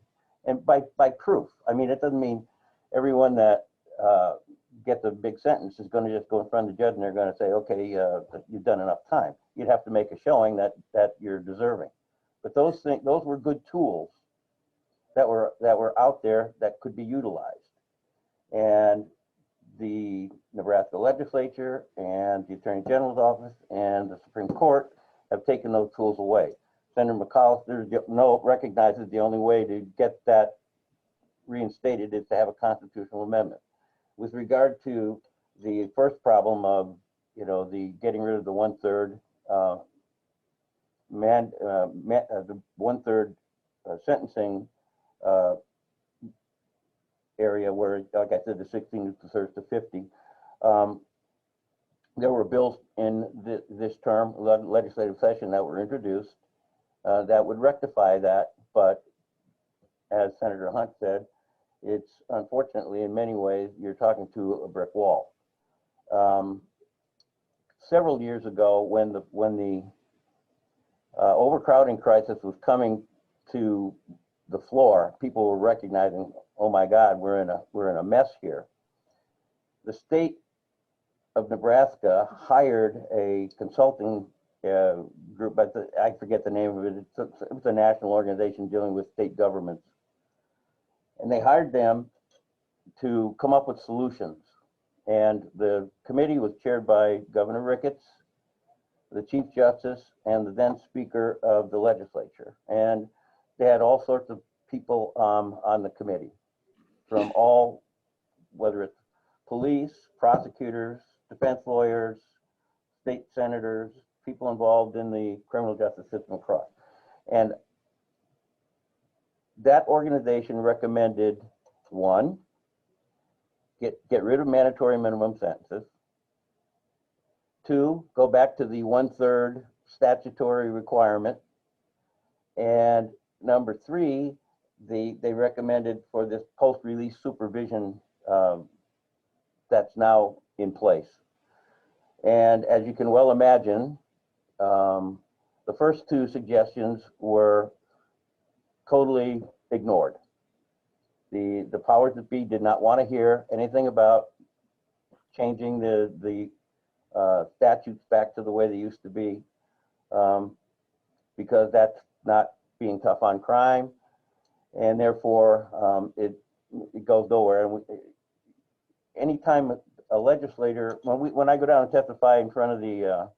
And by proof. I mean, it doesn't mean everyone that gets a big sentence is going to just go in front of the judge and they're going to say, okay, you've done enough time. You'd have to make a showing that you're deserving. But those were good tools that were out there that could be utilized. And the Nebraska legislature and the Attorney General's office and the Supreme Court have taken those tools away. Senator McAllister recognizes the only way to get that reinstated is to have a constitutional amendment. With regard to the first problem of, the getting rid of the 1/3 the 1/3 sentencing area where, like I said, the 16 2/3 to 50. There were bills in this term, legislative session, that were introduced that would rectify that, but as Senator Hunt said, it's unfortunately in many ways you're talking to a brick wall. several years ago when the overcrowding crisis was coming to the floor, people were recognizing, oh my God, we're in a mess here. The state of Nebraska hired a consulting group, but I forget the name of it. It was a national organization dealing with state governments. And they hired them to come up with solutions. And the committee was chaired by Governor Ricketts, the Chief Justice, and the then Speaker of the legislature. And they had all sorts of people on the committee from all, whether it's police, prosecutors, defense lawyers, state senators, people involved in the criminal justice system across. And that organization recommended, one, get rid of mandatory minimum sentences. Two, go back to the 1/3 statutory requirement. And number three, they recommended for this post-release supervision that's now in place. And as you can well imagine, the first two suggestions were totally ignored. The powers that be did not want to hear anything about changing the statutes back to the way they used to be, because that's not being tough on crime, and therefore it goes nowhere. And anytime a legislator, when I go down and testify in front of the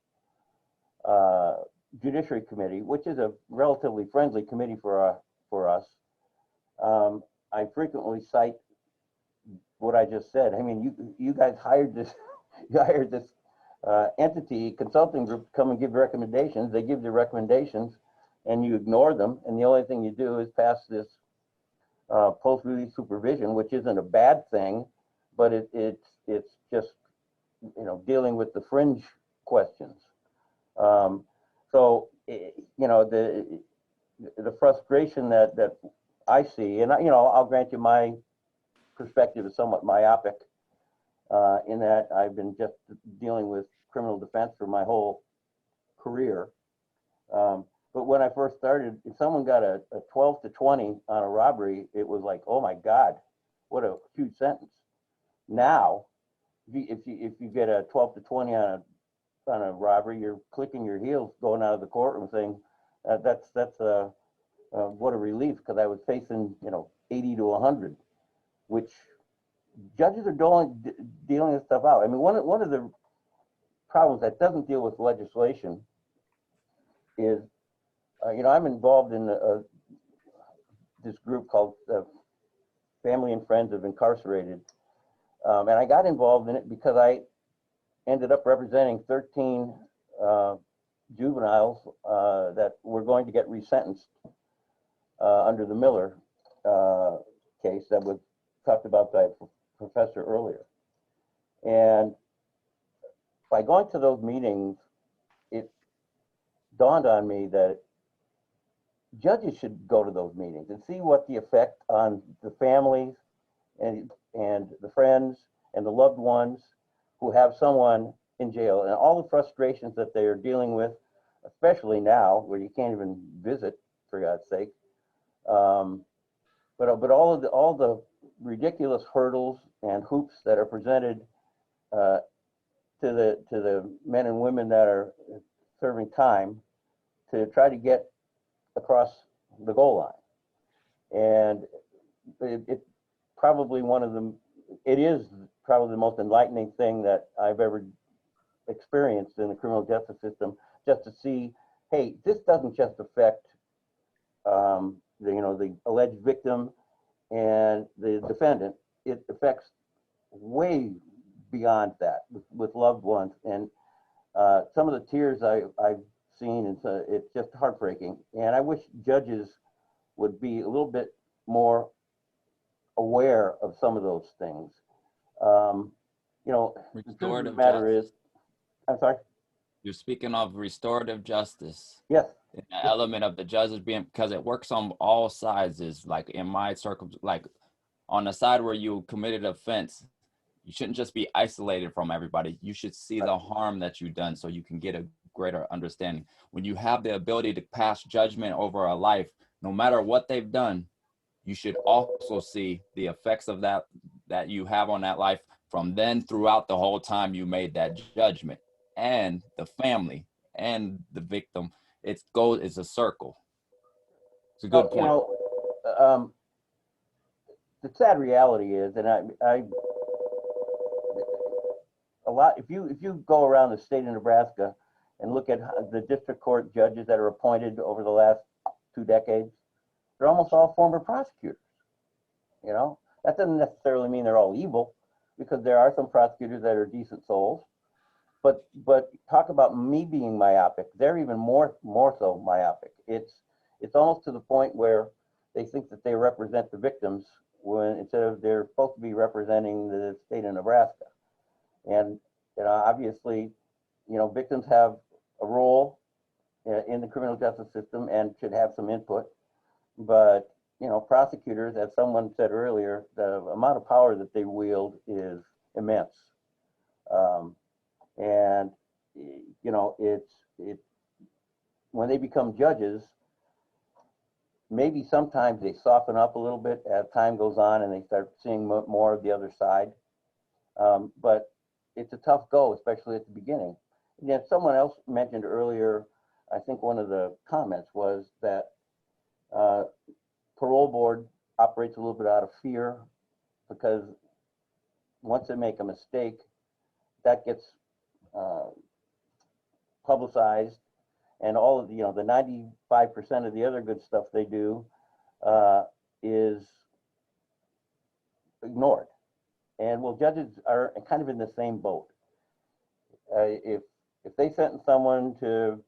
Judiciary Committee, which is a relatively friendly committee for us, I frequently cite what I just said. I mean, you guys hired this, entity, consulting group, to come and give recommendations. They give the recommendations, and you ignore them. And the only thing you do is pass this post-release supervision, which isn't a bad thing, but it's just, you know, dealing with the fringe questions. So, you know, the frustration that I see, and you know, I'll grant you my perspective is somewhat myopic in that I've been just dealing with criminal defense for my whole career. But when I first started, if someone got a 12 to 20 on a robbery, it was like, oh my God, what a huge sentence. Now, if you get a 12 to 20 on a robbery, you're clicking your heels going out of the courtroom saying, that's what a relief, because I was facing, you know, 80 to 100, which judges are dealing this stuff out. I mean, one of the problems that doesn't deal with legislation is, you know, I'm involved in this group called Family and Friends of Incarcerated, and I got involved in it because I ended up representing 13 juveniles that were going to get resentenced under the Miller case that was talked about by a professor earlier. And by going to those meetings, it dawned on me that judges should go to those meetings and see what the effect on the families and the friends and the loved ones who have someone in jail, and all the frustrations that they are dealing with, especially now where you can't even visit, for God's sake. But all the ridiculous hurdles and hoops that are presented to the men and women that are serving time to try to get across the goal line. And it's probably it is probably the most enlightening thing that I've ever experienced in the criminal justice system, just to see, hey, this doesn't just affect the alleged victim and the defendant. It affects way beyond that with loved ones. And some of the tears I've seen, it's just heartbreaking. And I wish judges would be a little bit more aware of some of those things. You know, the truth of the matter is, I'm sorry? You're speaking of restorative justice. Yes. The element of the judges being, because it works on all sides, is like in my circle, like on the side where you committed offense, You shouldn't just be isolated from everybody. You should see the harm that you've done so you can get a greater understanding. When you have the ability to pass judgment over a life, no matter what they've done, you should also see the effects of that you have on that life from then throughout the whole time you made that judgment, and the family and the victim. It's a circle. It's a good point. You know, the sad reality is, and a lot, if you go around the state of Nebraska and look at the district court judges that are appointed over the last 2 decades, they're almost all former prosecutors. You know, that doesn't necessarily mean they're all evil, because there are some prosecutors that are decent souls. But talk about me being myopic. They're even more so myopic. It's almost to the point where they think that they represent the victims when instead of they're supposed to be representing the state of Nebraska. And you know, obviously, you know, victims have a role in the criminal justice system and should have some input. But you know, prosecutors, as someone said earlier, the amount of power that they wield is immense. And you know, when they become judges, maybe sometimes they soften up a little bit as time goes on and they start seeing more of the other side. But it's a tough go, especially at the beginning. And yet someone else mentioned earlier, I think one of the comments was that parole board operates a little bit out of fear, because once they make a mistake, that gets publicized, and all of the, you know, the 95% of the other good stuff they do is ignored. And well, judges are kind of in the same boat. If they sentence someone to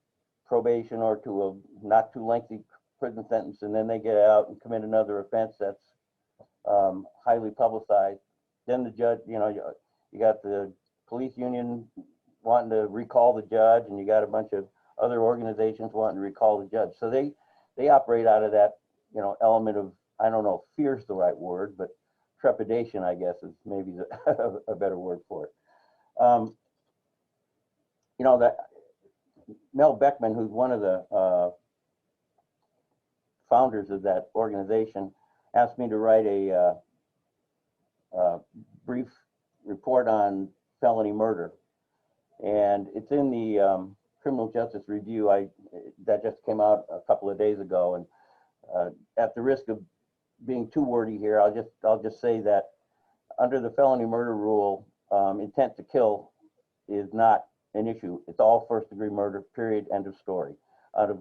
probation or to a not too lengthy prison sentence, and then they get out and commit another offense that's highly publicized, then the judge, you know, you got the police union wanting to recall the judge, and you got a bunch of other organizations wanting to recall the judge. So they operate out of that, you know, element of, I don't know if fear is the right word, but trepidation, I guess, is maybe a better word for it. You know, that Mel Beckman, who's one of the founders of that organization, asked me to write a brief report on felony murder, and it's in the Criminal Justice Review that just came out a couple of days ago. And at the risk of being too wordy here, I'll just say that under the felony murder rule, intent to kill is not an issue. It's all first-degree murder, period, end of story. Out of,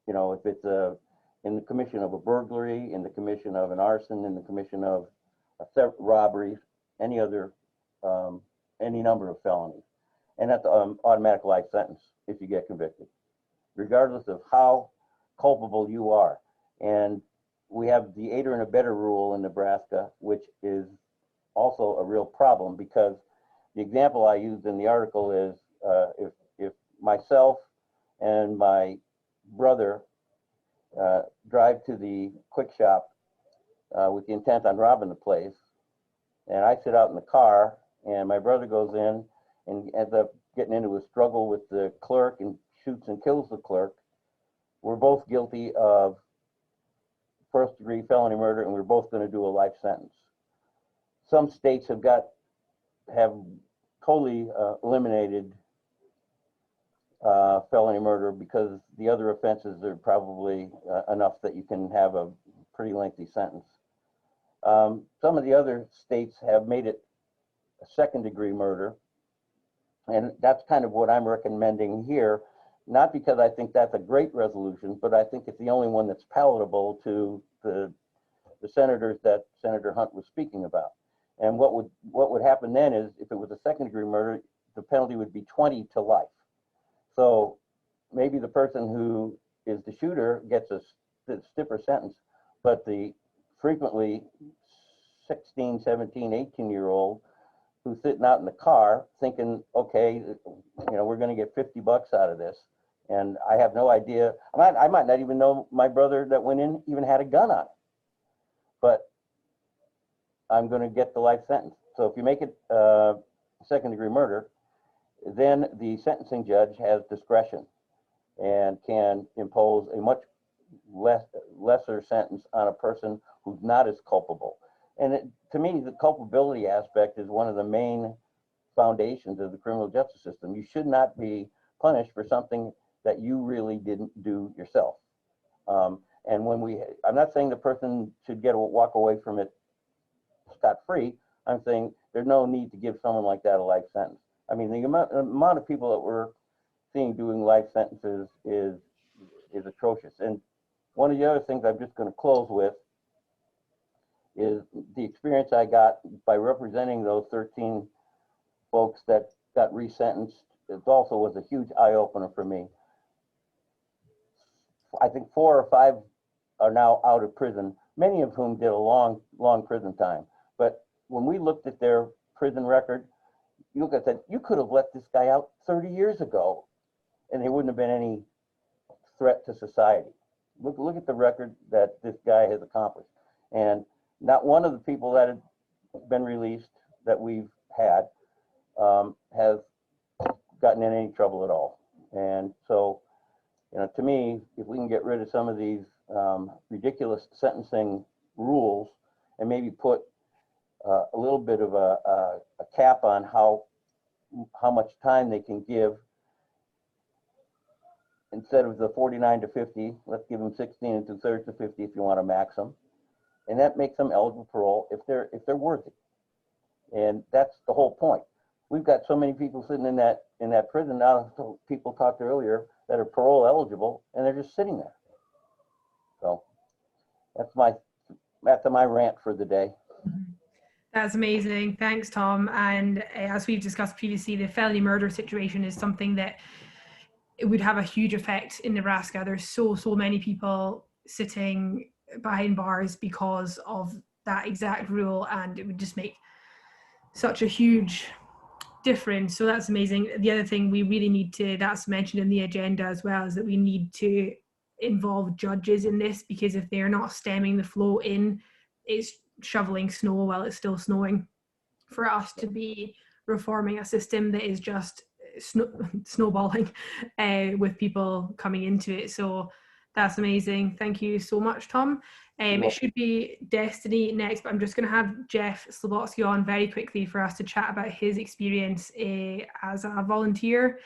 you know, if it's in the commission of a burglary, in the commission of an arson, in the commission of a robbery, any other, any number of felonies. And that's automatic life sentence if you get convicted, regardless of how culpable you are. And we have the aider and abettor rule in Nebraska, which is also a real problem, because the example I used in the article is if myself and my brother drive to the quick shop with the intent on robbing the place, and I sit out in the car, and my brother goes in and ends up getting into a struggle with the clerk and shoots and kills the clerk, we're both guilty of first-degree felony murder, and we're both going to do a life sentence. Some states have totally eliminated felony murder because the other offenses are probably enough that you can have a pretty lengthy sentence. Some of the other states have made it a second-degree murder, and that's kind of what I'm recommending here, not because I think that's a great resolution, but I think it's the only one that's palatable to the senators that Senator Hunt was speaking about. And what would happen then is, if it was a second-degree murder, the penalty would be 20 to life. So maybe the person who is the shooter gets a stiffer sentence, but the frequently 16, 17, 18-year-old who's sitting out in the car thinking, okay, you know, we're going to get $50 out of this, and I have no idea. I might not even know my brother that went in even had a gun on it, but I'm going to get the life sentence. So if you make it second-degree murder, then the sentencing judge has discretion and can impose a much lesser sentence on a person who's not as culpable. And to me, the culpability aspect is one of the main foundations of the criminal justice system. You should not be punished for something that you really didn't do yourself. And when I'm not saying the person should walk away from it scot-free. I'm saying there's no need to give someone like that a life sentence. I mean, the amount of people that we're seeing doing life sentences is atrocious. And one of the other things I'm just going to close with is the experience I got by representing those 13 folks that got resentenced. It also was a huge eye-opener for me. I think 4 or 5 are now out of prison, many of whom did a long prison time. But when we looked at their prison record, you look at that, you could have let this guy out 30 years ago and there wouldn't have been any threat to society. Look at the record that this guy has accomplished. And not one of the people that have been released that we've had has gotten in any trouble at all. And so, you know, to me, if we can get rid of some of these ridiculous sentencing rules and maybe put a little bit of a cap on how much time they can give, instead of the 49 to 50, let's give them 16 and 2/3 to 50 if you want to max them, and that makes them eligible for parole if they're worthy. And that's the whole point. We've got so many people sitting in that prison now. People talked earlier that are parole eligible, and they're just sitting there. So that's my rant for the day. That's amazing. Thanks, Tom. And as we've discussed previously, the felony murder situation is something that it would have a huge effect in Nebraska. There's so many people sitting behind bars because of that exact rule, and it would just make such a huge difference. So that's amazing. The other thing we really need to, that's mentioned in the agenda as well, is that we need to involve judges in this, because if they're not stemming the flow in, it's shoveling snow while it's still snowing for us to be reforming a system that is just snowballing with people coming into it. So that's amazing. Thank you so much, Tom. It should be Destenie next, but I'm just going to have Jeff Slobotski on very quickly for us to chat about his experience as a volunteer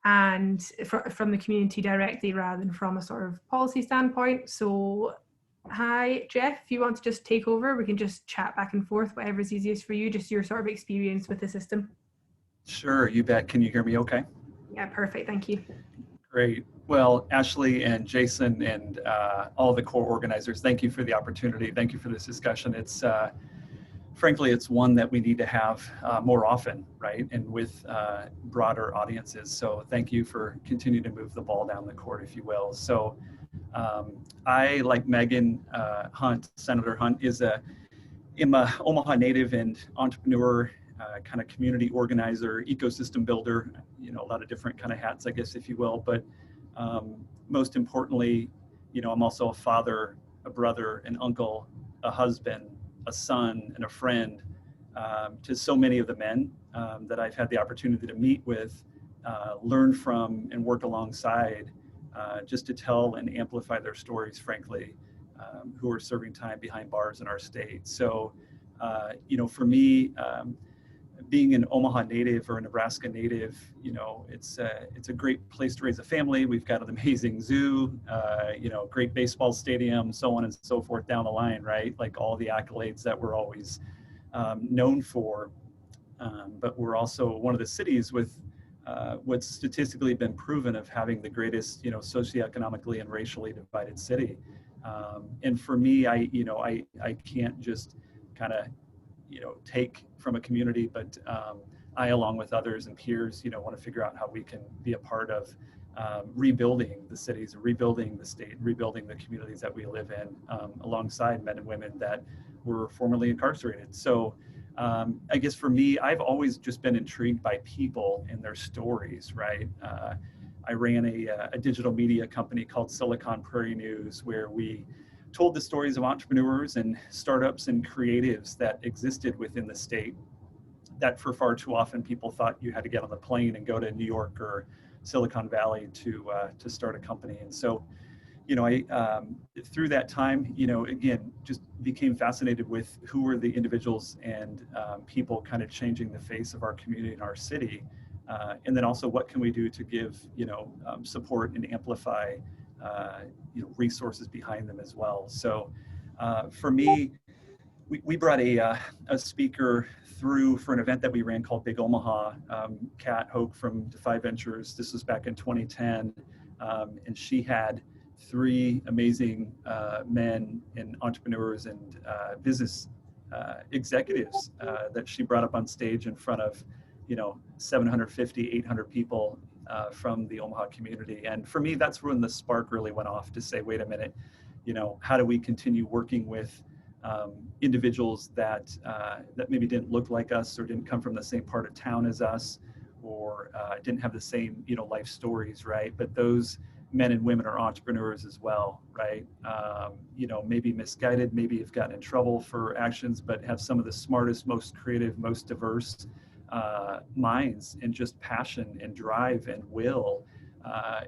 and from the community directly rather than from a sort of policy standpoint. So hi, Jeff, if you want to just take over, we can just chat back and forth, whatever's easiest for you, just your sort of experience with the system. Sure, you bet. Can you hear me okay? Yeah, perfect. Thank you. Great. Well, Ashley and Jason and all the core organizers, thank you for the opportunity. Thank you for this discussion. It's frankly, it's one that we need to have more often, right? And with broader audiences. So thank you for continuing to move the ball down the court, if you will. So I, like Megan Hunt, Senator Hunt, am a Omaha native and entrepreneur, kind of community organizer, ecosystem builder, you know, a lot of different kind of hats, I guess, if you will. But most importantly, you know, I'm also a father, a brother, an uncle, a husband, a son, and a friend to so many of the men that I've had the opportunity to meet with, learn from, and work alongside, just to tell and amplify their stories, frankly, who are serving time behind bars in our state. So, you know, for me, being an Omaha native or a Nebraska native, you know, it's a great place to raise a family. We've got an amazing zoo, you know, great baseball stadium, so on and so forth down the line, right? Like all the accolades that we're always known for. But we're also one of the cities with what's statistically been proven of having the greatest, you know, socioeconomically and racially divided city. And for me, I can't just kind of, you know, take from a community, but I, along with others and peers, you know, want to figure out how we can be a part of rebuilding the cities, rebuilding the state, rebuilding the communities that we live in, alongside men and women that were formerly incarcerated. So I guess for me, I've always just been intrigued by people and their stories, right? I ran a digital media company called Silicon Prairie News, where we told the stories of entrepreneurs and startups and creatives that existed within the state that for far too often people thought you had to get on the plane and go to New York or Silicon Valley to start a company. And so, I through that time, again, just became fascinated with who were the individuals and people kind of changing the face of our community and our city, and then also what can we do to give support and amplify resources behind them as well. So for me, we brought a speaker through for an event that we ran called Big Omaha. Kat Hoke from Defy Ventures. This was back in 2010, and she had 3 amazing men and entrepreneurs and business executives that she brought up on stage in front of 750, 800 people from the Omaha community. And for me, that's when the spark really went off to say, wait a minute, how do we continue working with individuals that maybe didn't look like us or didn't come from the same part of town as us, or didn't have the same life stories, right? But those men and women are entrepreneurs as well, right? Maybe misguided, maybe have gotten in trouble for actions, but have some of the smartest, most creative, most diverse minds, and just passion and drive and will.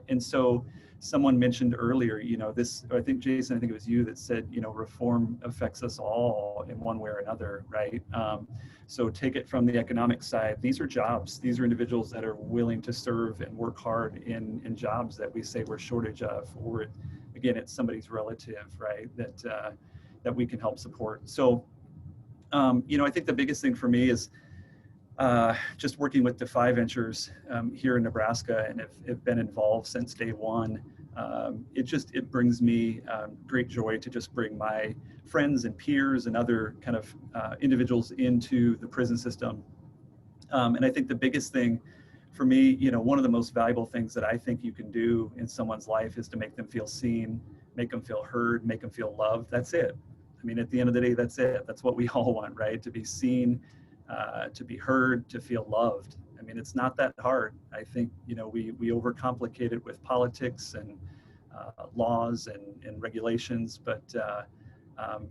And so someone mentioned earlier, this, I think Jason, I think it was you that said, reform affects us all in one way or another, right? So take it from the economic side. These are jobs. These are individuals that are willing to serve and work hard in jobs that we say we're shortage of, or again, it's somebody's relative, right? That we can help support. So, I think the biggest thing for me is just working with Defy Ventures here in Nebraska, and have been involved since day one. It brings me great joy to just bring my friends and peers and other kind of individuals into the prison system. And I think the biggest thing for me, one of the most valuable things that I think you can do in someone's life is to make them feel seen, make them feel heard, make them feel loved. That's it. I mean, at the end of the day, that's it. That's what we all want, right? To be seen, to be heard, to feel loved. I mean, it's not that hard. I think, we overcomplicate it with politics and laws and regulations, but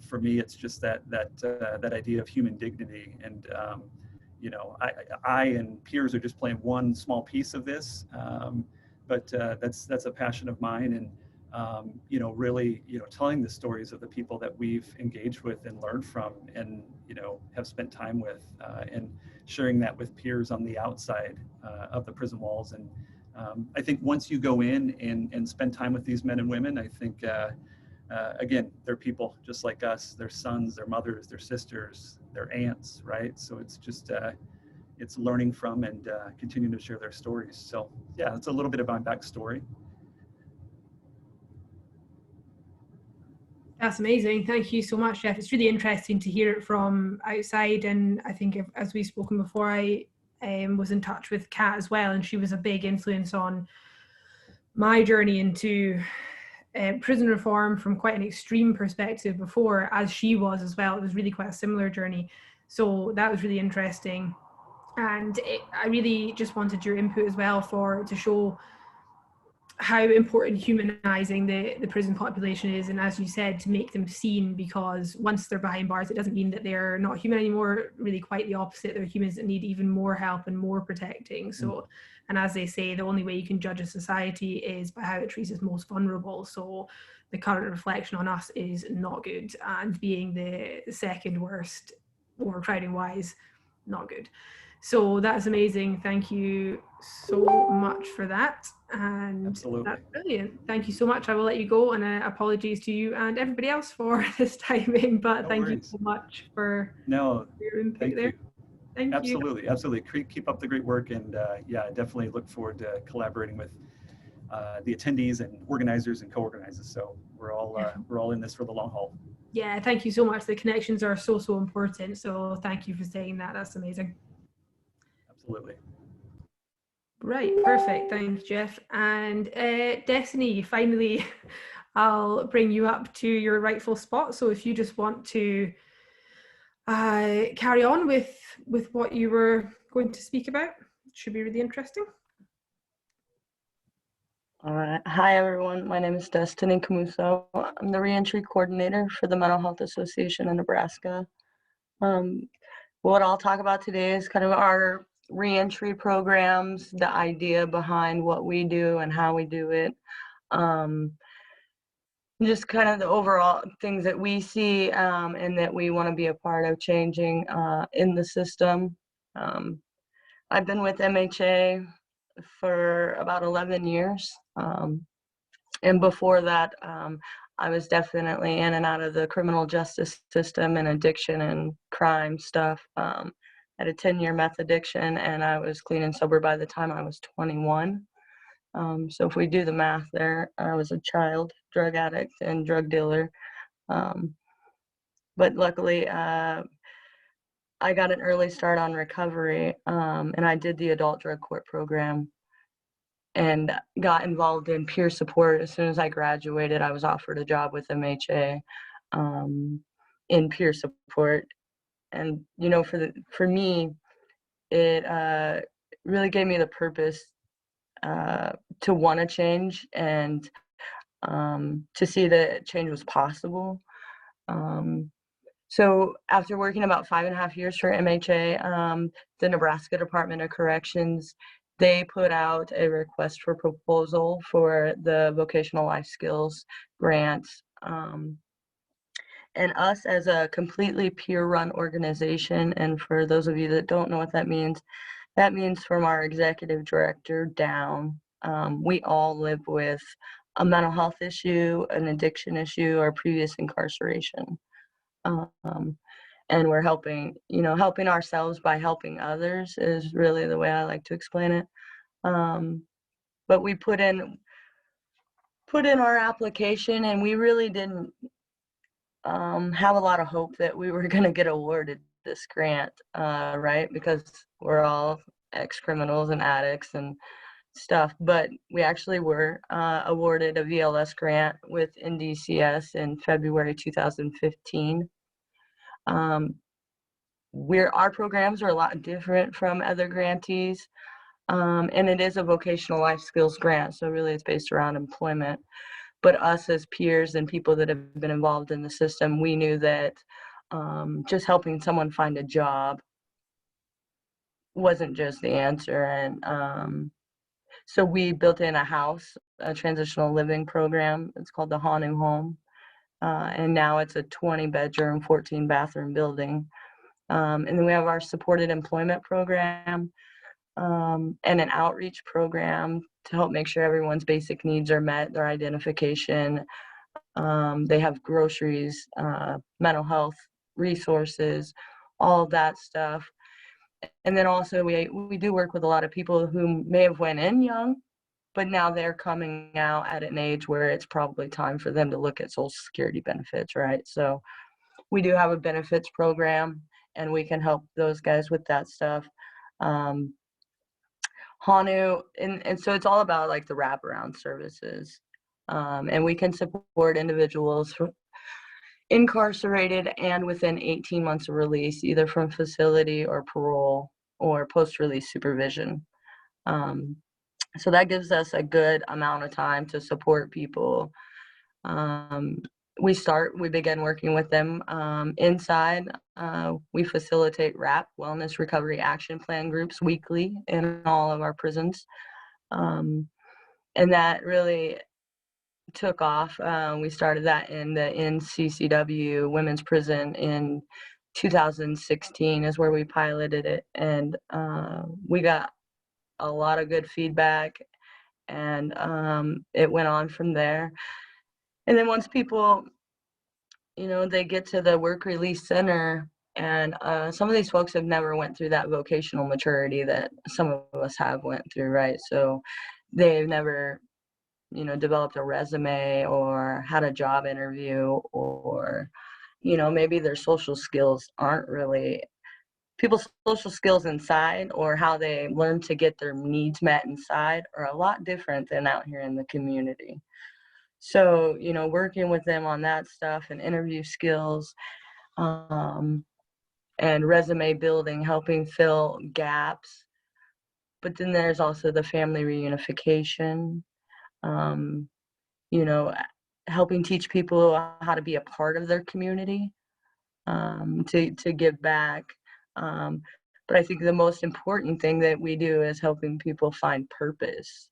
for me, it's just that idea of human dignity. And I and peers are just playing one small piece of this, but that's a passion of mine. And really, telling the stories of the people that we've engaged with and learned from, and have spent time with, and sharing that with peers on the outside of the prison walls. And I think once you go in and spend time with these men and women, I think again, they're people just like us. Their sons, their mothers, their sisters, their aunts, right? So it's just it's learning from and continuing to share their stories. So yeah, it's a little bit of my backstory. That's amazing. Thank you so much, Jeff. It's really interesting to hear it from outside. And I think, as we've spoken before, I was in touch with Kat as well, and she was a big influence on my journey into prison reform from quite an extreme perspective before, as she was as well. It was really quite a similar journey. So that was really interesting. And I really just wanted your input as well to show how important humanizing the prison population is, and as you said, to make them seen, because once they're behind bars, it doesn't mean that they're not human anymore. Really, quite the opposite. They're humans that need even more help and more protecting. So, and as they say, the only way you can judge a society is by how it treats its most vulnerable. So the current reflection on us is not good, and being the second worst, overcrowding wise, not good. So that's amazing. Thank you so much for that. And Absolutely. That's brilliant. Thank you so much. I will let you go, and apologies to you and everybody else for this timing, but No thank worries. you so much for your input thank there. You. Thank you. Absolutely. Keep up the great work, and yeah, I definitely look forward to collaborating with the attendees and organizers and co-organizers. So we're all in this for the long haul. Yeah, thank you so much. The connections are so important. So thank you for saying that. That's amazing. Absolutely. Right, perfect. Thanks, Jeff. And Destenie, finally, I'll bring you up to your rightful spot. So if you just want to carry on with what you were going to speak about, it should be really interesting. All right. Hi, everyone. My name is Destenie Commuso. I'm the reentry coordinator for the Mental Health Association in Nebraska. what I'll talk about today is kind of our reentry programs, the idea behind what we do and how we do it. Just kind of the overall things that we see and that we want to be a part of changing in the system. I've been with MHA for about 11 years. And before that, I was definitely in and out of the criminal justice system and addiction and crime stuff. I had a 10-year meth addiction, and I was clean and sober by the time I was 21. So if we do the math there, I was a child drug addict and drug dealer. But luckily, I got an early start on recovery, and I did the adult drug court program and got involved in peer support. As soon as I graduated, I was offered a job with MHA in peer support. And, you know, for me, it really gave me the purpose to want to change and to see that change was possible. So after working about 5.5 years for MHA, the Nebraska Department of Corrections, they put out a request for proposal for the vocational life skills grant. And us as a completely peer-run organization, and for those of you that don't know what that means from our executive director down, we all live with a mental health issue, an addiction issue, or previous incarceration. And we're helping ourselves by helping others is really the way I like to explain it. But we put in our application, and we really didn't have a lot of hope that we were going to get awarded this grant, right? Because we're all ex-criminals and addicts and stuff. But we actually were awarded a VLS grant with NDCS in February 2015. Our programs are a lot different from other grantees, and it is a vocational life skills grant, so really it's based around employment. But us as peers and people that have been involved in the system, we knew that just helping someone find a job wasn't just the answer. And so we built in a transitional living program. It's called the Hanu Home. And now it's a 20-bedroom, 14-bathroom building. And then we have our supported employment program and an outreach program to help make sure everyone's basic needs are met, their identification. They have groceries, mental health resources, all of that stuff. And then also we do work with a lot of people who may have went in young, but now they're coming out at an age where it's probably time for them to look at Social Security benefits, right? So we do have a benefits program, and we can help those guys with that stuff. Hanu, and so it's all about like the wraparound services. And we can support individuals incarcerated and within 18 months of release, either from facility or parole or post-release supervision. So that gives us a good amount of time to support people. We begin working with them inside. We facilitate WRAP, Wellness Recovery Action Plan groups, weekly in all of our prisons. And that really took off. We started that in the NCCW Women's Prison in 2016 is where we piloted it. And we got a lot of good feedback, and it went on from there. And then once people, they get to the work release center, and some of these folks have never went through that vocational maturity that some of us have went through, right? So they've never, developed a resume or had a job interview, or, maybe their social skills aren't really, people's social skills inside or how they learn to get their needs met inside are a lot different than out here in the community. So, working with them on that stuff and interview skills and resume building, helping fill gaps. But then there's also the family reunification, helping teach people how to be a part of their community, to give back. But I think the most important thing that we do is helping people find purpose,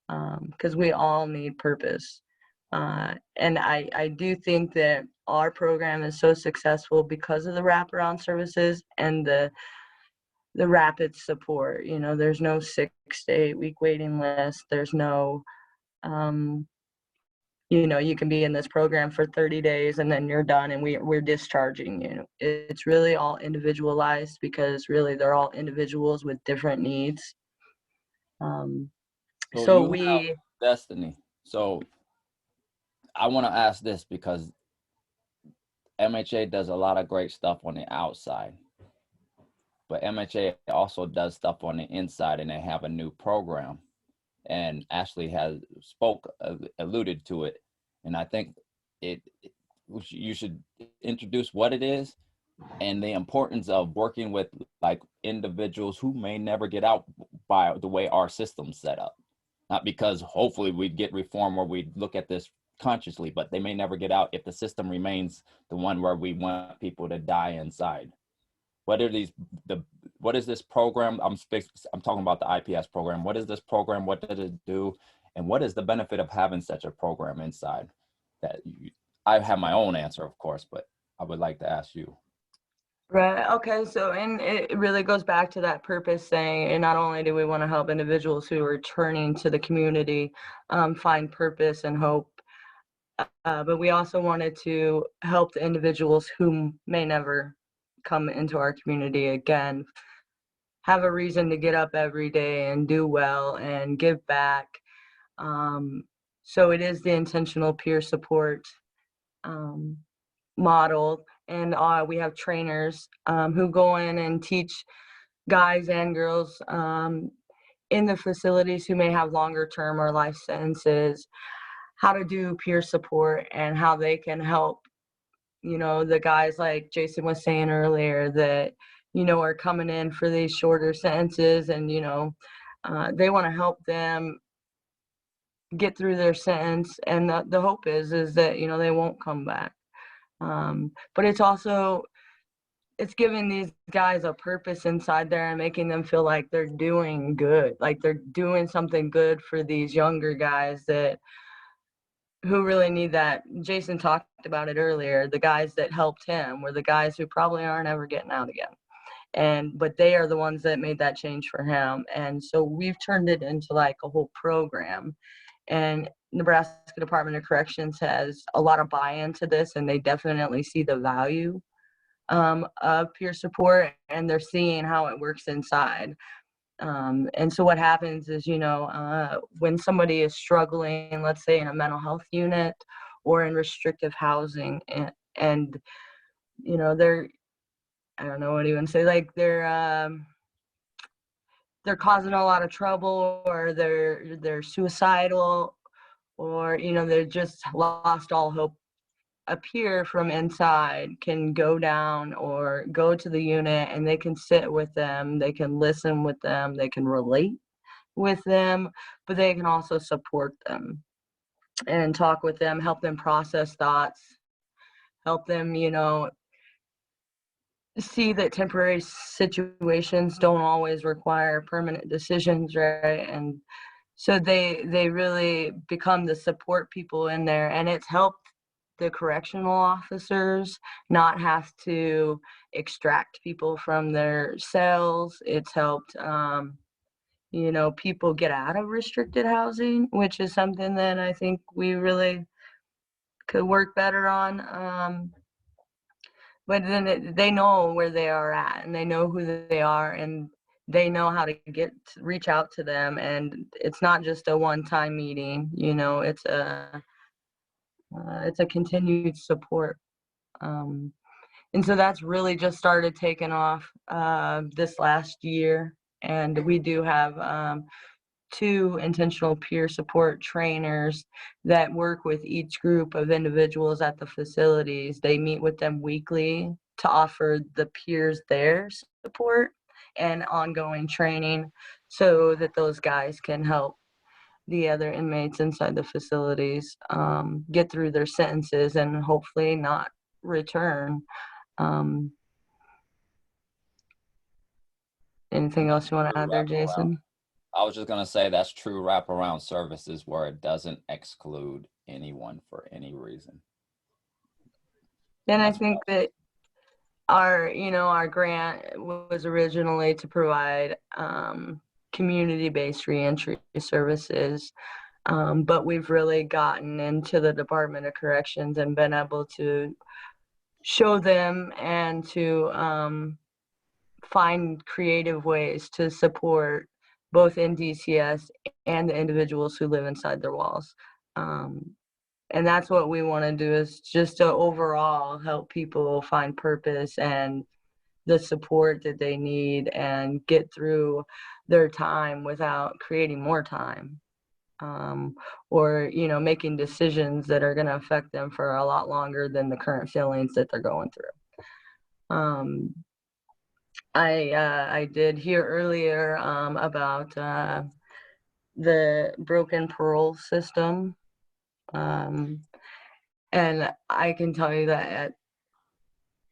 because we all need purpose. And I do think that our program is so successful because of the wraparound services and the rapid support. You know, there's no 6 to 8 week waiting list. There's no, you know, you can be in this program for 30 days and then you're done and we're discharging you. It's really all individualized because really they're all individuals with different needs. So we Destenie. So I want to ask this because MHA does a lot of great stuff on the outside, but MHA also does stuff on the inside, and they have a new program, and Ashley has alluded to it, and I think you should introduce what it is and the importance of working with like individuals who may never get out by the way our system's set up. Not because hopefully we'd get reform where we look at this consciously, but they may never get out if the system remains the one where we want people to die inside. What is this program? I'm talking about the IPS program. What is this program? What does it do? And what is the benefit of having such a program inside? I have my own answer, of course, but I would like to ask you. Right. Okay. So, and it really goes back to that purpose thing. And not only do we want to help individuals who are turning to the community find purpose and hope, but we also wanted to help the individuals who may never come into our community again have a reason to get up every day and do well and give back. So it is the intentional peer support model. And we have trainers who go in and teach guys and girls in the facilities who may have longer term or life sentences how to do peer support and how they can help, you know, the guys like Jason was saying earlier that, you know, are coming in for these shorter sentences and, you know, they want to help them get through their sentence. And the hope is that, you know, they won't come back. But it's giving these guys a purpose inside there and making them feel like they're doing good, like they're doing something good for these younger guys who really need that. Jason talked about it earlier. The guys that helped him were the guys who probably aren't ever getting out again. But they are the ones that made that change for him. And so we've turned it into like a whole program. And Nebraska Department of Corrections has a lot of buy-in to this, and they definitely see the value of peer support, and they're seeing how it works inside. And so what happens is, you know, when somebody is struggling, let's say in a mental health unit or in restrictive housing, and you know, I don't know what to even say, like they're causing a lot of trouble, or they're suicidal, or, you know, they're just lost all hope. A peer from inside can go down or go to the unit, and they can sit with them, they can listen with them, they can relate with them, but they can also support them and talk with them, help them process thoughts, help them, you know, see that temporary situations don't always require permanent decisions, right? And so they really become the support people in there, and it's helped the correctional officers not have to extract people from their cells. It's helped, you know, people get out of restricted housing, which is something that I think we really could work better on. But then they know where they are at, and they know who they are, and they know how to reach out to them. And it's not just a one-time meeting, you know, it's a continued support. And so that's really just started taking off this last year. And we do have 2 intentional peer support trainers that work with each group of individuals at the facilities. They meet with them weekly to offer the peers their support and ongoing training so that those guys can help the other inmates inside the facilities get through their sentences and hopefully not return. Anything else you want to add there, Jason? I was just going to say that's true wraparound services where it doesn't exclude anyone for any reason. And I think that our grant was originally to provide community-based reentry services, but we've really gotten into the Department of Corrections and been able to show them and to find creative ways to support both NDCS and the individuals who live inside their walls. And that's what we want to do, is just to overall help people find purpose and the support that they need and get through their time without creating more time, or making decisions that are going to affect them for a lot longer than the current feelings that they're going through. I did hear earlier about the broken parole system, and I can tell you that at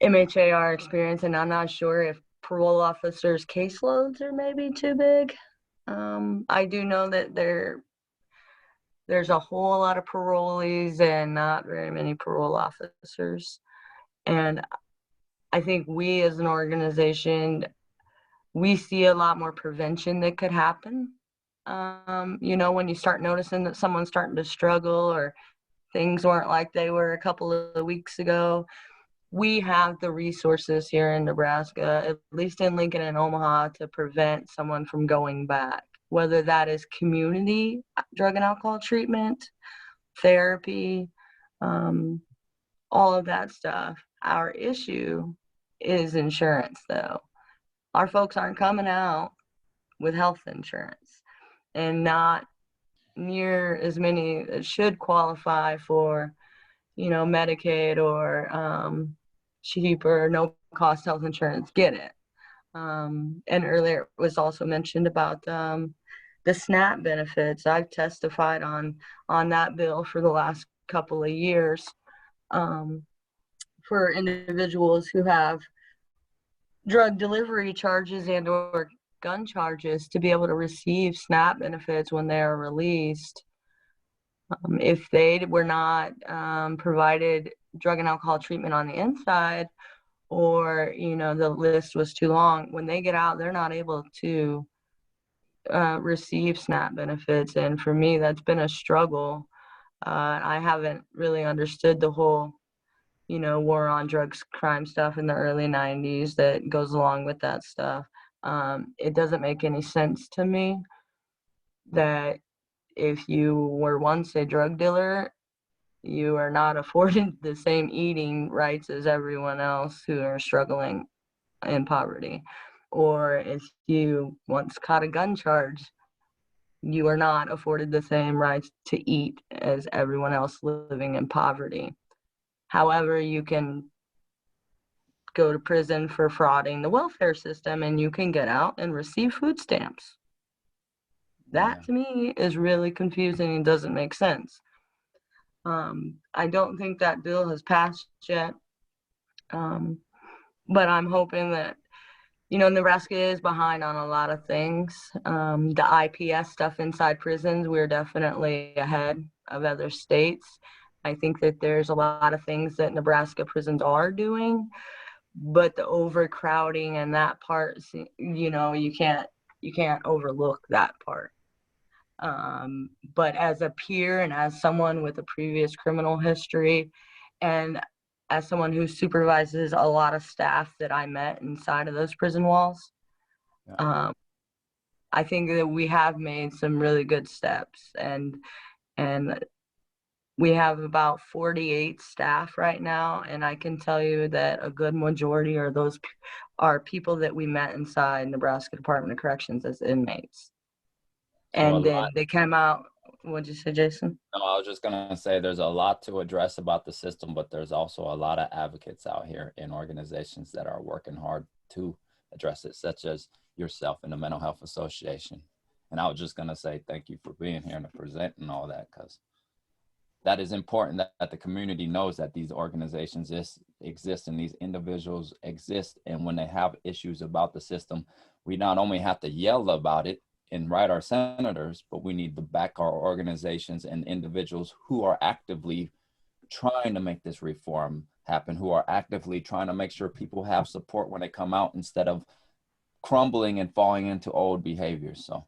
MHAR experience, and I'm not sure if parole officers' caseloads are maybe too big. I do know that there's a whole lot of parolees and not very many parole officers. And I think we as an organization, we see a lot more prevention that could happen. When you start noticing that someone's starting to struggle or things weren't like they were a couple of weeks ago, we have the resources here in Nebraska, at least in Lincoln and Omaha, to prevent someone from going back, whether that is community drug and alcohol treatment, therapy, all of that stuff. Our issue is insurance, though. Our folks aren't coming out with health insurance, and not near as many that should qualify for, Medicaid or cheaper, no cost health insurance get it. And earlier it was also mentioned about the SNAP benefits. I've testified on that bill for the last couple of years, for individuals who have drug delivery charges and or gun charges to be able to receive SNAP benefits when they are released. If they were not provided drug and alcohol treatment on the inside, or the list was too long, when they get out, they're not able to receive SNAP benefits. And for me, that's been a struggle. I haven't really understood the whole war on drugs crime stuff in the early 90s that goes along with that stuff. It doesn't make any sense to me that if you were once a drug dealer, you are not afforded the same eating rights as everyone else who are struggling in poverty. Or if you once caught a gun charge, you are not afforded the same rights to eat as everyone else living in poverty. However, you can go to prison for frauding the welfare system and you can get out and receive food stamps. That to me is really confusing and doesn't make sense. I don't think that bill has passed yet, but I'm hoping that, Nebraska is behind on a lot of things. The IPS stuff inside prisons, we're definitely ahead of other states. I think that there's a lot of things that Nebraska prisons are doing, but the overcrowding and that part, you can't overlook that part. But as a peer and as someone with a previous criminal history, and as someone who supervises a lot of staff that I met inside of those prison walls, I think that we have made some really good steps, and we have about 48 staff right now, and I can tell you that a good majority are people that we met inside Nebraska Department of Corrections as inmates. And then they came out. What'd you say, Jason? No, I was just going to say there's a lot to address about the system, but there's also a lot of advocates out here in organizations that are working hard to address it, such as yourself in the Mental Health Association. And I was just going to say thank you for being here and to present and all that, because that is important that the community knows that these organizations exist and these individuals exist. And when they have issues about the system, we not only have to yell about it and write our senators, but we need to back our organizations and individuals who are actively trying to make this reform happen, who are actively trying to make sure people have support when they come out instead of crumbling and falling into old behaviors. So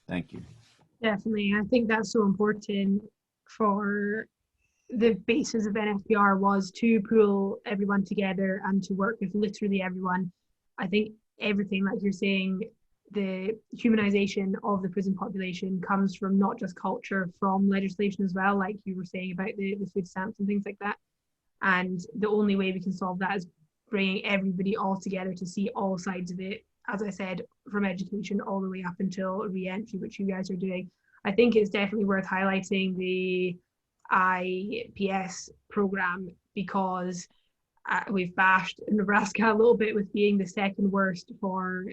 thank you. Definitely. I think that's so important. For the basis of NFPR was to pull everyone together and to work with literally everyone. I think everything, like you're saying, the humanization of the prison population comes from not just culture, from legislation as well, like you were saying about the food stamps and things like that. And the only way we can solve that is bringing everybody all together to see all sides of it, as I said, from education all the way up until re-entry, which you guys are doing. I think it's definitely worth highlighting the IPS program, because we've bashed Nebraska a little bit with being the second worst for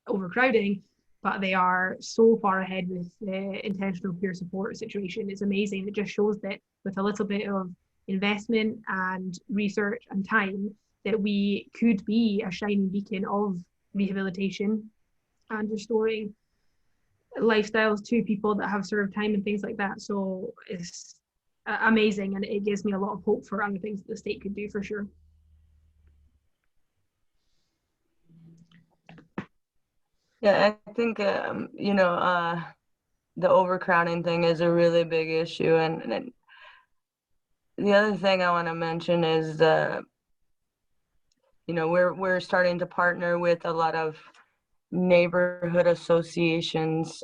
overcrowding, but they are so far ahead with the intentional peer support situation. It's amazing. It just shows that with a little bit of investment and research and time, that we could be a shining beacon of rehabilitation and restoring lifestyles to people that have served time and things like that. So it's amazing, and it gives me a lot of hope for other things that the state could do, for sure. Yeah, I think, you know, the overcrowding thing is a really big issue. And the other thing I want to mention is, you know, we're starting to partner with a lot of neighborhood associations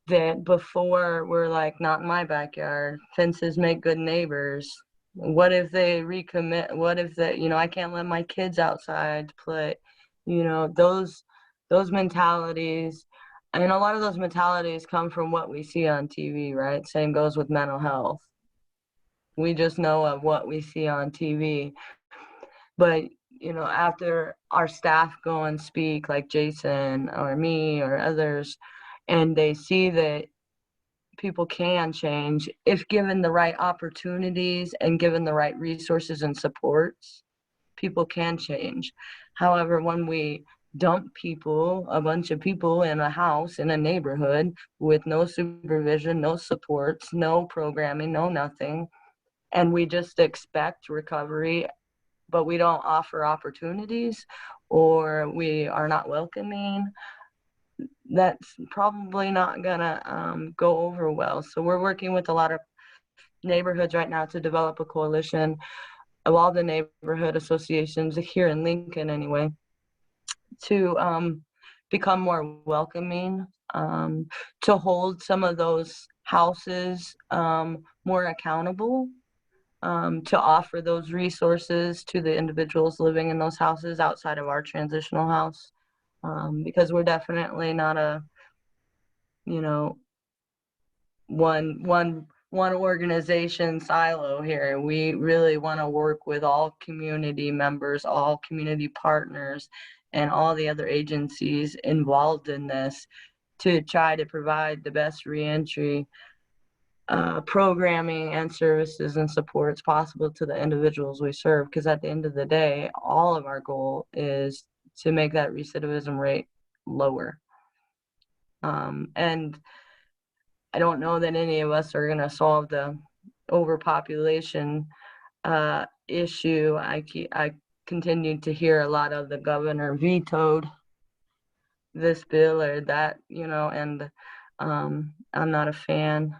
that before were like, not in my backyard, fences make good neighbors. What if they recommit? What if that, you know, I can't let my kids outside to play? You know, those mentalities, and a lot of those mentalities come from what we see on TV, right? Same goes with mental health. We just know of what we see on TV. But, you know, after our staff go and speak, like Jason or me or others, and they see that people can change if given the right opportunities and given the right resources and supports, people can change. However, when we dump people, a bunch of people in a house, in a neighborhood with no supervision, no supports, no programming, no nothing, and we just expect recovery, but we don't offer opportunities, or we are not welcoming, that's probably not gonna go over well. So we're working with a lot of neighborhoods right now to develop a coalition of all the neighborhood associations here in Lincoln anyway, to become more welcoming, to hold some of those houses more accountable, to offer those resources to the individuals living in those houses outside of our transitional house, because we're definitely not a, you know, one organization silo here. We really want to work with all community members, all community partners, and all the other agencies involved in this to try to provide the best reentry programming and services and supports possible to the individuals we serve. Because at the end of the day, all of our goal is to make that recidivism rate lower. And I don't know that any of us are going to solve the overpopulation issue. I continue to hear a lot of the governor vetoed this bill or that, you know, and I'm not a fan.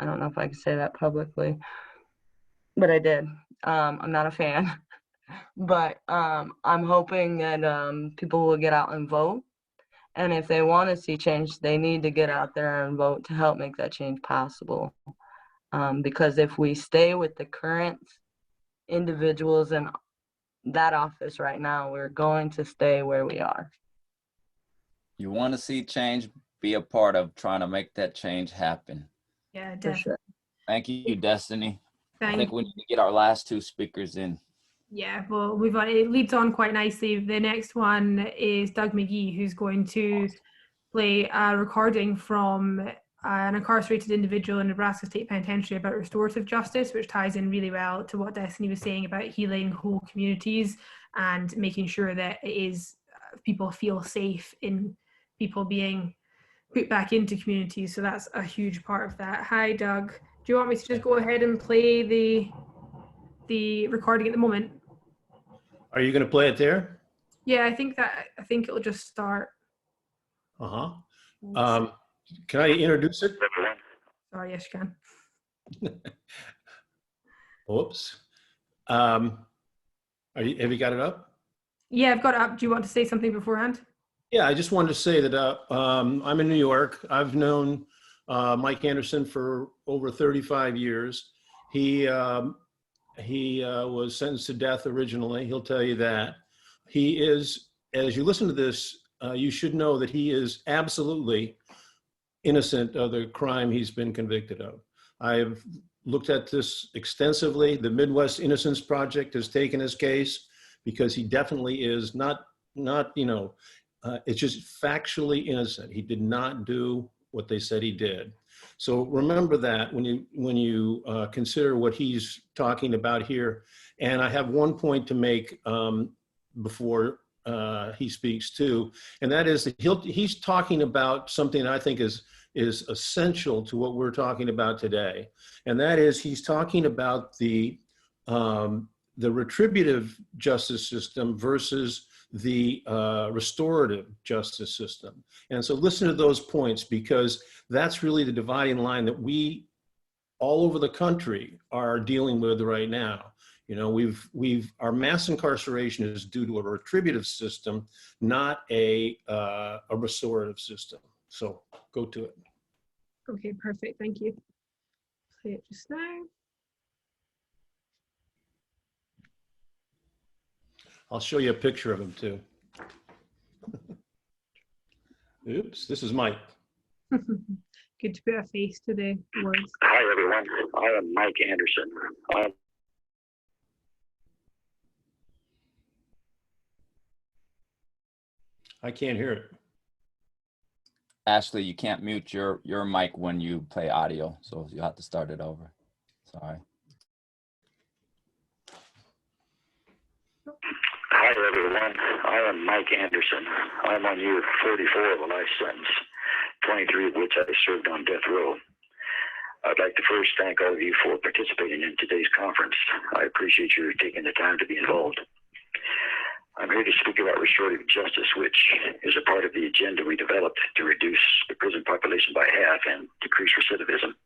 I don't know if I can say that publicly, but I did. I'm not a fan, but I'm hoping that people will get out and vote. And if they want to see change, they need to get out there and vote to help make that change possible. Because if we stay with the current individuals in that office right now, we're going to stay where we are. You want to see change, be a part of trying to make that change happen. Yeah, definitely. Sure. Thank you, Destiny. I think we need to get our last two speakers in. Yeah, well, it leads on quite nicely. The next one is Doug Magee, who's going to play a recording from an incarcerated individual in Nebraska State Penitentiary about restorative justice, which ties in really well to what Destenie was saying about healing whole communities and making sure that it is people feel safe in people being put back into communities. So that's a huge part of that. Hi, Doug. Do you want me to just go ahead and play the recording at the moment? Are you going to play it there? Yeah, I think it'll just start. Can I introduce it? Sorry, yes, you can. Whoops. Have you got it up? Yeah, I've got it up. Do you want to say something beforehand? Yeah, I just wanted to say that I'm in New York. I've known Mike Anderson for over 35 years. He was sentenced to death originally. He'll tell you that. He is, as you listen to this, you should know that he is absolutely innocent of the crime he's been convicted of. I have looked at this extensively. The Midwest Innocence Project has taken his case because he definitely is not it's just factually innocent. He did not do what they said he did. So remember that when you consider what he's talking about here. And I have one point to make before he speaks too, and that is that he's talking about something that I think is essential to what we're talking about today, and that is he's talking about the retributive justice system versus the restorative justice system. And so listen to those points, because that's really the dividing line that we all over the country are dealing with right now. You know, our mass incarceration is due to a retributive system, not a restorative system. So go to it. Okay, perfect. Thank you. Play it just now. I'll show you a picture of him too. Oops, this is Mike. Good to put a face to the words. Hi everyone, I am Mike Anderson. I can't hear it. Ashley, you can't mute your mic when you play audio, so you'll have to start it over. Sorry. Hi everyone, I am Mike Anderson. I'm on year 44 of a life sentence, 23 of which I served on death row. I'd like to first thank all of you for participating in today's conference. I appreciate you taking the time to be involved. I'm here to speak about restorative justice, which is a part of the agenda we developed to reduce the prison population by half and decrease recidivism.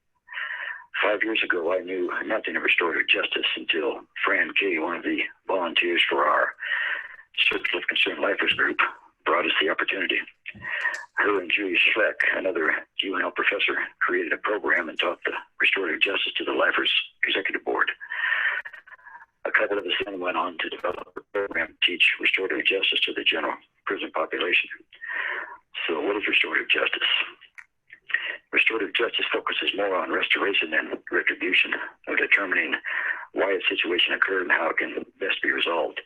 5 years ago, I knew nothing of restorative justice until Fran Kay, one of the volunteers for our Circle of Concerned Lifers group, brought us the opportunity. Her and Julius Schleck, another UNL professor, created a program and taught the restorative justice to the Lifers Executive Board. A couple of us then went on to develop a program to teach restorative justice to the general prison population. So what is restorative justice? Restorative justice focuses more on restoration than retribution, of determining why a situation occurred and how it can best be resolved,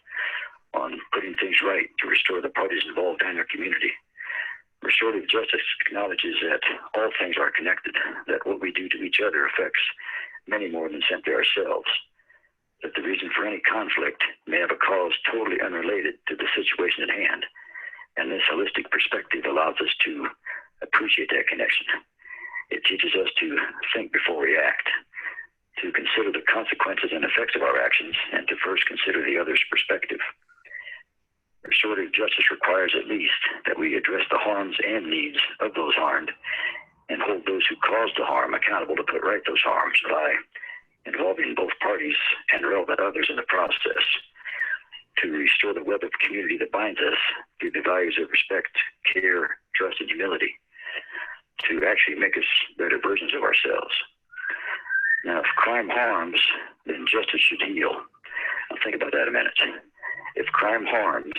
on putting things right to restore the parties involved and their community. Restorative justice acknowledges that all things are connected, that what we do to each other affects many more than simply ourselves, that the reason for any conflict may have a cause totally unrelated to the situation at hand, and this holistic perspective allows us to appreciate that connection. It teaches us to think before we act, to consider the consequences and effects of our actions, and to first consider the other's perspective. Restorative justice requires at least that we address the harms and needs of those harmed, and hold those who caused the harm accountable to put right those harms by involving both parties and relevant others in the process, to restore the web of community that binds us through the values of respect, care, trust, and humility, to actually make us better versions of ourselves. Now, if crime harms, then justice should heal. Now think about that a minute. If crime harms,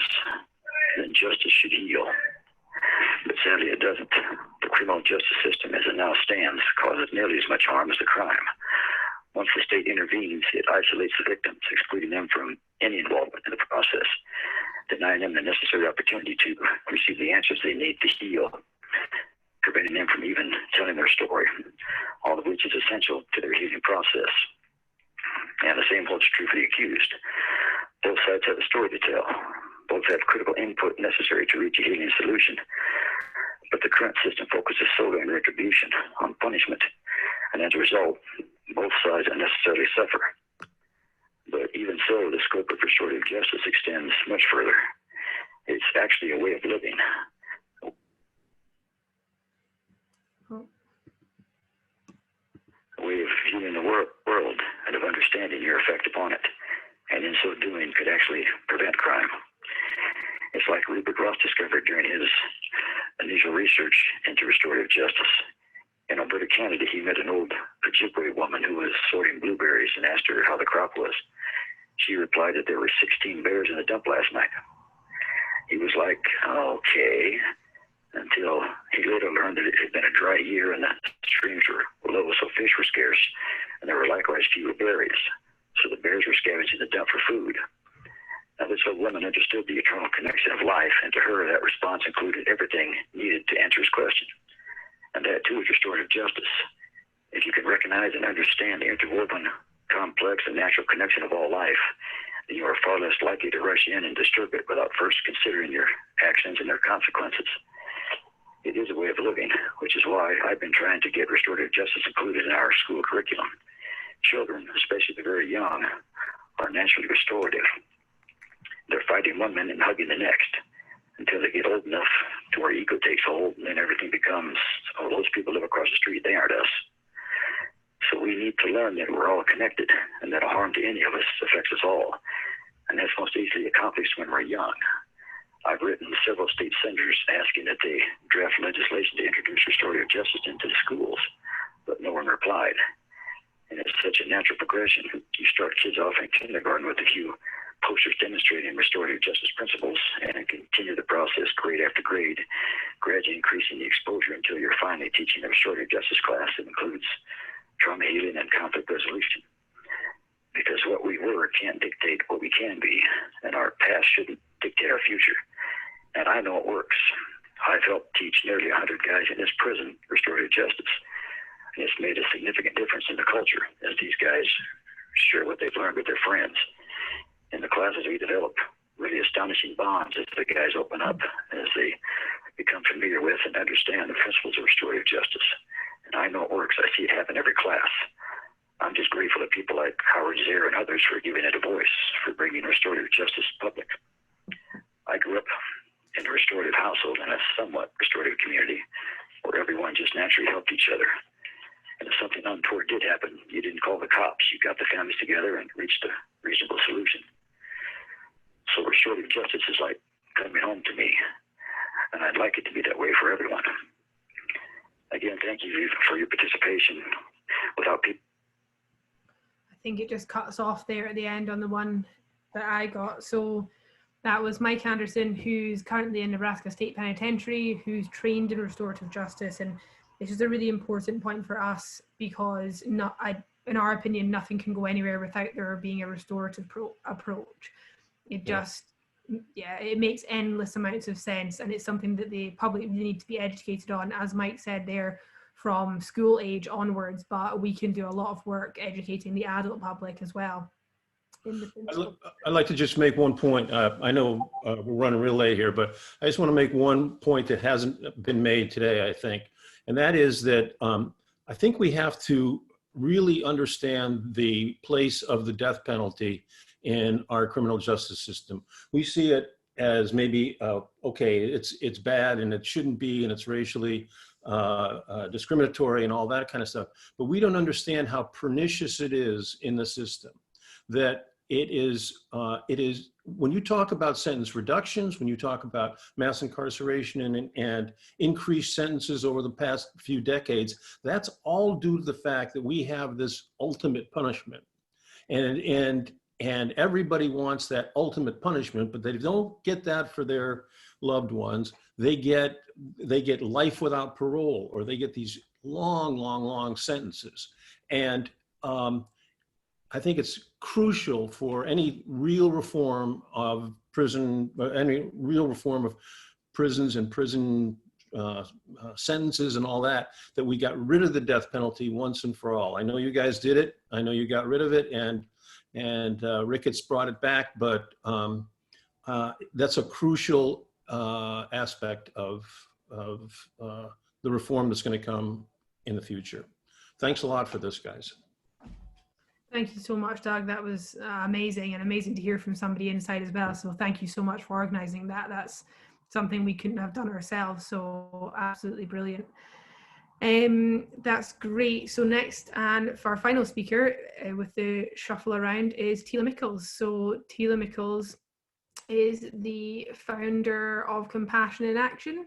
then justice should heal. But sadly it doesn't. The criminal justice system as it now stands causes nearly as much harm as the crime. Once the state intervenes, it isolates the victims, excluding them from any involvement in the process, denying them the necessary opportunity to receive the answers they need to heal. preventing them from even telling their story, all of which is essential to their healing process. And the same holds true for the accused. Both sides have a story to tell. Both have critical input necessary to reach a healing solution. But the current system focuses solely on retribution, on punishment, and as a result, both sides unnecessarily suffer. But even so, the scope of restorative justice extends much further. It's actually a way of living. A way of viewing the world and of understanding your effect upon it, and in so doing could actually prevent crime. It's like Rupert Ross discovered during his initial research into restorative justice. In Alberta, Canada, he met an old Ojibwe woman who was sorting blueberries and asked her how the crop was. She replied that there were 16 bears in the dump last night. He was like, okay, until he later learned that it had been a dry year and the streams were low, so fish were scarce, and there were likewise fewer berries. So the bears were scavenging the dump for food. Now, this old woman understood the eternal connection of life, and to her, that response included everything needed to answer his question. And that, too, is restorative justice. If you can recognize and understand the interwoven, complex, and natural connection of all life, then you are far less likely to rush in and disturb it without first considering your actions and their consequences. It is a way of living, which is why I've been trying to get restorative justice included in our school curriculum. Children, especially the very young, are naturally restorative. They're fighting one minute and hugging the next until they get old enough to where ego takes hold, and then everything becomes, oh, those people live across the street, they aren't us. So we need to learn that we're all connected and that a harm to any of us affects us all. And that's most easily accomplished when we're young. I've written several state senators asking that they draft legislation to introduce restorative justice into the schools, but no one replied. And it's such a natural progression. You start kids off in kindergarten with a few posters demonstrating restorative justice principles and continue the process grade after grade, gradually increasing the exposure until you're finally teaching a restorative justice class that includes trauma healing and conflict resolution. Because what we were can't dictate what we can be, and our past shouldn't dictate our future. And I know it works. I've helped teach nearly 100 guys in this prison restorative justice, and it's made a significant difference in the culture as these guys share what they've learned with their friends. In the classes, we develop really astonishing bonds as the guys open up, as they become familiar with and understand the principles of restorative justice. And I know it works. I see it happen every class. I'm just grateful to people like Howard Zare and others for giving it a voice, for bringing restorative justice public. I grew up in a restorative household in a somewhat restorative community where everyone just naturally helped each other. And if something untoward did happen, you didn't call the cops. You got the families together and reached a reasonable solution. So restorative justice is like coming home to me, and I'd like it to be that way for everyone. Again, thank you for your participation. Without people, I think it just cuts off there at the end on the one that I got. So that was Mike Anderson, who's currently in Nebraska State Penitentiary, who's trained in restorative justice. And this is a really important point for us because in our opinion, nothing can go anywhere without there being a restorative approach. It just, it makes endless amounts of sense, and it's something that the public really need to be educated on, as Mike said there, from school age onwards, but we can do a lot of work educating the adult public as well. I'd like to just make one point. I know we're running real late here, but I just want to make one point that hasn't been made today, I think, and that is that I think we have to really understand the place of the death penalty in our criminal justice system. We see it as maybe, okay, it's bad and it shouldn't be, and it's racially discriminatory and all that kind of stuff. But we don't understand how pernicious it is in the system. That it is, when you talk about sentence reductions, when you talk about mass incarceration and increased sentences over the past few decades, that's all due to the fact that we have this ultimate punishment. And everybody wants that ultimate punishment, but they don't get that for their loved ones. They get life without parole, or they get these long sentences. And I think it's crucial for any real reform of prisons and prison sentences and all that, that we got rid of the death penalty once and for all. I know you guys did it. I know you got rid of it, and Ricketts brought it back, but that's a crucial aspect of the reform that's going to come in the future. Thanks a lot for this, guys. Thank you so much, Doug. That was amazing, and amazing to hear from somebody inside as well. So thank you so much for organizing that. That's something we couldn't have done ourselves. So absolutely brilliant. That's great. So next, and for our final speaker with the shuffle around, is Teela Mickles. So Teela Mickles is the founder of Compassion in Action,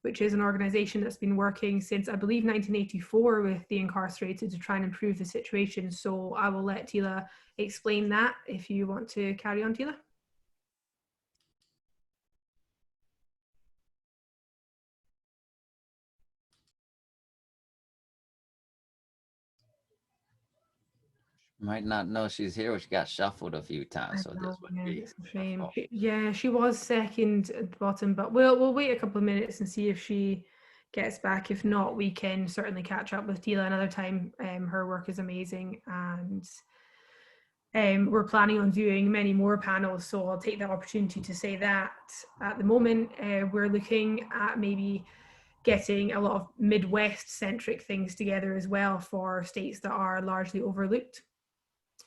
which is an organization that's been working since, I believe, 1984 with the incarcerated to try and improve the situation. So I will let Teela explain that if you want to carry on, Teela. Might not know she's here, but she got shuffled a few times. So this would be it's a shame. Yeah, she was second at the bottom, but we'll wait a couple of minutes and see if she gets back. If not, we can certainly catch up with Teela another time. Her work is amazing, and we're planning on doing many more panels, so I'll take the opportunity to say that at the moment we're looking at maybe getting a lot of Midwest centric things together as well for states that are largely overlooked.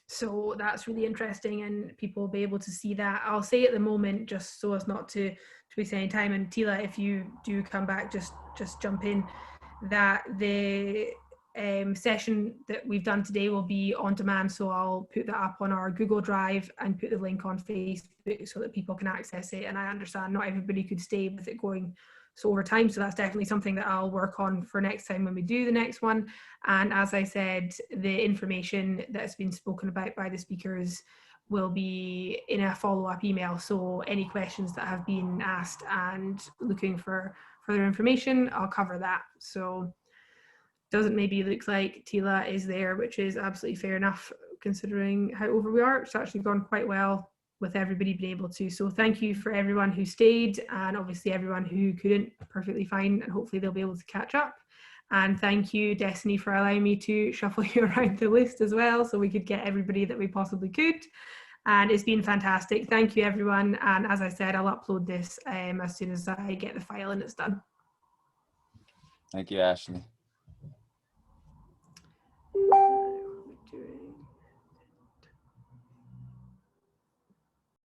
So that's really interesting, and people will be able to see that. I'll say at the moment, just so as not to waste any time, and Teela, if you do come back, just jump in, that the session that we've done today will be on demand. So I'll put that up on our Google Drive and put the link on Facebook so that people can access it. And I understand not everybody could stay with it going so over time. So that's definitely something that I'll work on for next time when we do the next one. And as I said, the information that's been spoken about by the speakers will be in a follow-up email. So any questions that have been asked and looking for further information, I'll cover that. So doesn't maybe look like Teela is there, which is absolutely fair enough considering how over we are. It's actually gone quite well with everybody being able to. So thank you for everyone who stayed, and obviously everyone who couldn't, perfectly fine, and hopefully they'll be able to catch up. And thank you, Destenie, for allowing me to shuffle you around the list as well so we could get everybody that we possibly could. And it's been fantastic. Thank you, everyone. And as I said, I'll upload this as soon as I get the file and it's done. Thank you, Ashley.